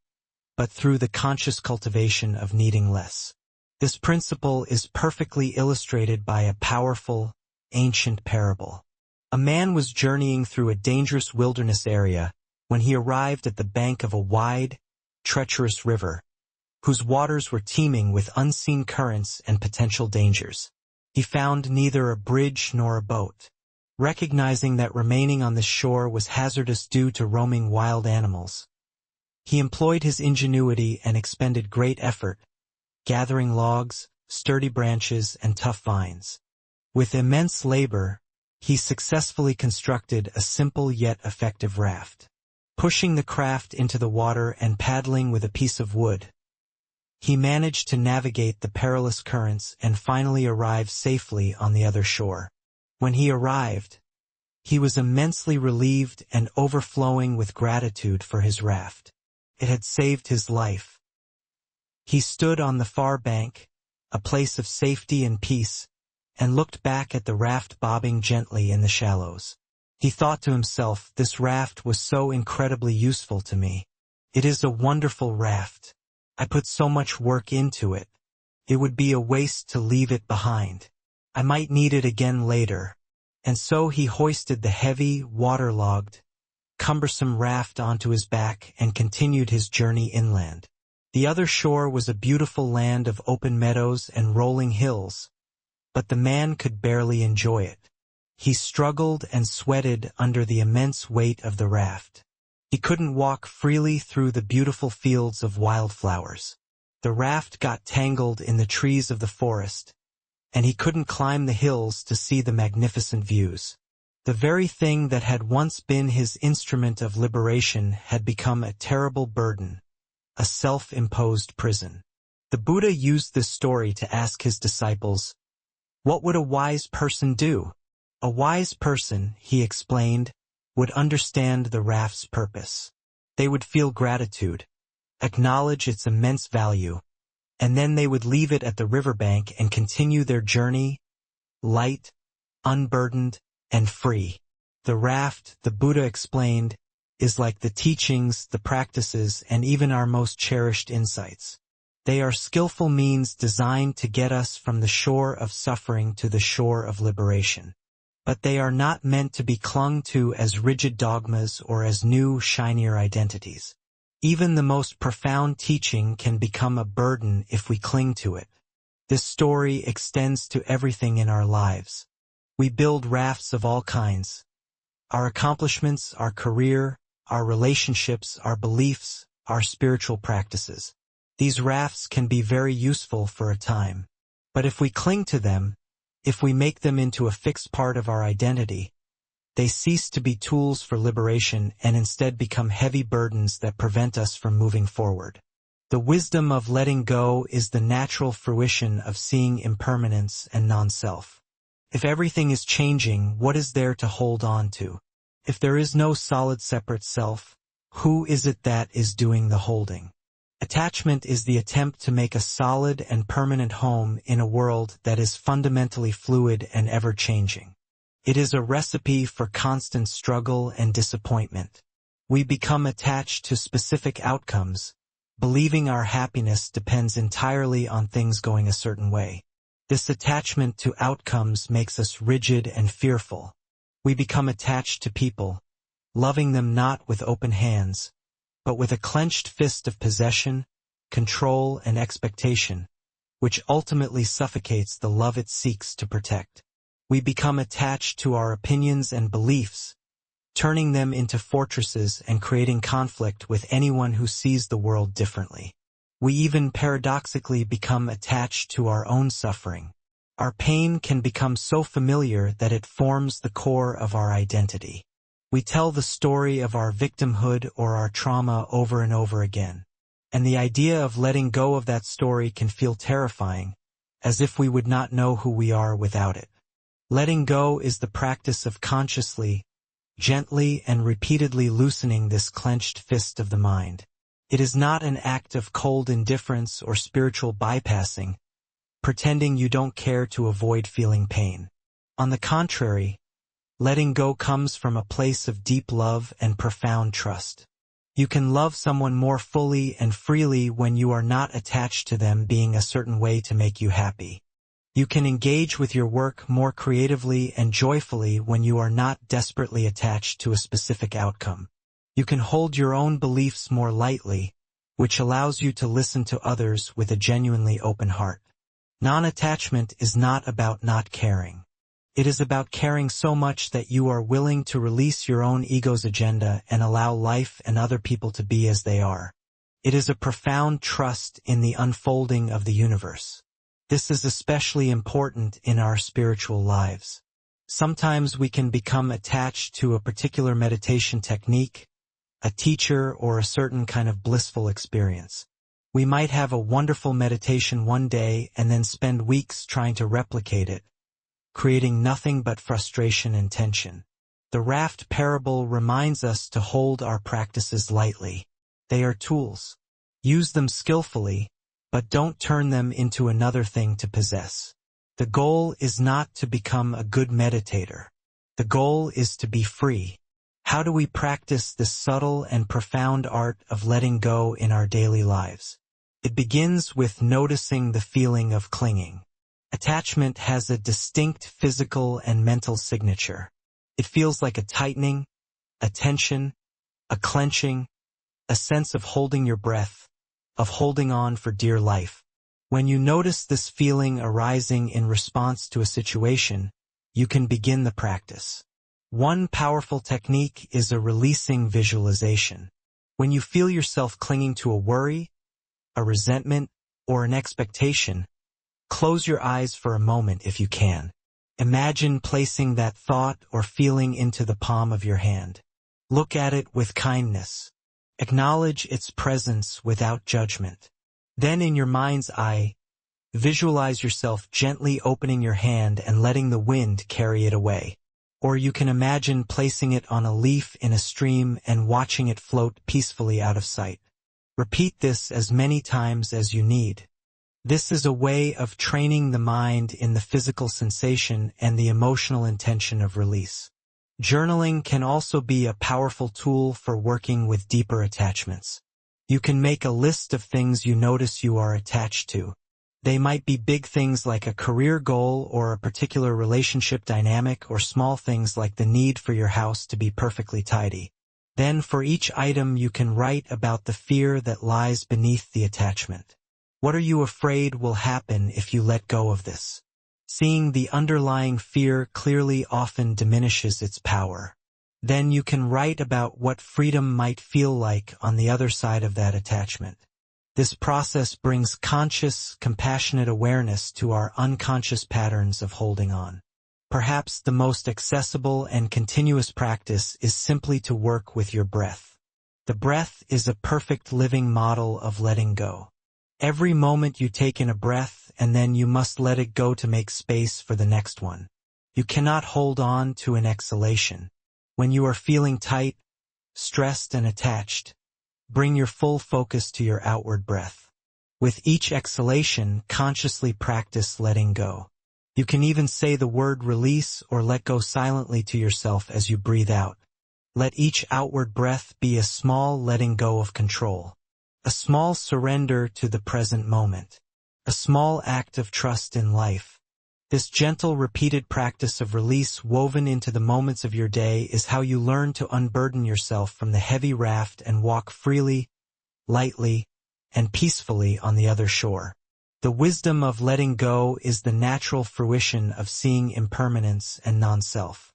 but through the conscious cultivation of needing less. This principle is perfectly illustrated by a powerful, ancient parable. A man was journeying through a dangerous wilderness area when he arrived at the bank of a wide, treacherous river, whose waters were teeming with unseen currents and potential dangers. He found neither a bridge nor a boat. Recognizing that remaining on the shore was hazardous due to roaming wild animals, he employed his ingenuity and expended great effort, gathering logs, sturdy branches, and tough vines. With immense labor, he successfully constructed a simple yet effective raft. Pushing the craft into the water and paddling with a piece of wood, he managed to navigate the perilous currents and finally arrive safely on the other shore. When he arrived, he was immensely relieved and overflowing with gratitude for his raft. It had saved his life. He stood on the far bank, a place of safety and peace, and looked back at the raft bobbing gently in the shallows. He thought to himself, "This raft was so incredibly useful to me. It is a wonderful raft. I put so much work into it. It would be a waste to leave it behind. I might need it again later. And so he hoisted the heavy, waterlogged, cumbersome raft onto his back and continued his journey inland. The other shore was a beautiful land of open meadows and rolling hills, but the man could barely enjoy it. He struggled and sweated under the immense weight of the raft. He couldn't walk freely through the beautiful fields of wildflowers. The raft got tangled in the trees of the forest, and he couldn't climb the hills to see the magnificent views. The very thing that had once been his instrument of liberation had become a terrible burden, a self-imposed prison. The Buddha used this story to ask his disciples, what would a wise person do? A wise person, he explained, would understand the raft's purpose. They would feel gratitude, acknowledge its immense value, and then they would leave it at the riverbank and continue their journey, light, unburdened, and free. The raft, the Buddha explained, is like the teachings, the practices, and even our most cherished insights. They are skillful means designed to get us from the shore of suffering to the shore of liberation. But they are not meant to be clung to as rigid dogmas or as new, shinier identities. Even the most profound teaching can become a burden if we cling to it. This story extends to everything in our lives. We build rafts of all kinds. Our accomplishments, our career, our relationships, our beliefs, our spiritual practices. These rafts can be very useful for a time. But if we cling to them, if we make them into a fixed part of our identity, they cease to be tools for liberation and instead become heavy burdens that prevent us from moving forward. The wisdom of letting go is the natural fruition of seeing impermanence and non-self. If everything is changing, what is there to hold on to? If there is no solid separate self, who is it that is doing the holding? Attachment is the attempt to make a solid and permanent home in a world that is fundamentally fluid and ever-changing. It is a recipe for constant struggle and disappointment. We become attached to specific outcomes, believing our happiness depends entirely on things going a certain way. This attachment to outcomes makes us rigid and fearful. We become attached to people, loving them not with open hands, but with a clenched fist of possession, control, and expectation, which ultimately suffocates the love it seeks to protect. We become attached to our opinions and beliefs, turning them into fortresses and creating conflict with anyone who sees the world differently. We even paradoxically become attached to our own suffering. Our pain can become so familiar that it forms the core of our identity. We tell the story of our victimhood or our trauma over and over again. And the idea of letting go of that story can feel terrifying, as if we would not know who we are without it. Letting go is the practice of consciously, gently, and repeatedly loosening this clenched fist of the mind. It is not an act of cold indifference or spiritual bypassing, pretending you don't care to avoid feeling pain. On the contrary, letting go comes from a place of deep love and profound trust. You can love someone more fully and freely when you are not attached to them being a certain way to make you happy. You can engage with your work more creatively and joyfully when you are not desperately attached to a specific outcome. You can hold your own beliefs more lightly, which allows you to listen to others with a genuinely open heart. Non-attachment is not about not caring. It is about caring so much that you are willing to release your own ego's agenda and allow life and other people to be as they are. It is a profound trust in the unfolding of the universe. This is especially important in our spiritual lives. Sometimes we can become attached to a particular meditation technique, a teacher, or a certain kind of blissful experience. We might have a wonderful meditation one day and then spend weeks trying to replicate it, creating nothing but frustration and tension. The raft parable reminds us to hold our practices lightly. They are tools. Use them skillfully, but don't turn them into another thing to possess. The goal is not to become a good meditator. The goal is to be free. How do we practice this subtle and profound art of letting go in our daily lives? It begins with noticing the feeling of clinging. Attachment has a distinct physical and mental signature. It feels like a tightening, a tension, a clenching, a sense of holding your breath, of holding on for dear life. When you notice this feeling arising in response to a situation, you can begin the practice. One powerful technique is a releasing visualization. When you feel yourself clinging to a worry, a resentment, or an expectation, close your eyes for a moment if you can. Imagine placing that thought or feeling into the palm of your hand. Look at it with kindness. Acknowledge its presence without judgment. Then in your mind's eye, visualize yourself gently opening your hand and letting the wind carry it away. Or you can imagine placing it on a leaf in a stream and watching it float peacefully out of sight. Repeat this as many times as you need. This is a way of training the mind in the physical sensation and the emotional intention of release. Journaling can also be a powerful tool for working with deeper attachments. You can make a list of things you notice you are attached to. They might be big things like a career goal or a particular relationship dynamic, or small things like the need for your house to be perfectly tidy. Then for each item you can write about the fear that lies beneath the attachment. What are you afraid will happen if you let go of this? Seeing the underlying fear clearly often diminishes its power. Then you can write about what freedom might feel like on the other side of that attachment. This process brings conscious, compassionate awareness to our unconscious patterns of holding on. Perhaps the most accessible and continuous practice is simply to work with your breath. The breath is a perfect living model of letting go. Every moment you take in a breath, and then you must let it go to make space for the next one. You cannot hold on to an exhalation. When you are feeling tight, stressed, and attached, bring your full focus to your outward breath. With each exhalation, consciously practice letting go. You can even say the word release or let go silently to yourself as you breathe out. Let each outward breath be a small letting go of control. A small surrender to the present moment. A small act of trust in life. This gentle, repeated practice of release woven into the moments of your day is how you learn to unburden yourself from the heavy raft and walk freely, lightly, and peacefully on the other shore. The wisdom of letting go is the natural fruition of seeing impermanence and non-self.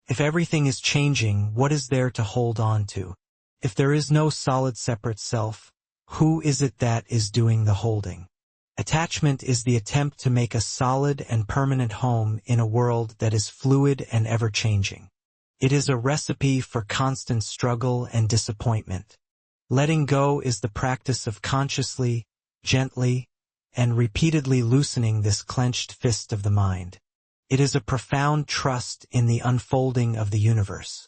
If everything is changing, what is there to hold on to? If there is no solid separate self, who is it that is doing the holding? Attachment is the attempt to make a solid and permanent home in a world that is fluid and ever-changing. It is a recipe for constant struggle and disappointment. Letting go is the practice of consciously, gently, and repeatedly loosening this clenched fist of the mind. It is a profound trust in the unfolding of the universe.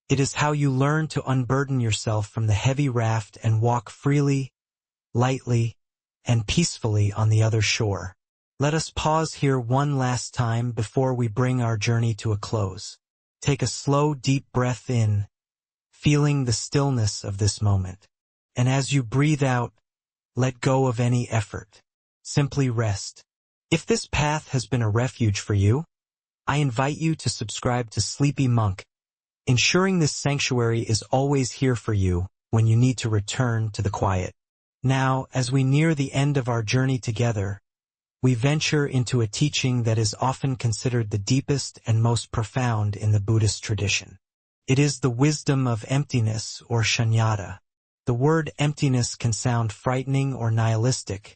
It is how you learn to unburden yourself from the heavy raft and walk freely, lightly, and peacefully on the other shore. Let us pause here one last time before we bring our journey to a close. Take a slow, deep breath in, feeling the stillness of this moment. And as you breathe out, let go of any effort. Simply rest. If this path has been a refuge for you, I invite you to subscribe to Sleepy Monk, ensuring this sanctuary is always here for you when you need to return to the quiet. Now, as we near the end of our journey together, we venture into a teaching that is often considered the deepest and most profound in the Buddhist tradition. It is the wisdom of emptiness, or shunyata. The word emptiness can sound frightening or nihilistic,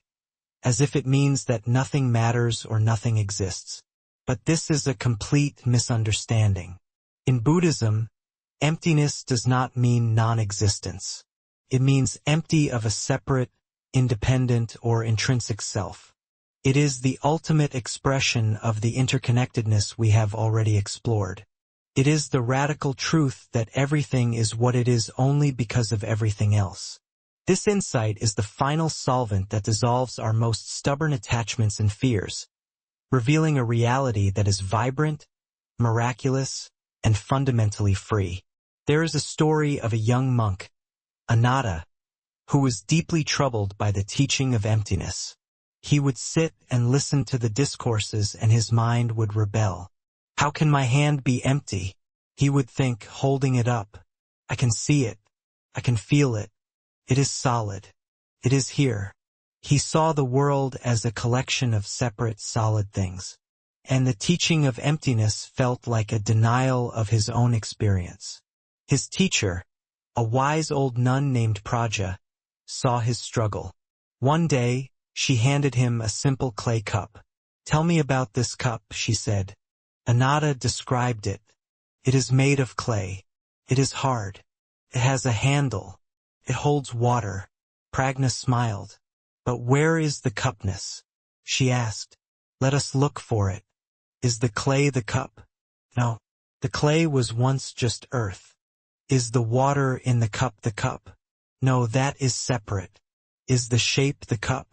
as if it means that nothing matters or nothing exists. But this is a complete misunderstanding. In Buddhism, emptiness does not mean non-existence. It means empty of a separate, independent, or intrinsic self. It is the ultimate expression of the interconnectedness we have already explored. It is the radical truth that everything is what it is only because of everything else. This insight is the final solvent that dissolves our most stubborn attachments and fears, revealing a reality that is vibrant, miraculous, and fundamentally free. There is a story of a young monk, Anatta, who was deeply troubled by the teaching of emptiness. He would sit and listen to the discourses and his mind would rebel. How can my hand be empty? He would think, holding it up. I can see it. I can feel it. It is solid. It is here. He saw the world as a collection of separate solid things. And the teaching of emptiness felt like a denial of his own experience. His teacher, a wise old nun named Praja, saw his struggle. One day, she handed him a simple clay cup. "Tell me about this cup," she said. Ananda described it. "It is made of clay. It is hard. It has a handle. It holds water." Prajna smiled. "But where is the cupness?" she asked. "Let us look for it. Is the clay the cup?" "No. The clay was once just earth." "Is the water in the cup the cup?" "No, that is separate." "Is the shape the cup?"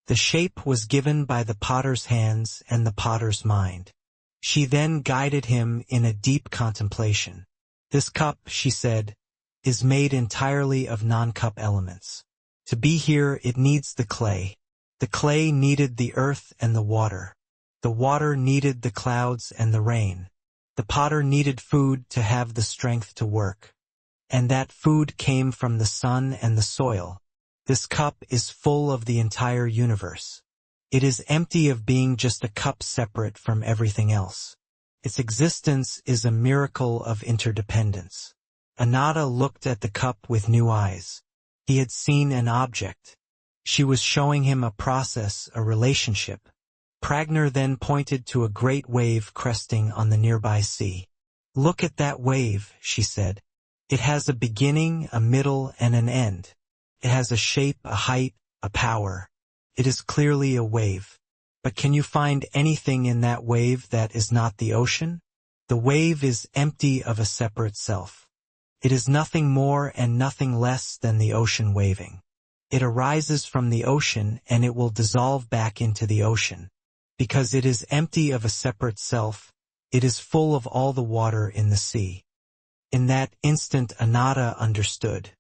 "The shape was given by the potter's hands and the potter's mind." She then guided him in a deep contemplation. "This cup," she said, "is made entirely of non-cup elements. To be here, it needs the clay. The clay needed the earth and the water. The water needed the clouds and the rain. The potter needed food to have the strength to work. And that food came from the sun and the soil. This cup is full of the entire universe. It is empty of being just a cup separate from everything else. Its existence is a miracle of interdependence." Ananda looked at the cup with new eyes. He had seen an object. She was showing him a process, a relationship. Prajna then pointed to a great wave cresting on the nearby sea. "Look at that wave," she said. "It has a beginning, a middle, and an end. It has a shape, a height, a power. It is clearly a wave. But can you find anything in that wave that is not the ocean? The wave is empty of a separate self. It is nothing more and nothing less than the ocean waving. It arises from the ocean and it will dissolve back into the ocean. Because it is empty of a separate self, it is full of all the water in the sea." In that instant Ananda understood.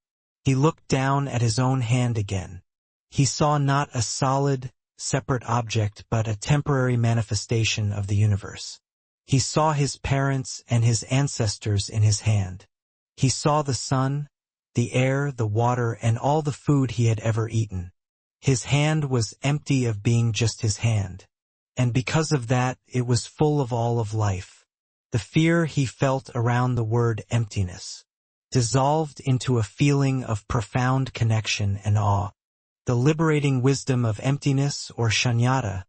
He looked down at his own hand again. He saw not a solid, separate object but a temporary manifestation of the universe. He saw his parents and his ancestors in his hand. He saw the sun, the air, the water, and all the food he had ever eaten. His hand was empty of being just his hand. And because of that, it was full of all of life. The fear he felt around the word emptiness dissolved into a feeling of profound connection and awe. The liberating wisdom of emptiness, or shunyata,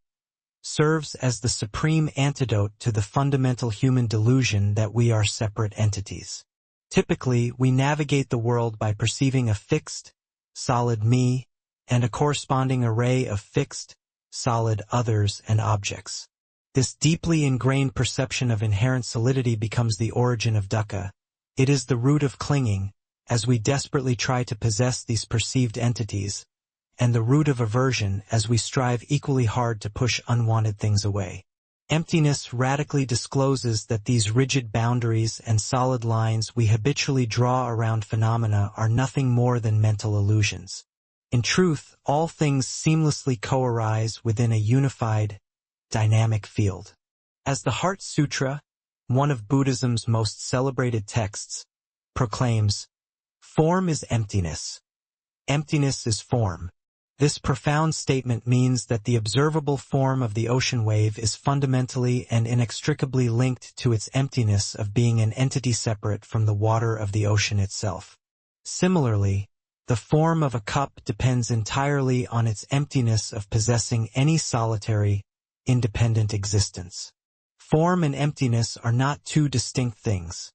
serves as the supreme antidote to the fundamental human delusion that we are separate entities. Typically, we navigate the world by perceiving a fixed, solid me, and a corresponding array of fixed, solid others and objects. This deeply ingrained perception of inherent solidity becomes the origin of dukkha. It is the root of clinging, as we desperately try to possess these perceived entities, and the root of aversion as we strive equally hard to push unwanted things away. Emptiness radically discloses that these rigid boundaries and solid lines we habitually draw around phenomena are nothing more than mental illusions. In truth, all things seamlessly co-arise within a unified, dynamic field. As the Heart Sutra, one of Buddhism's most celebrated texts, proclaims, "Form is emptiness. Emptiness is form." This profound statement means that the observable form of the ocean wave is fundamentally and inextricably linked to its emptiness of being an entity separate from the water of the ocean itself. Similarly, the form of a cup depends entirely on its emptiness of possessing any solitary, independent existence. Form and emptiness are not two distinct things.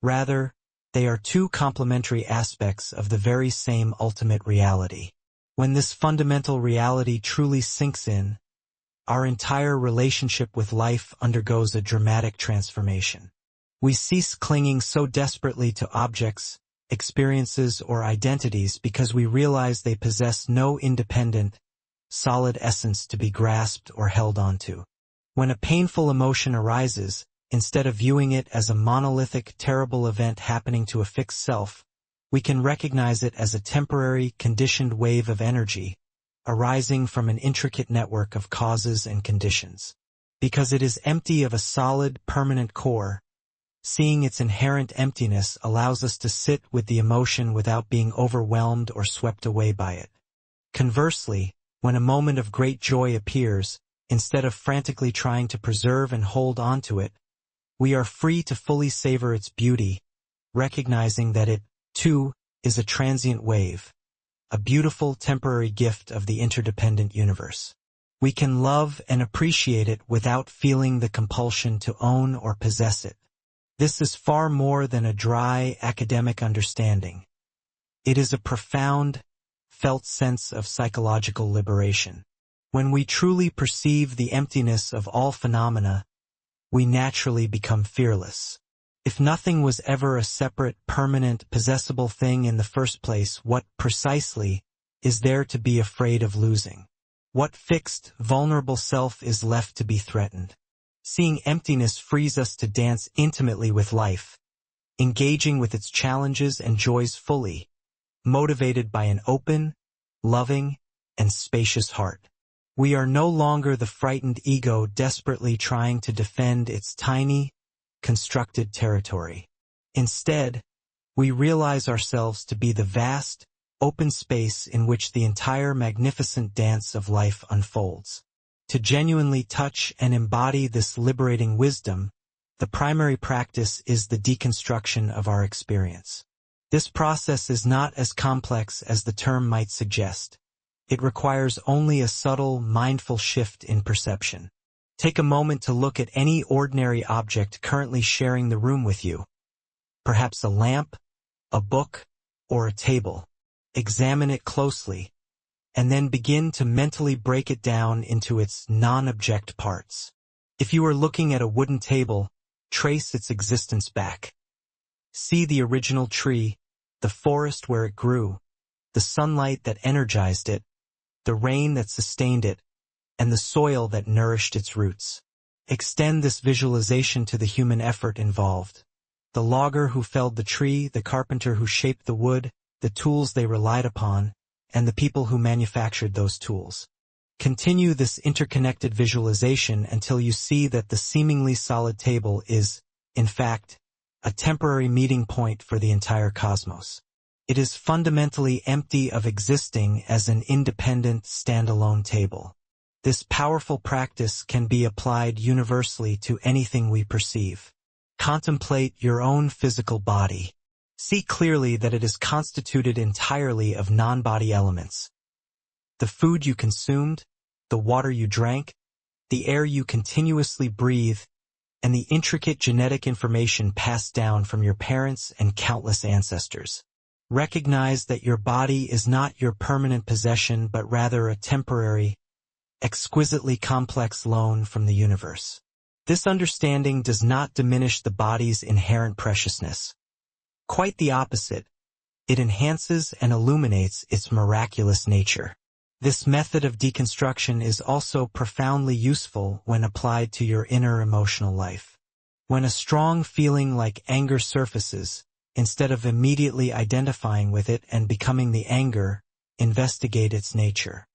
Rather, they are two complementary aspects of the very same ultimate reality. When this fundamental reality truly sinks in, our entire relationship with life undergoes a dramatic transformation. We cease clinging so desperately to objects, experiences, or identities because we realize they possess no independent, solid essence to be grasped or held onto. When a painful emotion arises, instead of viewing it as a monolithic, terrible event happening to a fixed self, we can recognize it as a temporary, conditioned wave of energy, arising from an intricate network of causes and conditions. Because it is empty of a solid, permanent core, seeing its inherent emptiness allows us to sit with the emotion without being overwhelmed or swept away by it. Conversely, when a moment of great joy appears, instead of frantically trying to preserve and hold on to it, we are free to fully savor its beauty, recognizing that it, too, is a transient wave, a beautiful temporary gift of the interdependent universe. We can love and appreciate it without feeling the compulsion to own or possess it. This is far more than a dry academic understanding. It is a profound, felt sense of psychological liberation. When we truly perceive the emptiness of all phenomena, we naturally become fearless. If nothing was ever a separate, permanent, possessible thing in the first place, what, precisely, is there to be afraid of losing? What fixed, vulnerable self is left to be threatened? Seeing emptiness frees us to dance intimately with life, engaging with its challenges and joys fully, motivated by an open, loving, and spacious heart. We are no longer the frightened ego desperately trying to defend its tiny, constructed territory. Instead, we realize ourselves to be the vast, open space in which the entire magnificent dance of life unfolds. To genuinely touch and embody this liberating wisdom, the primary practice is the deconstruction of our experience. This process is not as complex as the term might suggest. It requires only a subtle, mindful shift in perception. Take a moment to look at any ordinary object currently sharing the room with you. Perhaps a lamp, a book, or a table. Examine it closely, and then begin to mentally break it down into its non-object parts. If you are looking at a wooden table, trace its existence back. See the original tree, the forest where it grew, the sunlight that energized it, the rain that sustained it, and the soil that nourished its roots. Extend this visualization to the human effort involved. The logger who felled the tree, the carpenter who shaped the wood, the tools they relied upon, and the people who manufactured those tools. Continue this interconnected visualization until you see that the seemingly solid table is, in fact, a temporary meeting point for the entire cosmos. It is fundamentally empty of existing as an independent, standalone table. This powerful practice can be applied universally to anything we perceive. Contemplate your own physical body. See clearly that it is constituted entirely of non-body elements. The food you consumed, the water you drank, the air you continuously breathe, and the intricate genetic information passed down from your parents and countless ancestors. Recognize that your body is not your permanent possession but rather a temporary, exquisitely complex loan from the universe. This understanding does not diminish the body's inherent preciousness. Quite the opposite, it enhances and illuminates its miraculous nature. This method of deconstruction is also profoundly useful when applied to your inner emotional life. When a strong feeling like anger surfaces, instead of immediately identifying with it and becoming the anger, investigate its nature.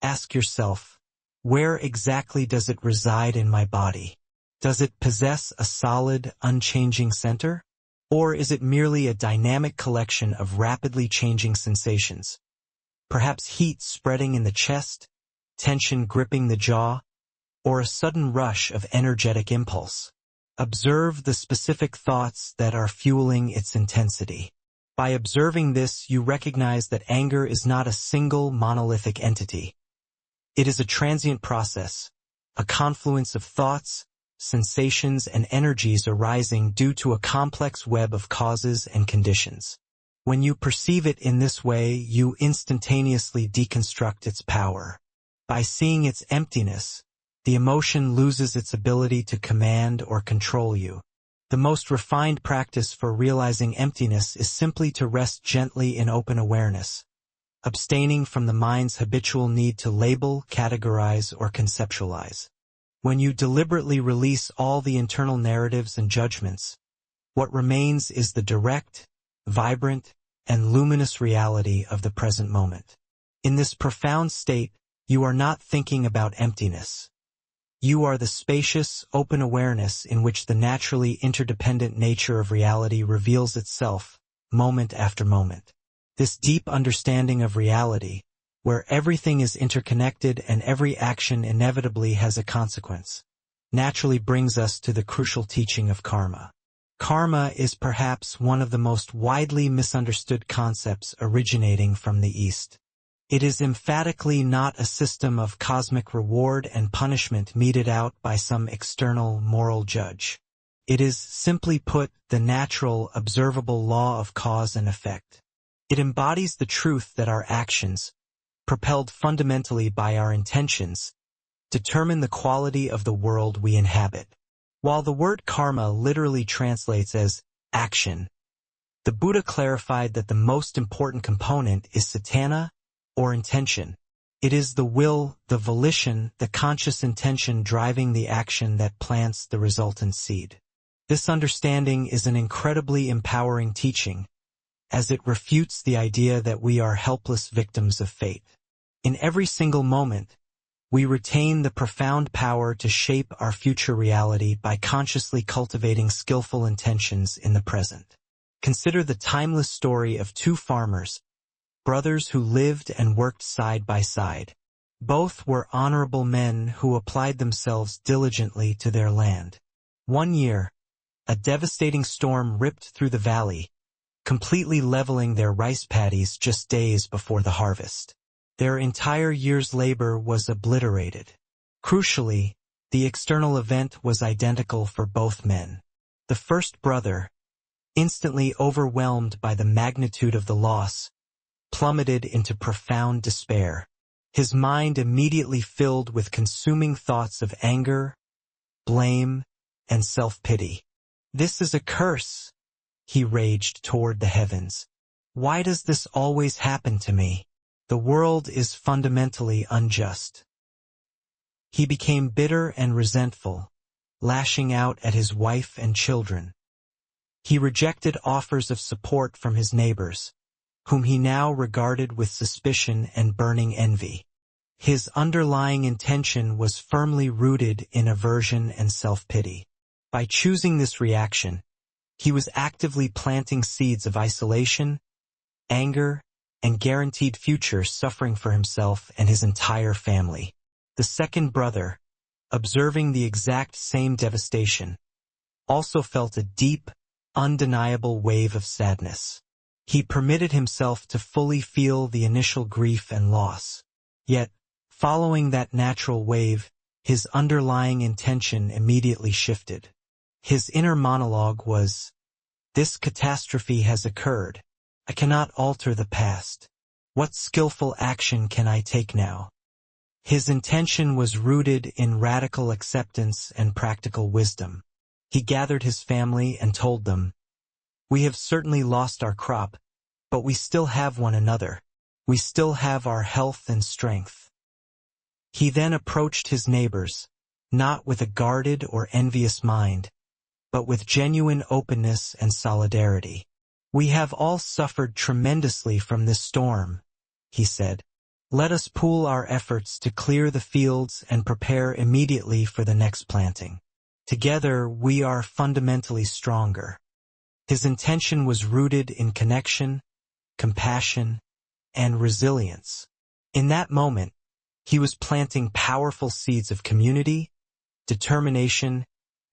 Ask yourself, where exactly does it reside in my body? Does it possess a solid, unchanging center? Or is it merely a dynamic collection of rapidly changing sensations? Perhaps heat spreading in the chest, tension gripping the jaw, or a sudden rush of energetic impulse. Observe the specific thoughts that are fueling its intensity. By observing this, you recognize that anger is not a single monolithic entity. It is a transient process, a confluence of thoughts, sensations, and energies arising due to a complex web of causes and conditions. When you perceive it in this way, you instantaneously deconstruct its power. By seeing its emptiness, the emotion loses its ability to command or control you. The most refined practice for realizing emptiness is simply to rest gently in open awareness, abstaining from the mind's habitual need to label, categorize, or conceptualize. When you deliberately release all the internal narratives and judgments, what remains is the direct, vibrant, and luminous reality of the present moment. In this profound state, you are not thinking about emptiness. You are the spacious, open awareness in which the naturally interdependent nature of reality reveals itself, moment after moment. This deep understanding of reality, where everything is interconnected and every action inevitably has a consequence, naturally brings us to the crucial teaching of karma. Karma is perhaps one of the most widely misunderstood concepts originating from the East. It is emphatically not a system of cosmic reward and punishment meted out by some external moral judge. It is, simply put, the natural, observable law of cause and effect. It embodies the truth that our actions, propelled fundamentally by our intentions, determine the quality of the world we inhabit. While the word karma literally translates as action, the Buddha clarified that the most important component is satana, or intention. It is the will, the volition, the conscious intention driving the action that plants the resultant seed. This understanding is an incredibly empowering teaching, as it refutes the idea that we are helpless victims of fate. In every single moment, we retain the profound power to shape our future reality by consciously cultivating skillful intentions in the present. Consider the timeless story of two farmers, brothers who lived and worked side by side. Both were honorable men who applied themselves diligently to their land. One year, a devastating storm ripped through the valley, completely leveling their rice paddies just days before the harvest. Their entire year's labor was obliterated. Crucially, the external event was identical for both men. The first brother, instantly overwhelmed by the magnitude of the loss, plummeted into profound despair. His mind immediately filled with consuming thoughts of anger, blame, and self-pity. "This is a curse," he raged toward the heavens. "Why does this always happen to me? The world is fundamentally unjust." He became bitter and resentful, lashing out at his wife and children. He rejected offers of support from his neighbors, whom he now regarded with suspicion and burning envy. His underlying intention was firmly rooted in aversion and self-pity. By choosing this reaction, he was actively planting seeds of isolation, anger, and guaranteed future suffering for himself and his entire family. The second brother, observing the exact same devastation, also felt a deep, undeniable wave of sadness. He permitted himself to fully feel the initial grief and loss. Yet, following that natural wave, his underlying intention immediately shifted. His inner monologue was, "This catastrophe has occurred. I cannot alter the past. What skillful action can I take now?" His intention was rooted in radical acceptance and practical wisdom. He gathered his family and told them, "We have certainly lost our crop, but we still have one another. We still have our health and strength." He then approached his neighbors, not with a guarded or envious mind, but with genuine openness and solidarity. "We have all suffered tremendously from this storm," he said. "Let us pool our efforts to clear the fields and prepare immediately for the next planting. Together we are fundamentally stronger." His intention was rooted in connection, compassion, and resilience. In that moment, he was planting powerful seeds of community, determination,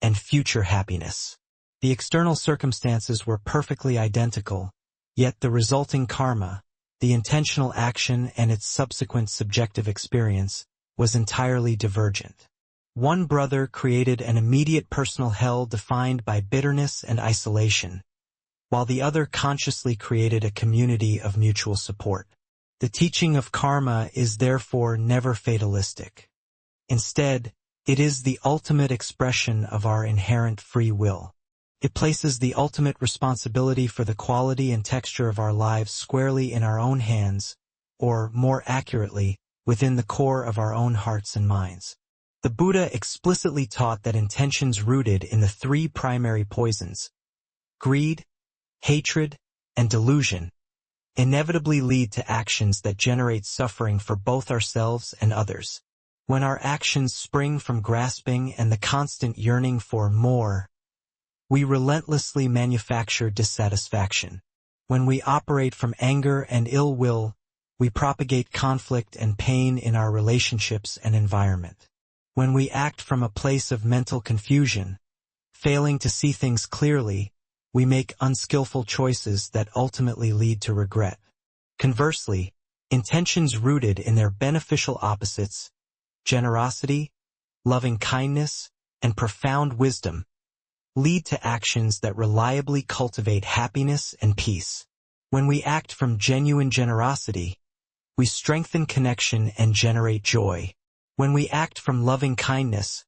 and future happiness. The external circumstances were perfectly identical, yet the resulting karma, the intentional action and its subsequent subjective experience, was entirely divergent. One brother created an immediate personal hell defined by bitterness and isolation, while the other consciously created a community of mutual support. The teaching of karma is therefore never fatalistic. Instead, it is the ultimate expression of our inherent free will. It places the ultimate responsibility for the quality and texture of our lives squarely in our own hands, or, more accurately, within the core of our own hearts and minds. The Buddha explicitly taught that intentions rooted in the three primary poisons, greed, hatred, and delusion, inevitably lead to actions that generate suffering for both ourselves and others. When our actions spring from grasping and the constant yearning for more, we relentlessly manufacture dissatisfaction. When we operate from anger and ill will, we propagate conflict and pain in our relationships and environment. When we act from a place of mental confusion, failing to see things clearly, we make unskillful choices that ultimately lead to regret. Conversely, intentions rooted in their beneficial opposites, generosity, loving kindness, and profound wisdom, lead to actions that reliably cultivate happiness and peace. When we act from genuine generosity, we strengthen connection and generate joy. When we act from loving kindness,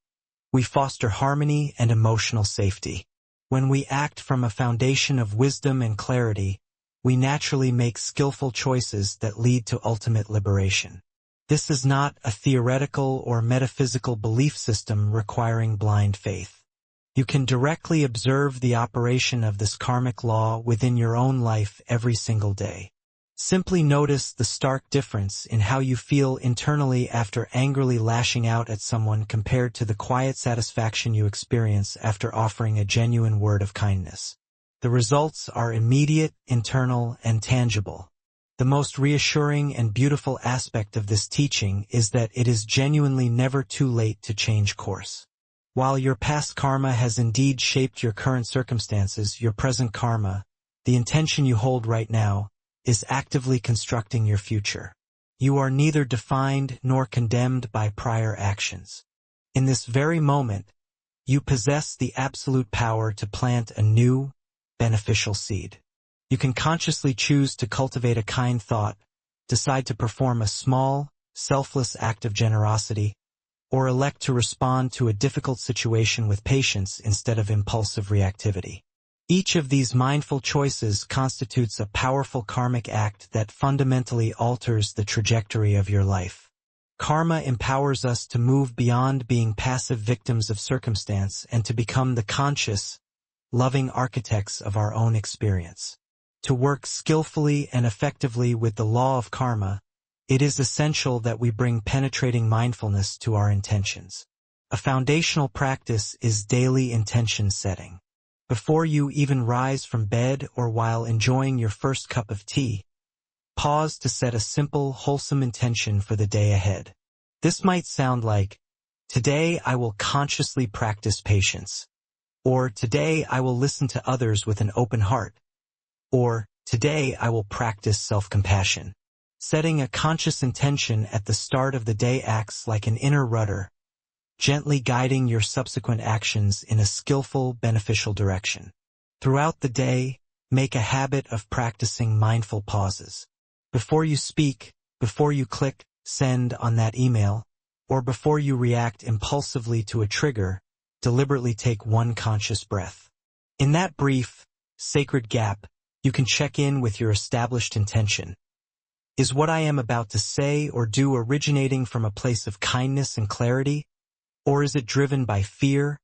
we foster harmony and emotional safety. When we act from a foundation of wisdom and clarity, we naturally make skillful choices that lead to ultimate liberation. This is not a theoretical or metaphysical belief system requiring blind faith. You can directly observe the operation of this karmic law within your own life every single day. Simply notice the stark difference in how you feel internally after angrily lashing out at someone compared to the quiet satisfaction you experience after offering a genuine word of kindness. The results are immediate, internal, and tangible. The most reassuring and beautiful aspect of this teaching is that it is genuinely never too late to change course. While your past karma has indeed shaped your current circumstances, your present karma, the intention you hold right now, is actively constructing your future. You are neither defined nor condemned by prior actions. In this very moment, you possess the absolute power to plant a new, beneficial seed. You can consciously choose to cultivate a kind thought, decide to perform a small, selfless act of generosity, or elect to respond to a difficult situation with patience instead of impulsive reactivity. Each of these mindful choices constitutes a powerful karmic act that fundamentally alters the trajectory of your life. Karma empowers us to move beyond being passive victims of circumstance and to become the conscious, loving architects of our own experience. To work skillfully and effectively with the law of karma, it is essential that we bring penetrating mindfulness to our intentions. A foundational practice is daily intention setting. Before you even rise from bed or while enjoying your first cup of tea, pause to set a simple, wholesome intention for the day ahead. This might sound like, today I will consciously practice patience, or today I will listen to others with an open heart, or today I will practice self-compassion. Setting a conscious intention at the start of the day acts like an inner rudder, gently guiding your subsequent actions in a skillful, beneficial direction. Throughout the day, make a habit of practicing mindful pauses. Before you speak, before you click send on that email, or before you react impulsively to a trigger, deliberately take one conscious breath. In that brief, sacred gap, you can check in with your established intention. Is what I am about to say or do originating from a place of kindness and clarity? Or is it driven by fear,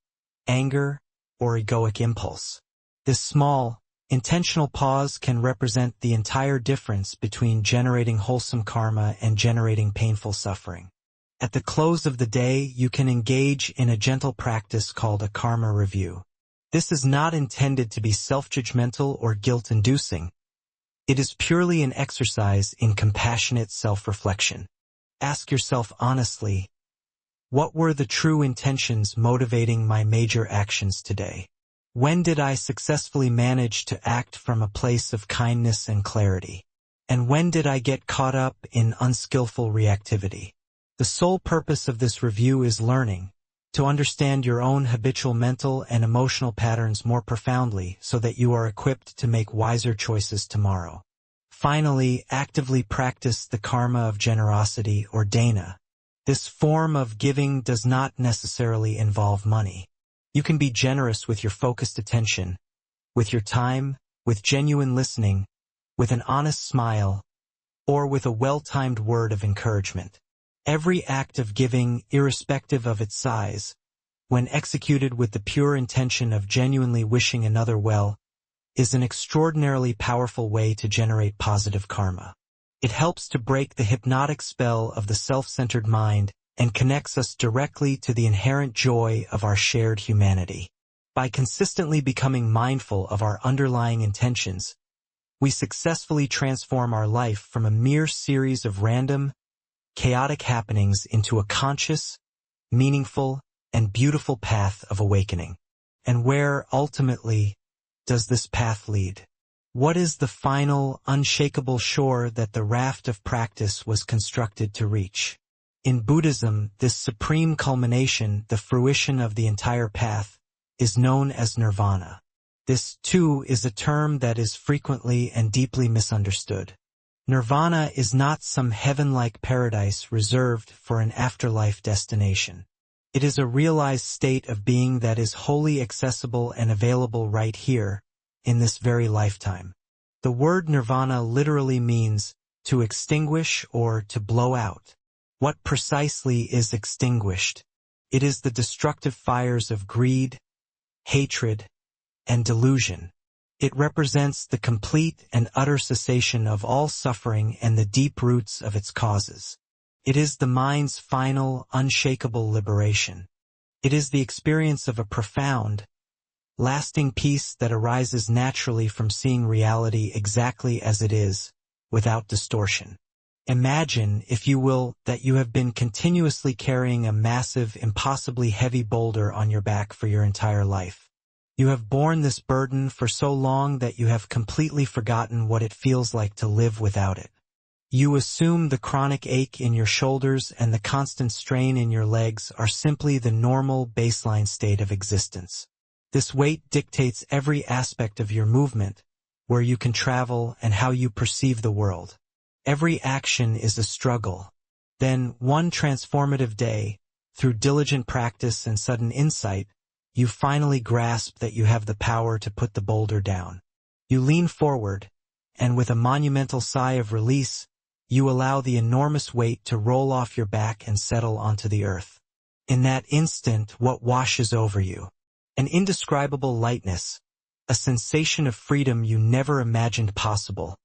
anger, or egoic impulse? This small, intentional pause can represent the entire difference between generating wholesome karma and generating painful suffering. At the close of the day, you can engage in a gentle practice called a karma review. This is not intended to be self-judgmental or guilt-inducing. It is purely an exercise in compassionate self-reflection. Ask yourself honestly, what were the true intentions motivating my major actions today? When did I successfully manage to act from a place of kindness and clarity? And when did I get caught up in unskillful reactivity? The sole purpose of this review is learning, to understand your own habitual mental and emotional patterns more profoundly so that you are equipped to make wiser choices tomorrow. Finally, actively practice the karma of generosity or dana. This form of giving does not necessarily involve money. You can be generous with your focused attention, with your time, with genuine listening, with an honest smile, or with a well-timed word of encouragement. Every act of giving, irrespective of its size, when executed with the pure intention of genuinely wishing another well, is an extraordinarily powerful way to generate positive karma. It helps to break the hypnotic spell of the self-centered mind and connects us directly to the inherent joy of our shared humanity. By consistently becoming mindful of our underlying intentions, we successfully transform our life from a mere series of random, chaotic happenings into a conscious, meaningful, and beautiful path of awakening. And where, ultimately, does this path lead? What is the final, unshakable shore that the raft of practice was constructed to reach? In Buddhism, this supreme culmination, the fruition of the entire path, is known as nirvana. This, too, is a term that is frequently and deeply misunderstood. Nirvana is not some heaven-like paradise reserved for an afterlife destination. It is a realized state of being that is wholly accessible and available right here, in this very lifetime. The word nirvana literally means to extinguish or to blow out. What precisely is extinguished? It is the destructive fires of greed, hatred, and delusion. It represents the complete and utter cessation of all suffering and the deep roots of its causes. It is the mind's final, unshakable liberation. It is the experience of a profound, lasting peace that arises naturally from seeing reality exactly as it is, without distortion. Imagine, if you will, that you have been continuously carrying a massive, impossibly heavy boulder on your back for your entire life. You have borne this burden for so long that you have completely forgotten what it feels like to live without it. You assume the chronic ache in your shoulders and the constant strain in your legs are simply the normal baseline state of existence. This weight dictates every aspect of your movement, where you can travel and how you perceive the world. Every action is a struggle. Then, one transformative day, through diligent practice and sudden insight, you finally grasp that you have the power to put the boulder down. You lean forward, and with a monumental sigh of release, you allow the enormous weight to roll off your back and settle onto the earth. In that instant, what washes over you? An indescribable lightness, a sensation of freedom you never imagined possible,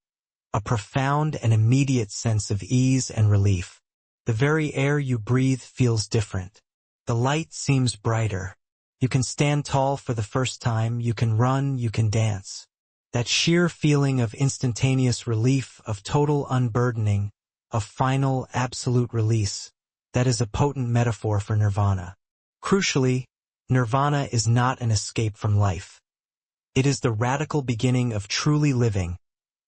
a profound and immediate sense of ease and relief. The very air you breathe feels different. The light seems brighter. You can stand tall for the first time, you can run, you can dance. That sheer feeling of instantaneous relief, of total unburdening, of final, absolute release, that is a potent metaphor for nirvana. Crucially, nirvana is not an escape from life. It is the radical beginning of truly living,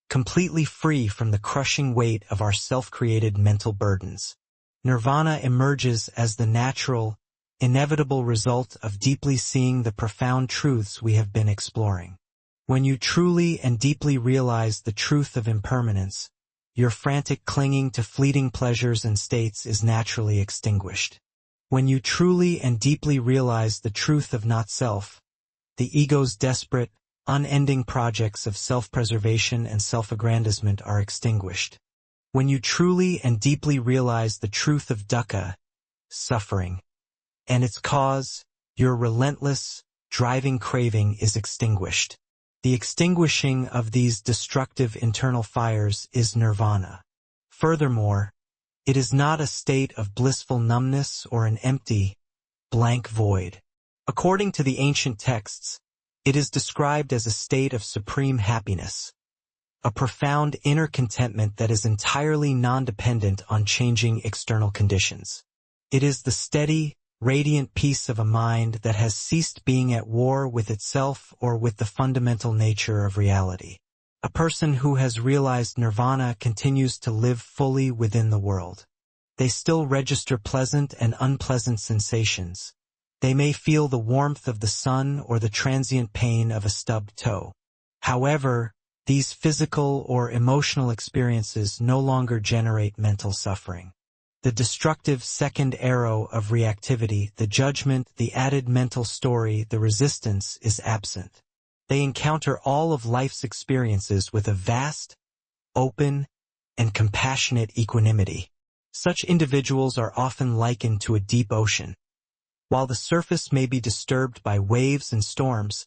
completely free from the crushing weight of our self-created mental burdens. Nirvana emerges as the natural, inevitable result of deeply seeing the profound truths we have been exploring. When you truly and deeply realize the truth of impermanence, your frantic clinging to fleeting pleasures and states is naturally extinguished. When you truly and deeply realize the truth of not-self, the ego's desperate, unending projects of self-preservation and self-aggrandizement are extinguished. When you truly and deeply realize the truth of dukkha, suffering, and its cause, your relentless, driving craving is extinguished. The extinguishing of these destructive internal fires is nirvana. Furthermore, it is not a state of blissful numbness or an empty, blank void. According to the ancient texts, it is described as a state of supreme happiness, a profound inner contentment that is entirely non-dependent on changing external conditions. It is the steady, radiant peace of a mind that has ceased being at war with itself or with the fundamental nature of reality. A person who has realized nirvana continues to live fully within the world. They still register pleasant and unpleasant sensations. They may feel the warmth of the sun or the transient pain of a stubbed toe. However, these physical or emotional experiences no longer generate mental suffering. The destructive second arrow of reactivity, the judgment, the added mental story, the resistance is absent. They encounter all of life's experiences with a vast, open, and compassionate equanimity. Such individuals are often likened to a deep ocean. While the surface may be disturbed by waves and storms,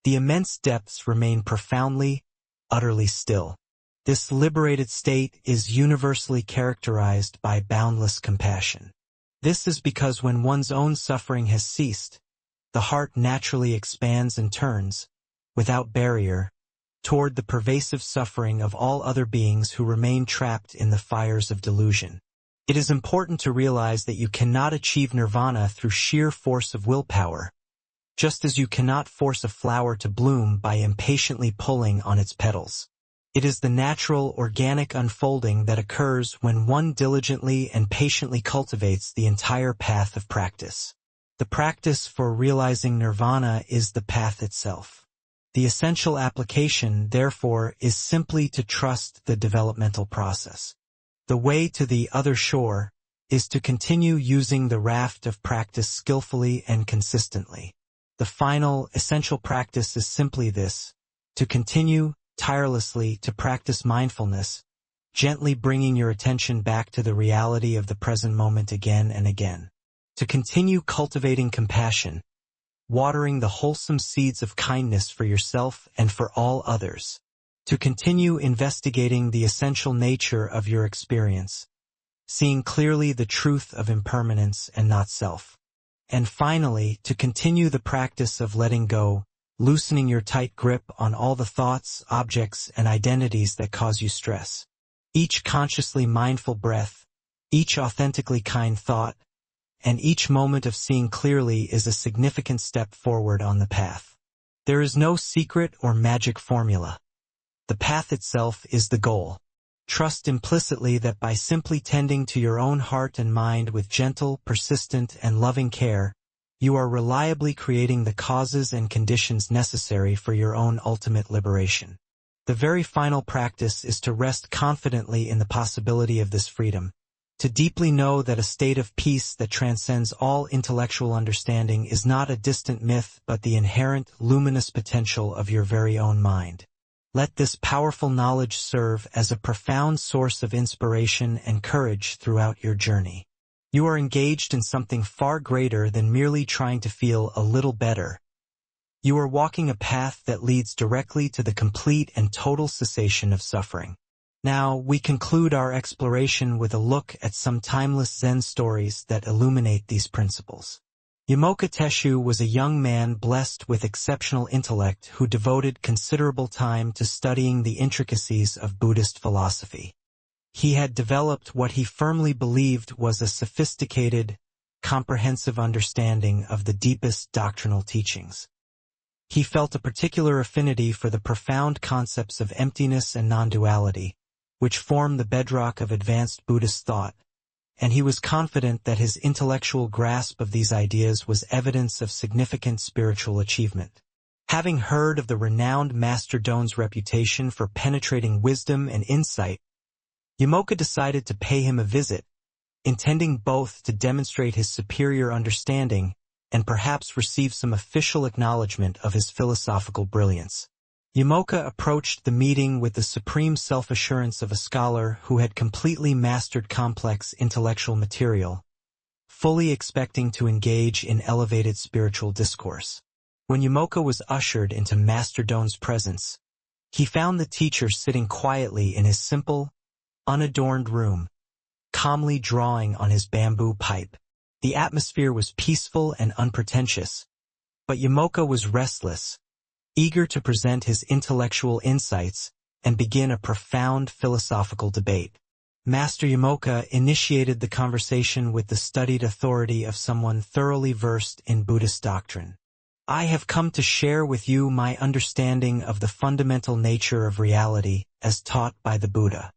The immense depths remain profoundly, utterly still. This liberated state is universally characterized by boundless compassion. This is because when one's own suffering has ceased, the heart naturally expands and turns, without barrier, toward the pervasive suffering of all other beings who remain trapped in the fires of delusion. It is important to realize that you cannot achieve nirvana through sheer force of willpower, just as you cannot force a flower to bloom by impatiently pulling on its petals. It is the natural, organic unfolding that occurs when one diligently and patiently cultivates the entire path of practice. The practice for realizing nirvana is the path itself. The essential application, therefore, is simply to trust the developmental process. The way to the other shore is to continue using the raft of practice skillfully and consistently. The final, essential practice is simply this: to continue tirelessly to practice mindfulness, gently bringing your attention back to the reality of the present moment again and again. To continue cultivating compassion, watering the wholesome seeds of kindness for yourself and for all others. To continue investigating the essential nature of your experience, seeing clearly the truth of impermanence and not self. And finally, to continue the practice of letting go, loosening your tight grip on all the thoughts, objects, and identities that cause you stress. Each consciously mindful breath, each authentically kind thought, and each moment of seeing clearly is a significant step forward on the path. There is no secret or magic formula. The path itself is the goal. Trust implicitly that by simply tending to your own heart and mind with gentle, persistent, and loving care, you are reliably creating the causes and conditions necessary for your own ultimate liberation. The very final practice is to rest confidently in the possibility of this freedom, to deeply know that a state of peace that transcends all intellectual understanding is not a distant myth but the inherent, luminous potential of your very own mind. Let this powerful knowledge serve as a profound source of inspiration and courage throughout your journey. You are engaged in something far greater than merely trying to feel a little better. You are walking a path that leads directly to the complete and total cessation of suffering. Now, we conclude our exploration with a look at some timeless Zen stories that illuminate these principles. Yamoka Teshu was a young man blessed with exceptional intellect who devoted considerable time to studying the intricacies of Buddhist philosophy. He had developed what he firmly believed was a sophisticated, comprehensive understanding of the deepest doctrinal teachings. He felt a particular affinity for the profound concepts of emptiness and non-duality, which form the bedrock of advanced Buddhist thought, and he was confident that his intellectual grasp of these ideas was evidence of significant spiritual achievement. Having heard of the renowned Master Doan's reputation for penetrating wisdom and insight, Yamoka decided to pay him a visit, intending both to demonstrate his superior understanding and perhaps receive some official acknowledgement of his philosophical brilliance. Yamoka approached the meeting with the supreme self-assurance of a scholar who had completely mastered complex intellectual material, fully expecting to engage in elevated spiritual discourse. When Yamoka was ushered into Master Doan's presence, he found the teacher sitting quietly in his simple, unadorned room, calmly drawing on his bamboo pipe. The atmosphere was peaceful and unpretentious, but Yamoka was restless, eager to present his intellectual insights and begin a profound philosophical debate. Master Yamoka initiated the conversation with the studied authority of someone thoroughly versed in Buddhist doctrine. "I have come to share with you my understanding of the fundamental nature of reality as taught by the Buddha."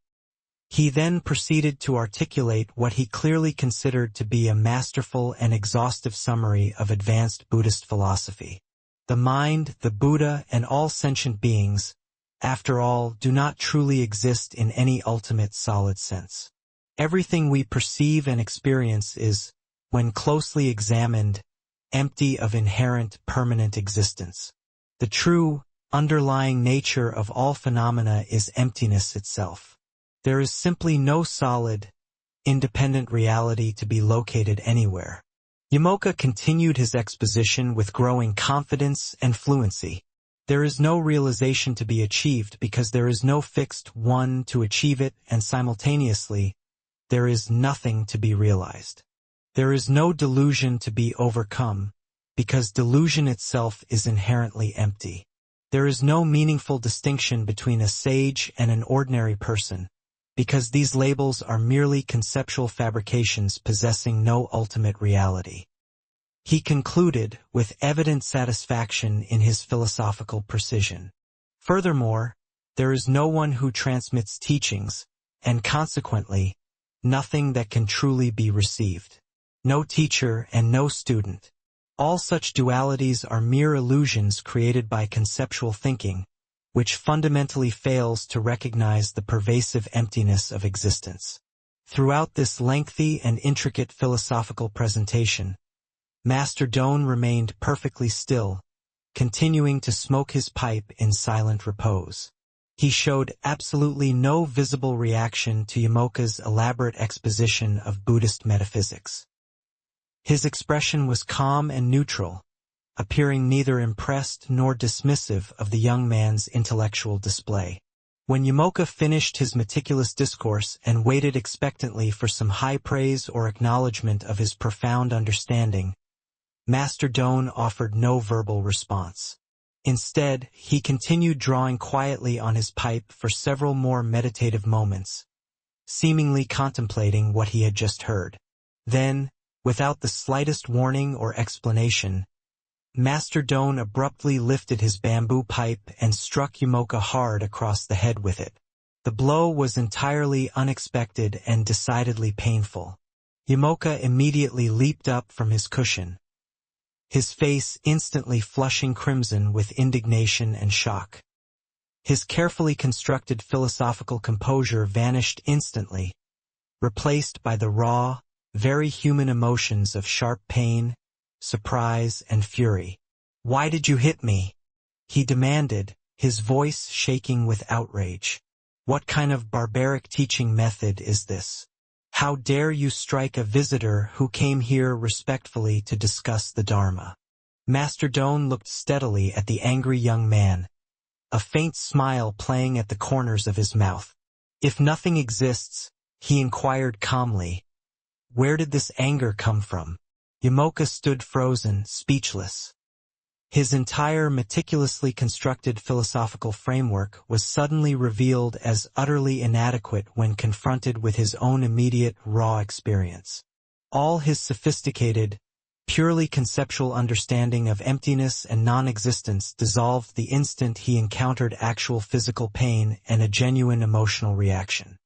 He then proceeded to articulate what he clearly considered to be a masterful and exhaustive summary of advanced Buddhist philosophy. The mind, the Buddha, and all sentient beings, after all, do not truly exist in any ultimate solid sense. Everything we perceive and experience is, when closely examined, empty of inherent permanent existence. The true, underlying nature of all phenomena is emptiness itself. There is simply no solid, independent reality to be located anywhere. Yamoka continued his exposition with growing confidence and fluency. There is no realization to be achieved because there is no fixed one to achieve it, and simultaneously, there is nothing to be realized. There is no delusion to be overcome, because delusion itself is inherently empty. There is no meaningful distinction between a sage and an ordinary person, because these labels are merely conceptual fabrications possessing no ultimate reality. He concluded with evident satisfaction in his philosophical precision. Furthermore, there is no one who transmits teachings, and consequently, nothing that can truly be received. No teacher and no student. All such dualities are mere illusions created by conceptual thinking, which fundamentally fails to recognize the pervasive emptiness of existence. Throughout this lengthy and intricate philosophical presentation, Master Doan remained perfectly still, continuing to smoke his pipe in silent repose. He showed absolutely no visible reaction to Yamoka's elaborate exposition of Buddhist metaphysics. His expression was calm and neutral, appearing neither impressed nor dismissive of the young man's intellectual display. When Yamoka finished his meticulous discourse and waited expectantly for some high praise or acknowledgement of his profound understanding, Master Doan offered no verbal response. Instead, he continued drawing quietly on his pipe for several more meditative moments, seemingly contemplating what he had just heard. Then, without the slightest warning or explanation, Master Doan abruptly lifted his bamboo pipe and struck Yamoka hard across the head with it. The blow was entirely unexpected and decidedly painful. Yamoka immediately leaped up from his cushion, his face instantly flushing crimson with indignation and shock. His carefully constructed philosophical composure vanished instantly, replaced by the raw, very human emotions of sharp pain, surprise, and fury. "Why did you hit me?" he demanded, his voice shaking with outrage. "What kind of barbaric teaching method is this? How dare you strike a visitor who came here respectfully to discuss the Dharma?" Master Doan looked steadily at the angry young man, a faint smile playing at the corners of his mouth. "If nothing exists," he inquired calmly, "where did this anger come from?" Yamoka stood frozen, speechless. His entire meticulously constructed philosophical framework was suddenly revealed as utterly inadequate when confronted with his own immediate, raw experience. All his sophisticated, purely conceptual understanding of emptiness and non-existence dissolved the instant he encountered actual physical pain and a genuine emotional reaction.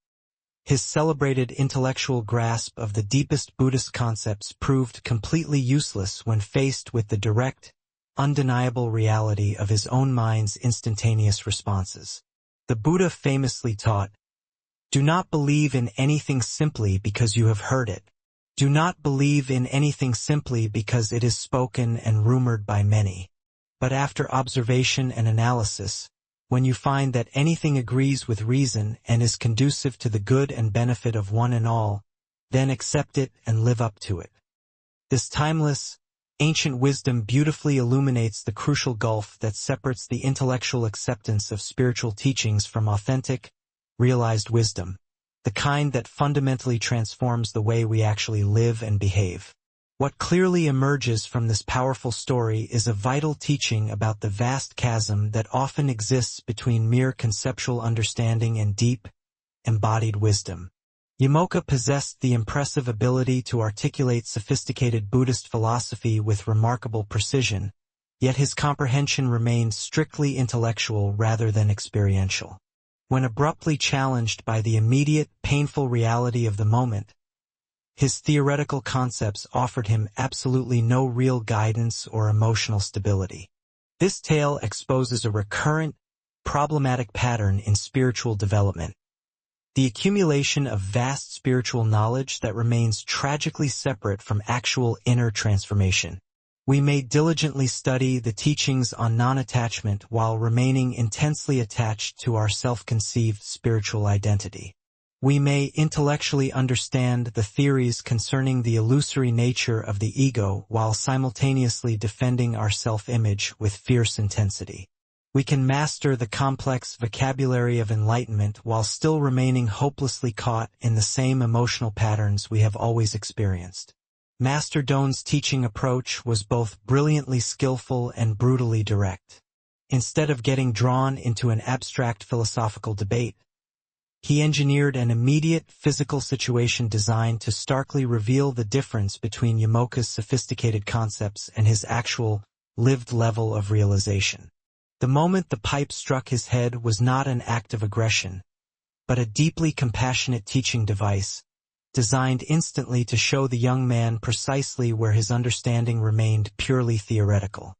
His celebrated intellectual grasp of the deepest Buddhist concepts proved completely useless when faced with the direct, undeniable reality of his own mind's instantaneous responses. The Buddha famously taught, "Do not believe in anything simply because you have heard it. Do not believe in anything simply because it is spoken and rumored by many. But after observation and analysis, when you find that anything agrees with reason and is conducive to the good and benefit of one and all, then accept it and live up to it." This timeless, ancient wisdom beautifully illuminates the crucial gulf that separates the intellectual acceptance of spiritual teachings from authentic, realized wisdom, the kind that fundamentally transforms the way we actually live and behave. What clearly emerges from this powerful story is a vital teaching about the vast chasm that often exists between mere conceptual understanding and deep, embodied wisdom. Yamoka possessed the impressive ability to articulate sophisticated Buddhist philosophy with remarkable precision, yet his comprehension remained strictly intellectual rather than experiential. When abruptly challenged by the immediate, painful reality of the moment, his theoretical concepts offered him absolutely no real guidance or emotional stability. This tale exposes a recurrent, problematic pattern in spiritual development. The accumulation of vast spiritual knowledge that remains tragically separate from actual inner transformation. We may diligently study the teachings on non-attachment while remaining intensely attached to our self-conceived spiritual identity. We may intellectually understand the theories concerning the illusory nature of the ego while simultaneously defending our self-image with fierce intensity. We can master the complex vocabulary of enlightenment while still remaining hopelessly caught in the same emotional patterns we have always experienced. Master Doan's teaching approach was both brilliantly skillful and brutally direct. Instead of getting drawn into an abstract philosophical debate, he engineered an immediate physical situation designed to starkly reveal the difference between Yamoka's sophisticated concepts and his actual, lived level of realization. The moment the pipe struck his head was not an act of aggression, but a deeply compassionate teaching device, designed instantly to show the young man precisely where his understanding remained purely theoretical.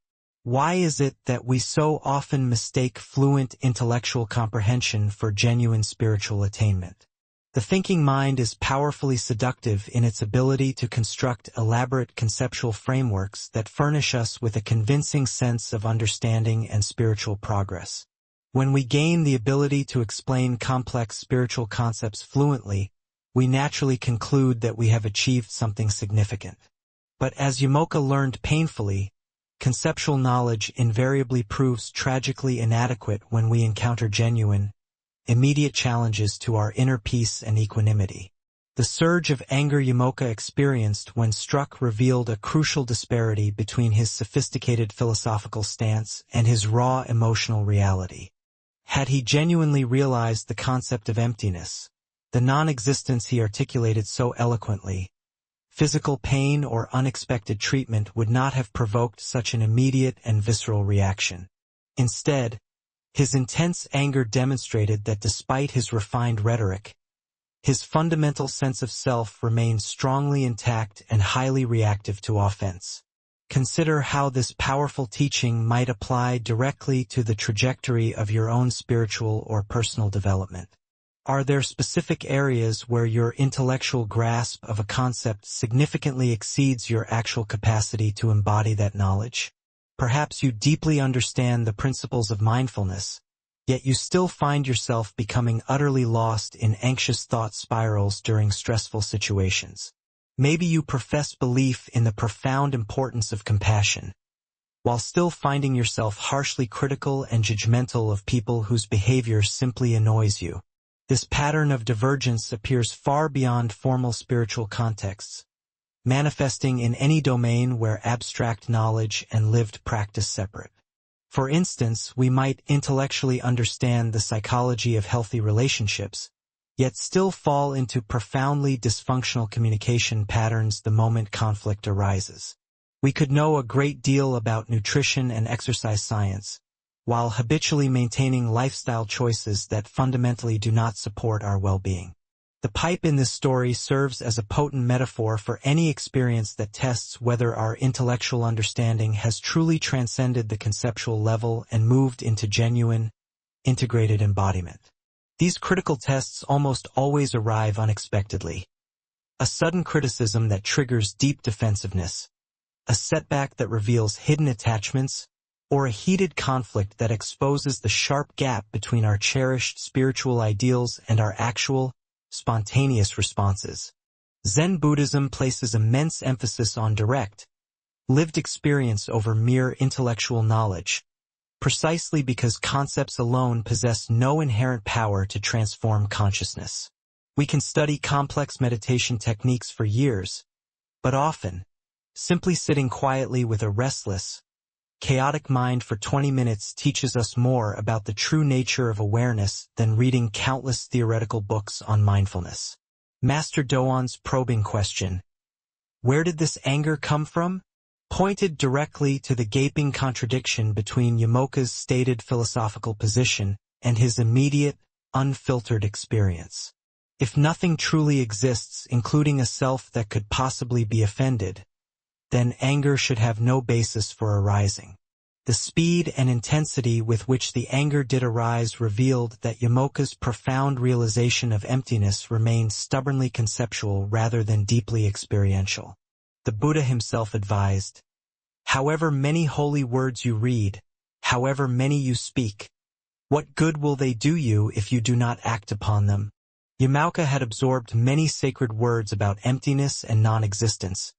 Why is it that we so often mistake fluent intellectual comprehension for genuine spiritual attainment? The thinking mind is powerfully seductive in its ability to construct elaborate conceptual frameworks that furnish us with a convincing sense of understanding and spiritual progress. When we gain the ability to explain complex spiritual concepts fluently, we naturally conclude that we have achieved something significant. But as Yamoka learned painfully, conceptual knowledge invariably proves tragically inadequate when we encounter genuine, immediate challenges to our inner peace and equanimity. The surge of anger Yamoka experienced when struck revealed a crucial disparity between his sophisticated philosophical stance and his raw emotional reality. Had he genuinely realized the concept of emptiness, the non-existence he articulated so eloquently, physical pain or unexpected treatment would not have provoked such an immediate and visceral reaction. Instead, his intense anger demonstrated that despite his refined rhetoric, his fundamental sense of self remained strongly intact and highly reactive to offense. Consider how this powerful teaching might apply directly to the trajectory of your own spiritual or personal development. Are there specific areas where your intellectual grasp of a concept significantly exceeds your actual capacity to embody that knowledge? Perhaps you deeply understand the principles of mindfulness, yet you still find yourself becoming utterly lost in anxious thought spirals during stressful situations. Maybe you profess belief in the profound importance of compassion, while still finding yourself harshly critical and judgmental of people whose behavior simply annoys you. This pattern of divergence appears far beyond formal spiritual contexts, manifesting in any domain where abstract knowledge and lived practice separate. For instance, we might intellectually understand the psychology of healthy relationships, yet still fall into profoundly dysfunctional communication patterns the moment conflict arises. We could know a great deal about nutrition and exercise science, while habitually maintaining lifestyle choices that fundamentally do not support our well-being. The pipe in this story serves as a potent metaphor for any experience that tests whether our intellectual understanding has truly transcended the conceptual level and moved into genuine, integrated embodiment. These critical tests almost always arrive unexpectedly. A sudden criticism that triggers deep defensiveness, a setback that reveals hidden attachments, or a heated conflict that exposes the sharp gap between our cherished spiritual ideals and our actual, spontaneous responses. Zen Buddhism places immense emphasis on direct, lived experience over mere intellectual knowledge, precisely because concepts alone possess no inherent power to transform consciousness. We can study complex meditation techniques for years, but often, simply sitting quietly with a restless, chaotic mind for 20 minutes teaches us more about the true nature of awareness than reading countless theoretical books on mindfulness. Master Doan's probing question, "Where did this anger come from?" pointed directly to the gaping contradiction between Yamoka's stated philosophical position and his immediate, unfiltered experience. If nothing truly exists, including a self that could possibly be offended, then anger should have no basis for arising. The speed and intensity with which the anger did arise revealed that Yamoka's profound realization of emptiness remained stubbornly conceptual rather than deeply experiential. The Buddha himself advised, "However many holy words you read, however many you speak, what good will they do you if you do not act upon them?" Yamoka had absorbed many sacred words about emptiness and non-existence,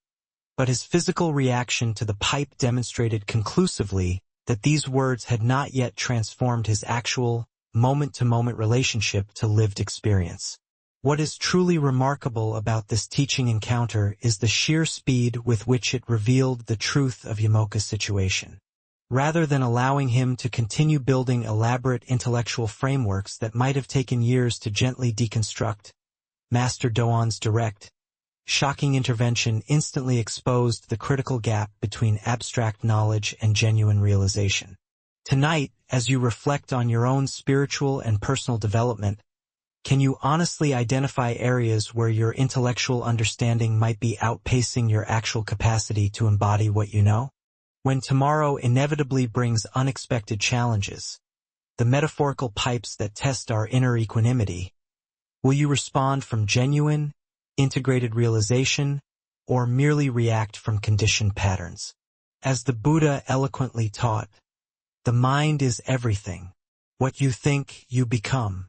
but his physical reaction to the pipe demonstrated conclusively that these words had not yet transformed his actual, moment-to-moment relationship to lived experience. What is truly remarkable about this teaching encounter is the sheer speed with which it revealed the truth of Yamoka's situation. Rather than allowing him to continue building elaborate intellectual frameworks that might have taken years to gently deconstruct, Master Doan's direct, shocking intervention instantly exposed the critical gap between abstract knowledge and genuine realization. Tonight, as you reflect on your own spiritual and personal development, can you honestly identify areas where your intellectual understanding might be outpacing your actual capacity to embody what you know? When tomorrow inevitably brings unexpected challenges, the metaphorical pipes that test our inner equanimity, will you respond from genuine, integrated realization, or merely react from conditioned patterns? As the Buddha eloquently taught, the mind is everything. What you think, you become.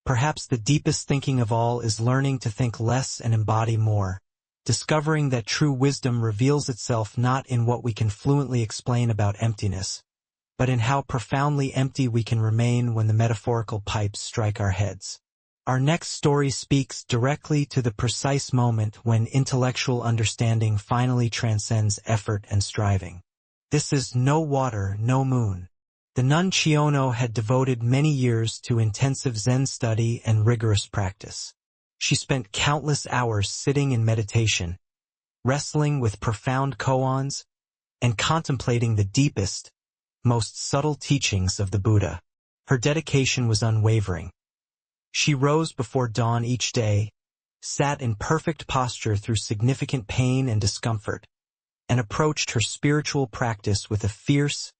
Perhaps the deepest thinking of all is learning to think less and embody more, discovering that true wisdom reveals itself not in what we can fluently explain about emptiness, but in how profoundly empty we can remain when the metaphorical pipes strike our heads. Our next story speaks directly to the precise moment when intellectual understanding finally transcends effort and striving. This is No Water, No Moon. The nun Chiono had devoted many years to intensive Zen study and rigorous practice. She spent countless hours sitting in meditation, wrestling with profound koans, and contemplating the deepest, most subtle teachings of the Buddha. Her dedication was unwavering. She rose before dawn each day, sat in perfect posture through significant pain and discomfort, and approached her spiritual practice with a fierce,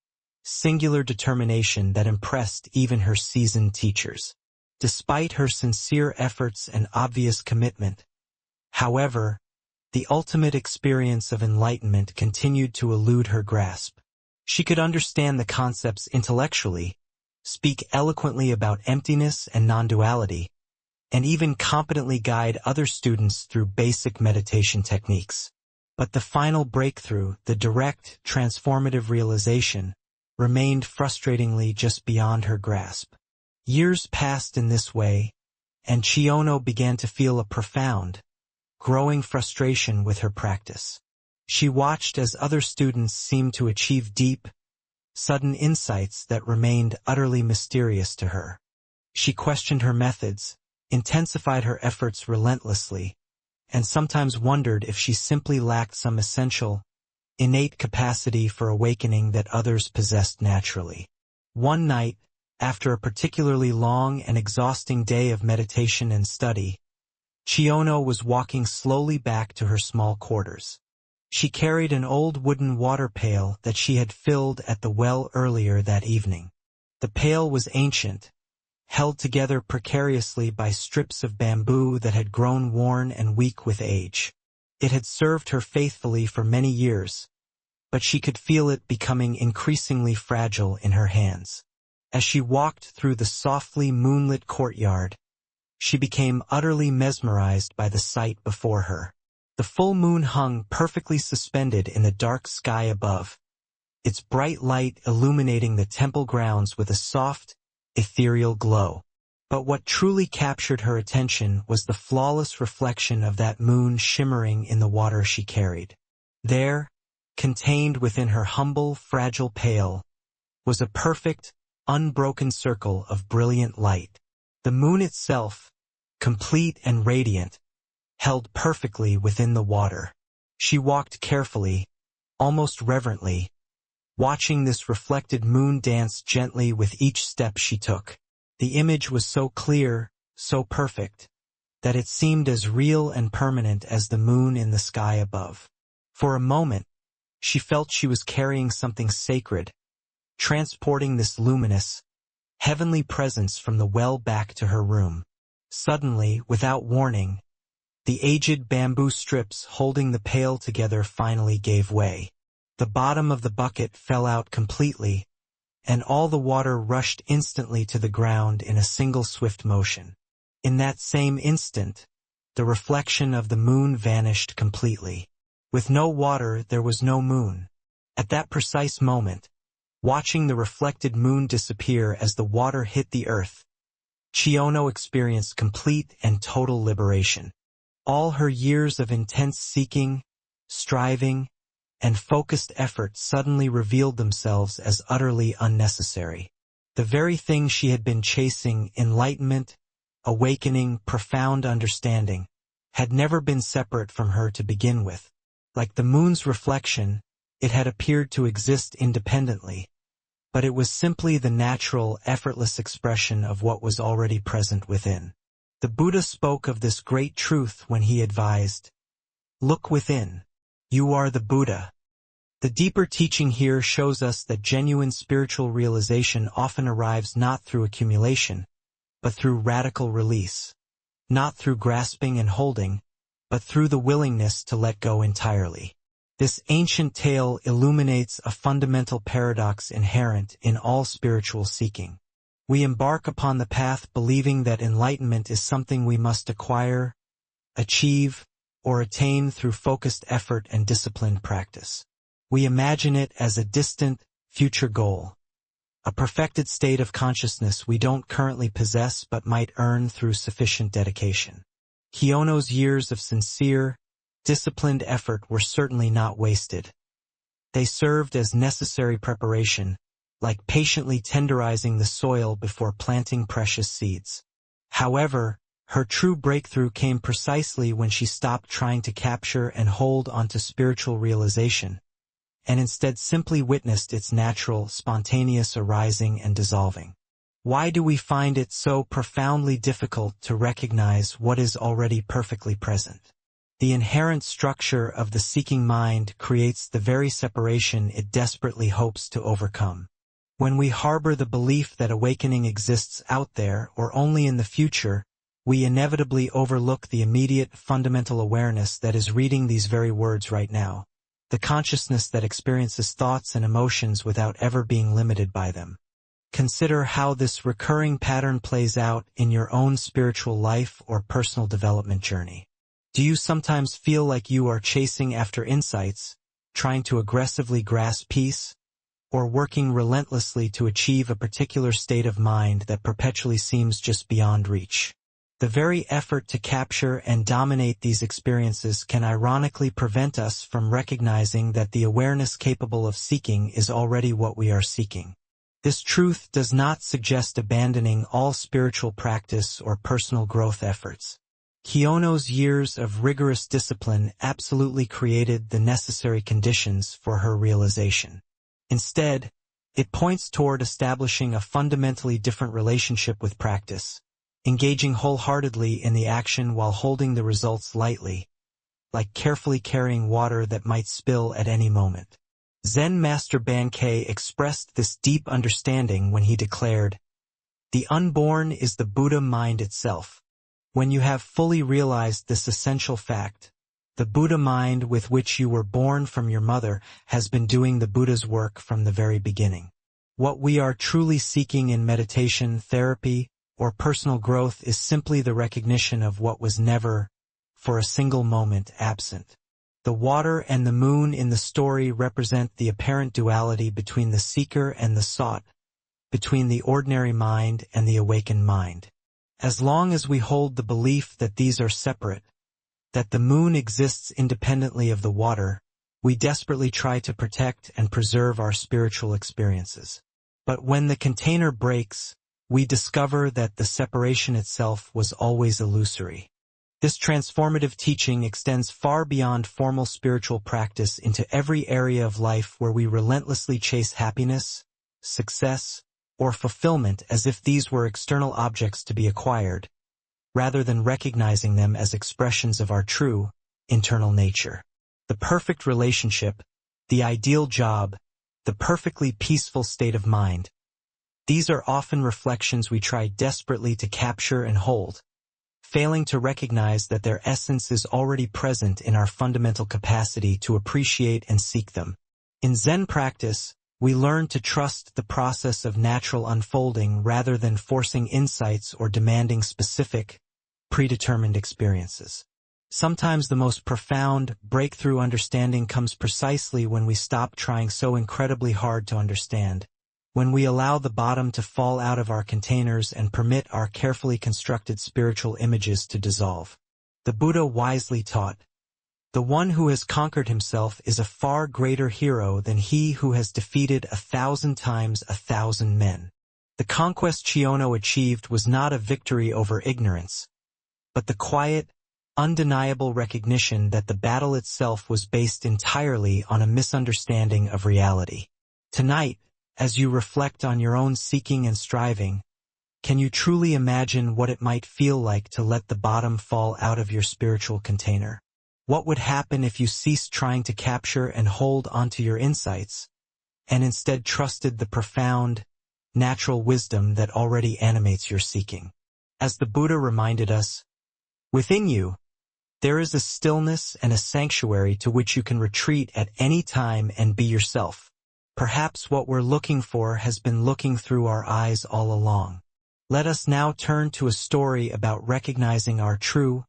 singular determination that impressed even her seasoned teachers. Despite her sincere efforts and obvious commitment, however, the ultimate experience of enlightenment continued to elude her grasp. She could understand the concepts intellectually, speak eloquently about emptiness and non-duality, and even competently guide other students through basic meditation techniques. But the final breakthrough, the direct, transformative realization, remained frustratingly just beyond her grasp. Years passed in this way, and Chiono began to feel a profound, growing frustration with her practice. She watched as other students seemed to achieve deep, sudden insights that remained utterly mysterious to her. She questioned her methods, intensified her efforts relentlessly, and sometimes wondered if she simply lacked some essential, innate capacity for awakening that others possessed naturally. One night, after a particularly long and exhausting day of meditation and study, Chiono was walking slowly back to her small quarters. She carried an old wooden water pail that she had filled at the well earlier that evening. The pail was ancient, held together precariously by strips of bamboo that had grown worn and weak with age. It had served her faithfully for many years, but she could feel it becoming increasingly fragile in her hands. As she walked through the softly moonlit courtyard, she became utterly mesmerized by the sight before her. The full moon hung perfectly suspended in the dark sky above, its bright light illuminating the temple grounds with a soft, ethereal glow. But what truly captured her attention was the flawless reflection of that moon shimmering in the water she carried. There, contained within her humble, fragile pail, was a perfect, unbroken circle of brilliant light. The moon itself, complete and radiant, held perfectly within the water. She walked carefully, almost reverently, watching this reflected moon dance gently with each step she took. The image was so clear, so perfect, that it seemed as real and permanent as the moon in the sky above. For a moment, she felt she was carrying something sacred, transporting this luminous, heavenly presence from the well back to her room. Suddenly, without warning, the aged bamboo strips holding the pail together finally gave way. The bottom of the bucket fell out completely, and all the water rushed instantly to the ground in a single swift motion. In that same instant, the reflection of the moon vanished completely. With no water, there was no moon. At that precise moment, Watching the reflected moon disappear as the water hit the earth, Chiono experienced complete and total liberation. All her years of intense seeking, striving, and focused effort suddenly revealed themselves as utterly unnecessary. The very thing she had been chasing, enlightenment, awakening, profound understanding, had never been separate from her to begin with. Like the moon's reflection, it had appeared to exist independently, but it was simply the natural, effortless expression of what was already present within. The Buddha spoke of this great truth when he advised, "Look within. You are the Buddha." The deeper teaching here shows us that genuine spiritual realization often arrives not through accumulation, but through radical release. Not through grasping and holding, but through the willingness to let go entirely. This ancient tale illuminates a fundamental paradox inherent in all spiritual seeking. We embark upon the path believing that enlightenment is something we must acquire, achieve, or attain through focused effort and disciplined practice. We imagine it as a distant, future goal, a perfected state of consciousness we don't currently possess but might earn through sufficient dedication. Chiono's years of sincere, disciplined effort were certainly not wasted. They served as necessary preparation, like patiently tenderizing the soil before planting precious seeds. However, her true breakthrough came precisely when she stopped trying to capture and hold onto spiritual realization, and instead simply witnessed its natural, spontaneous arising and dissolving. Why do we find it so profoundly difficult to recognize what is already perfectly present? The inherent structure of the seeking mind creates the very separation it desperately hopes to overcome. When we harbor the belief that awakening exists out there or only in the future, we inevitably overlook the immediate fundamental awareness that is reading these very words right now, the consciousness that experiences thoughts and emotions without ever being limited by them. Consider how this recurring pattern plays out in your own spiritual life or personal development journey. Do you sometimes feel like you are chasing after insights, trying to aggressively grasp peace, or working relentlessly to achieve a particular state of mind that perpetually seems just beyond reach? The very effort to capture and dominate these experiences can ironically prevent us from recognizing that the awareness capable of seeking is already what we are seeking. This truth does not suggest abandoning all spiritual practice or personal growth efforts. Chiono's years of rigorous discipline absolutely created the necessary conditions for her realization. Instead, it points toward establishing a fundamentally different relationship with practice, engaging wholeheartedly in the action while holding the results lightly, like carefully carrying water that might spill at any moment. Zen Master Bankei expressed this deep understanding when he declared, "The unborn is the Buddha mind itself." When you have fully realized this essential fact, the Buddha mind with which you were born from your mother has been doing the Buddha's work from the very beginning. What we are truly seeking in meditation, therapy, or personal growth is simply the recognition of what was never, for a single moment, absent. The water and the moon in the story represent the apparent duality between the seeker and the sought, between the ordinary mind and the awakened mind. As long as we hold the belief that these are separate, that the moon exists independently of the water, we desperately try to protect and preserve our spiritual experiences. But when the container breaks, we discover that the separation itself was always illusory. This transformative teaching extends far beyond formal spiritual practice into every area of life where we relentlessly chase happiness, success, or fulfillment as if these were external objects to be acquired, rather than recognizing them as expressions of our true, internal nature. The perfect relationship, the ideal job, the perfectly peaceful state of mind. These are often reflections we try desperately to capture and hold, failing to recognize that their essence is already present in our fundamental capacity to appreciate and seek them. In Zen practice, we learn to trust the process of natural unfolding rather than forcing insights or demanding specific, predetermined experiences. Sometimes the most profound, breakthrough understanding comes precisely when we stop trying so incredibly hard to understand, when we allow the bottom to fall out of our containers and permit our carefully constructed spiritual images to dissolve. The Buddha wisely taught, "The one who has conquered himself is a far greater hero than he who has defeated 1,000 times 1,000 men." The conquest Chiono achieved was not a victory over ignorance, but the quiet, undeniable recognition that the battle itself was based entirely on a misunderstanding of reality. Tonight, as you reflect on your own seeking and striving, can you truly imagine what it might feel like to let the bottom fall out of your spiritual container? What would happen if you ceased trying to capture and hold onto your insights, and instead trusted the profound, natural wisdom that already animates your seeking? As the Buddha reminded us, within you, there is a stillness and a sanctuary to which you can retreat at any time and be yourself. Perhaps what we're looking for has been looking through our eyes all along. Let us now turn to a story about recognizing our true,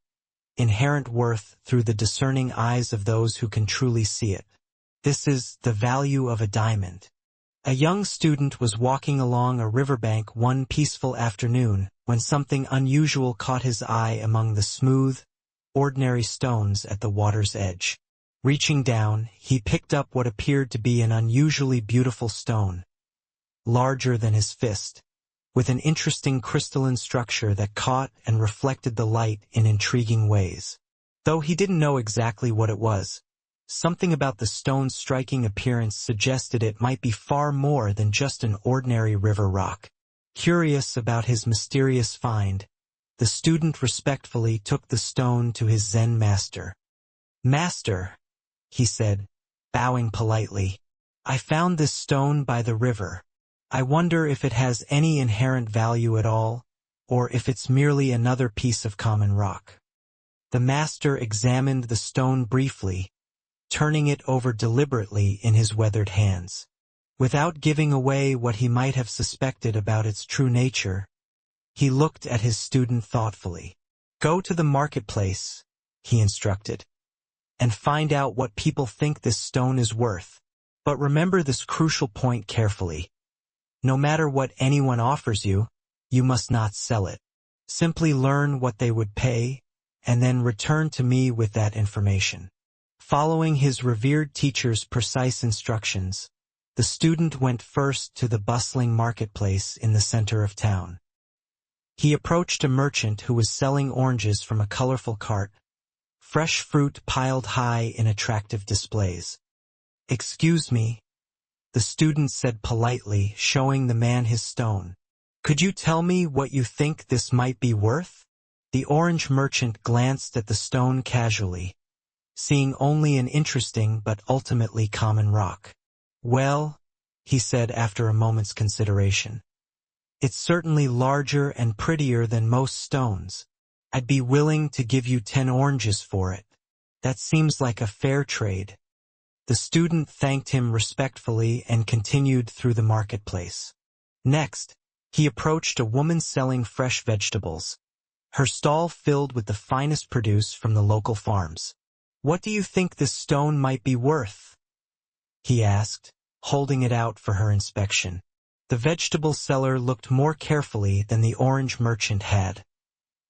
inherent worth through the discerning eyes of those who can truly see it. This is The Value of a Diamond. A young student was walking along a riverbank one peaceful afternoon when something unusual caught his eye among the smooth, ordinary stones at the water's edge. Reaching down, he picked up what appeared to be an unusually beautiful stone, larger than his fist, with an interesting crystalline structure that caught and reflected the light in intriguing ways. Though he didn't know exactly what it was, something about the stone's striking appearance suggested it might be far more than just an ordinary river rock. Curious about his mysterious find, the student respectfully took the stone to his Zen master. "Master," he said, bowing politely, "I found this stone by the river. I wonder if it has any inherent value at all, or if it's merely another piece of common rock." The master examined the stone briefly, turning it over deliberately in his weathered hands. Without giving away what he might have suspected about its true nature, he looked at his student thoughtfully. "Go to the marketplace," he instructed, "and find out what people think this stone is worth. But remember this crucial point carefully. No matter what anyone offers you, you must not sell it. Simply learn what they would pay, and then return to me with that information." Following his revered teacher's precise instructions, the student went first to the bustling marketplace in the center of town. He approached a merchant who was selling oranges from a colorful cart, fresh fruit piled high in attractive displays. "Excuse me," the student said politely, showing the man his stone. "Could you tell me what you think this might be worth?" The orange merchant glanced at the stone casually, seeing only an interesting but ultimately common rock. "Well," he said after a moment's consideration, "it's certainly larger and prettier than most stones. I'd be willing to give you 10 oranges for it. That seems like a fair trade." The student thanked him respectfully and continued through the marketplace. Next, he approached a woman selling fresh vegetables, her stall filled with the finest produce from the local farms. "What do you think this stone might be worth?" he asked, holding it out for her inspection. The vegetable seller looked more carefully than the orange merchant had,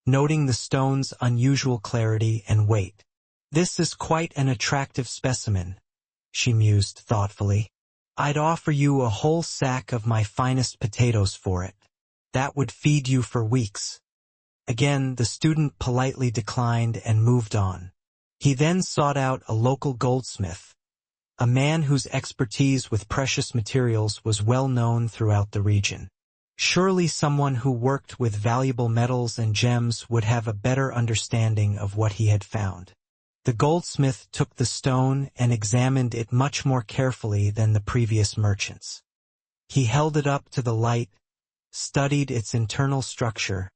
noting the stone's unusual clarity and weight. "This is quite an attractive specimen," she mused thoughtfully. "I'd offer you a whole sack of my finest potatoes for it. That would feed you for weeks." Again, the student politely declined and moved on. He then sought out a local goldsmith, a man whose expertise with precious materials was well known throughout the region. Surely someone who worked with valuable metals and gems would have a better understanding of what he had found. The goldsmith took the stone and examined it much more carefully than the previous merchants. He held it up to the light, studied its internal structure,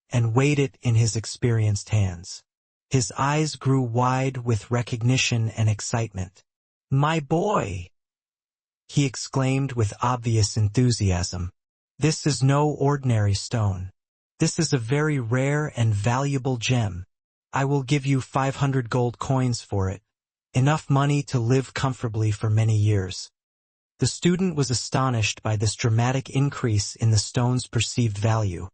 and weighed it in his experienced hands. His eyes grew wide with recognition and excitement. "My boy!" he exclaimed with obvious enthusiasm. "This is no ordinary stone. This is a very rare and valuable gem. I will give you 500 gold coins for it, enough money to live comfortably for many years. The student was astonished by this dramatic increase in the stone's perceived value,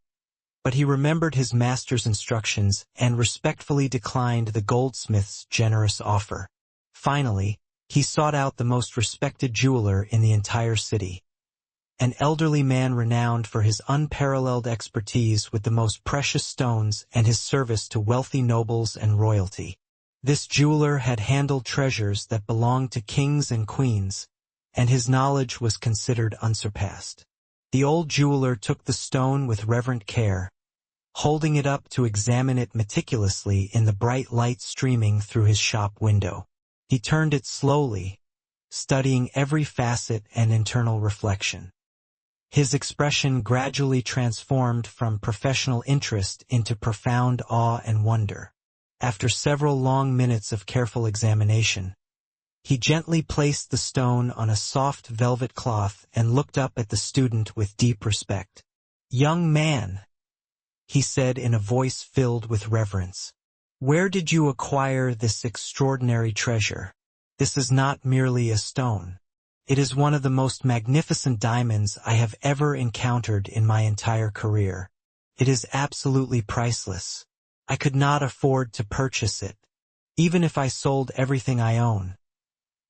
but he remembered his master's instructions and respectfully declined the goldsmith's generous offer. Finally, he sought out the most respected jeweler in the entire city, an elderly man renowned for his unparalleled expertise with the most precious stones and his service to wealthy nobles and royalty. This jeweler had handled treasures that belonged to kings and queens, and his knowledge was considered unsurpassed. The old jeweler took the stone with reverent care, holding it up to examine it meticulously in the bright light streaming through his shop window. He turned it slowly, studying every facet and internal reflection. His expression gradually transformed from professional interest into profound awe and wonder. After several long minutes of careful examination, he gently placed the stone on a soft velvet cloth and looked up at the student with deep respect. "Young man," he said in a voice filled with reverence, "where did you acquire this extraordinary treasure? This is not merely a stone. It is one of the most magnificent diamonds I have ever encountered in my entire career. It is absolutely priceless. I could not afford to purchase it, even if I sold everything I own.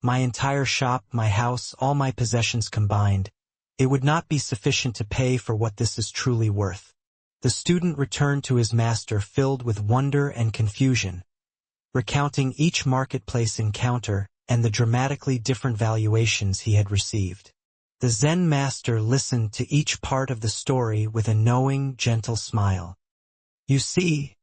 My entire shop, my house, all my possessions combined, it would not be sufficient to pay for what this is truly worth." The student returned to his master filled with wonder and confusion, recounting each marketplace encounter and the dramatically different valuations he had received. The Zen master listened to each part of the story with a knowing, gentle smile. "You see,"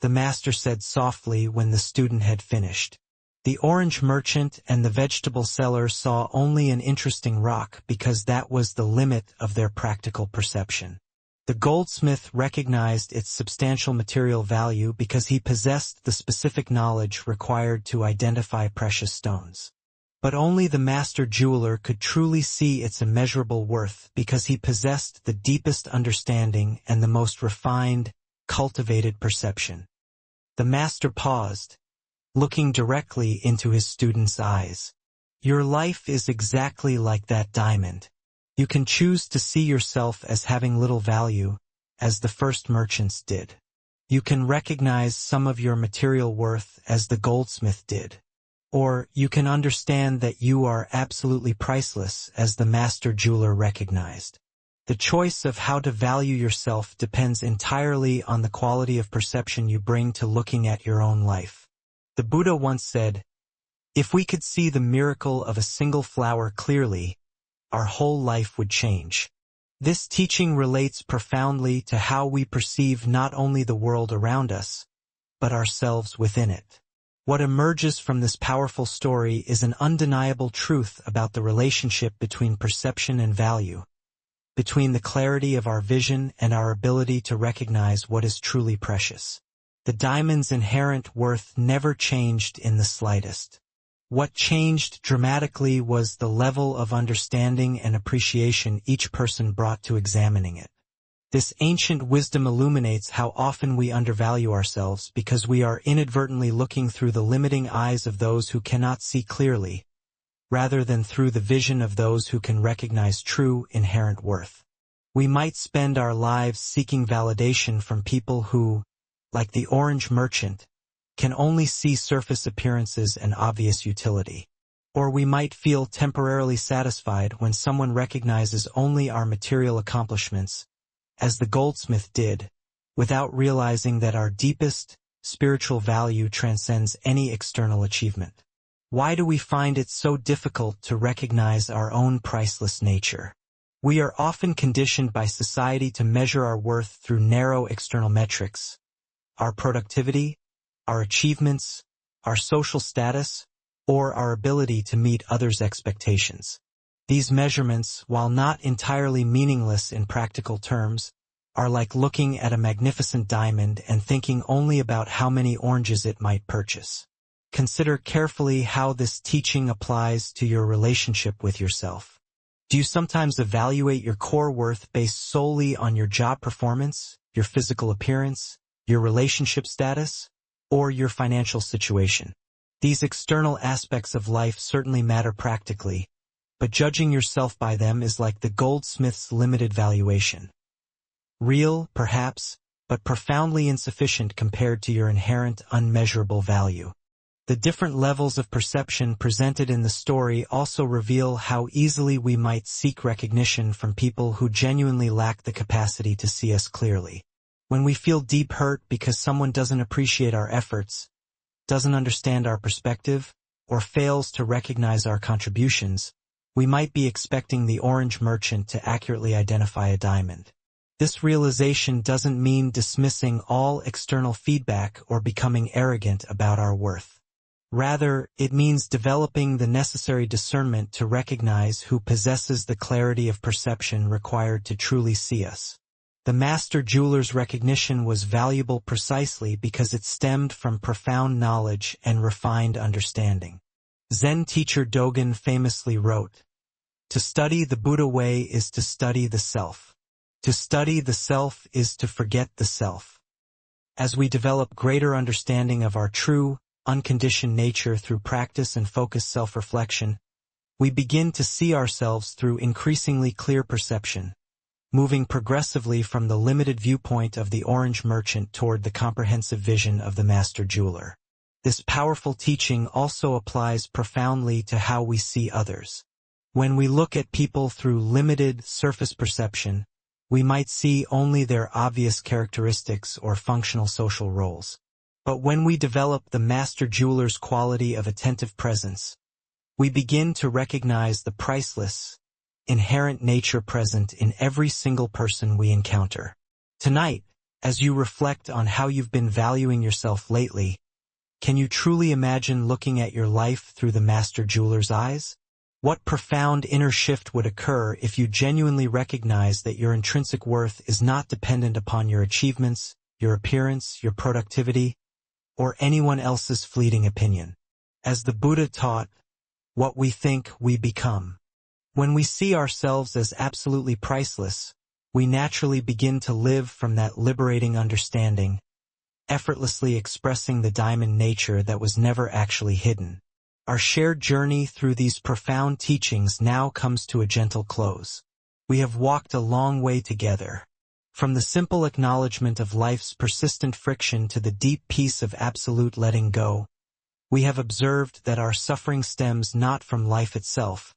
the master said softly when the student had finished, "the orange merchant and the vegetable seller saw only an interesting rock because that was the limit of their practical perception. The goldsmith recognized its substantial material value because he possessed the specific knowledge required to identify precious stones. But only the master jeweler could truly see its immeasurable worth because he possessed the deepest understanding and the most refined, cultivated perception." The master paused, looking directly into his student's eyes. "Your life is exactly like that diamond. You can choose to see yourself as having little value, as the first merchants did. You can recognize some of your material worth as the goldsmith did. Or you can understand that you are absolutely priceless as the master jeweler recognized. The choice of how to value yourself depends entirely on the quality of perception you bring to looking at your own life." The Buddha once said, "If we could see the miracle of a single flower clearly, our whole life would change." This teaching relates profoundly to how we perceive not only the world around us, but ourselves within it. What emerges from this powerful story is an undeniable truth about the relationship between perception and value, between the clarity of our vision and our ability to recognize what is truly precious. The diamond's inherent worth never changed in the slightest. What changed dramatically was the level of understanding and appreciation each person brought to examining it. This ancient wisdom illuminates how often we undervalue ourselves because we are inadvertently looking through the limiting eyes of those who cannot see clearly, rather than through the vision of those who can recognize true, inherent worth. We might spend our lives seeking validation from people who, like the orange merchant, can only see surface appearances and obvious utility. Or we might feel temporarily satisfied when someone recognizes only our material accomplishments, as the goldsmith did, without realizing that our deepest, spiritual value transcends any external achievement. Why do we find it so difficult to recognize our own priceless nature? We are often conditioned by society to measure our worth through narrow external metrics: our productivity, our achievements, our social status, or our ability to meet others' expectations. These measurements, while not entirely meaningless in practical terms, are like looking at a magnificent diamond and thinking only about how many oranges it might purchase. Consider carefully how this teaching applies to your relationship with yourself. Do you sometimes evaluate your core worth based solely on your job performance, your physical appearance, your relationship status? or your financial situation. These external aspects of life certainly matter practically, but judging yourself by them is like the goldsmith's limited valuation. Real, perhaps, but profoundly insufficient compared to your inherent unmeasurable value. The different levels of perception presented in the story also reveal how easily we might seek recognition from people who genuinely lack the capacity to see us clearly. When we feel deep hurt because someone doesn't appreciate our efforts, doesn't understand our perspective, or fails to recognize our contributions, we might be expecting the orange merchant to accurately identify a diamond. This realization doesn't mean dismissing all external feedback or becoming arrogant about our worth. Rather, it means developing the necessary discernment to recognize who possesses the clarity of perception required to truly see us. The master jeweler's recognition was valuable precisely because it stemmed from profound knowledge and refined understanding. Zen teacher Dogen famously wrote, "To study the Buddha way is to study the self. To study the self is to forget the self." As we develop greater understanding of our true, unconditioned nature through practice and focused self-reflection, we begin to see ourselves through increasingly clear perception, moving progressively from the limited viewpoint of the orange merchant toward the comprehensive vision of the master jeweler. This powerful teaching also applies profoundly to how we see others. When we look at people through limited surface perception, we might see only their obvious characteristics or functional social roles. But when we develop the master jeweler's quality of attentive presence, we begin to recognize the priceless, inherent nature present in every single person we encounter. Tonight, as you reflect on how you've been valuing yourself lately, can you truly imagine looking at your life through the master jeweler's eyes? What profound inner shift would occur if you genuinely recognize that your intrinsic worth is not dependent upon your achievements, your appearance, your productivity, or anyone else's fleeting opinion? As the Buddha taught, what we think, we become. When we see ourselves as absolutely priceless, we naturally begin to live from that liberating understanding, effortlessly expressing the diamond nature that was never actually hidden. Our shared journey through these profound teachings now comes to a gentle close. We have walked a long way together. From the simple acknowledgement of life's persistent friction to the deep peace of absolute letting go, we have observed that our suffering stems not from life itself,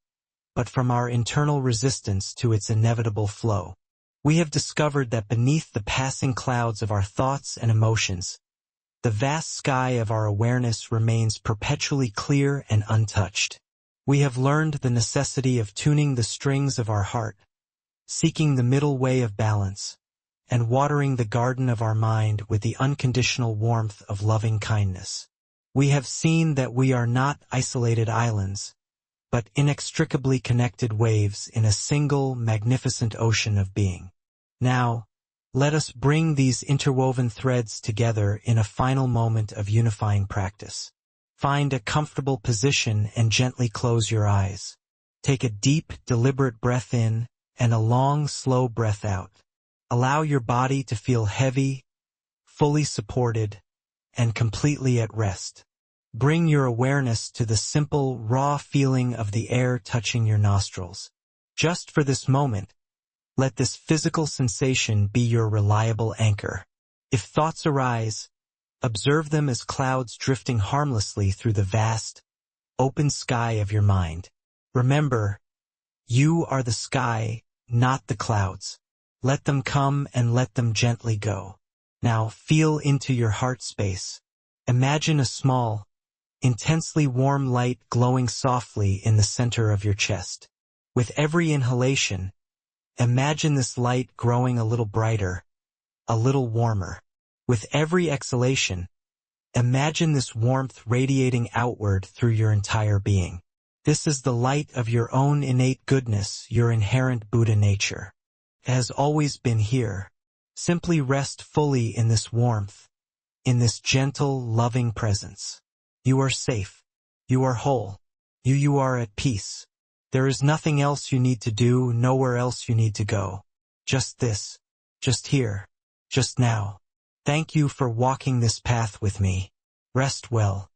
but from our internal resistance to its inevitable flow. We have discovered that beneath the passing clouds of our thoughts and emotions, the vast sky of our awareness remains perpetually clear and untouched. We have learned the necessity of tuning the strings of our heart, seeking the middle way of balance, and watering the garden of our mind with the unconditional warmth of loving kindness. We have seen that we are not isolated islands, but inextricably connected waves in a single, magnificent ocean of being. Now, let us bring these interwoven threads together in a final moment of unifying practice. Find a comfortable position and gently close your eyes. Take a deep, deliberate breath in and a long, slow breath out. Allow your body to feel heavy, fully supported, and completely at rest. Bring your awareness to the simple, raw feeling of the air touching your nostrils. Just for this moment, let this physical sensation be your reliable anchor. If thoughts arise, observe them as clouds drifting harmlessly through the vast, open sky of your mind. Remember, you are the sky, not the clouds. Let them come and let them gently go. Now feel into your heart space. Imagine a small, intensely warm light glowing softly in the center of your chest. With every inhalation, imagine this light growing a little brighter, a little warmer. With every exhalation, imagine this warmth radiating outward through your entire being. This is the light of your own innate goodness, your inherent Buddha nature. It has always been here. Simply rest fully in this warmth, in this gentle, loving presence. You are safe. You are whole. You are at peace. There is nothing else you need to do, nowhere else you need to go. Just this. Just here. Just now. Thank you for walking this path with me. Rest well.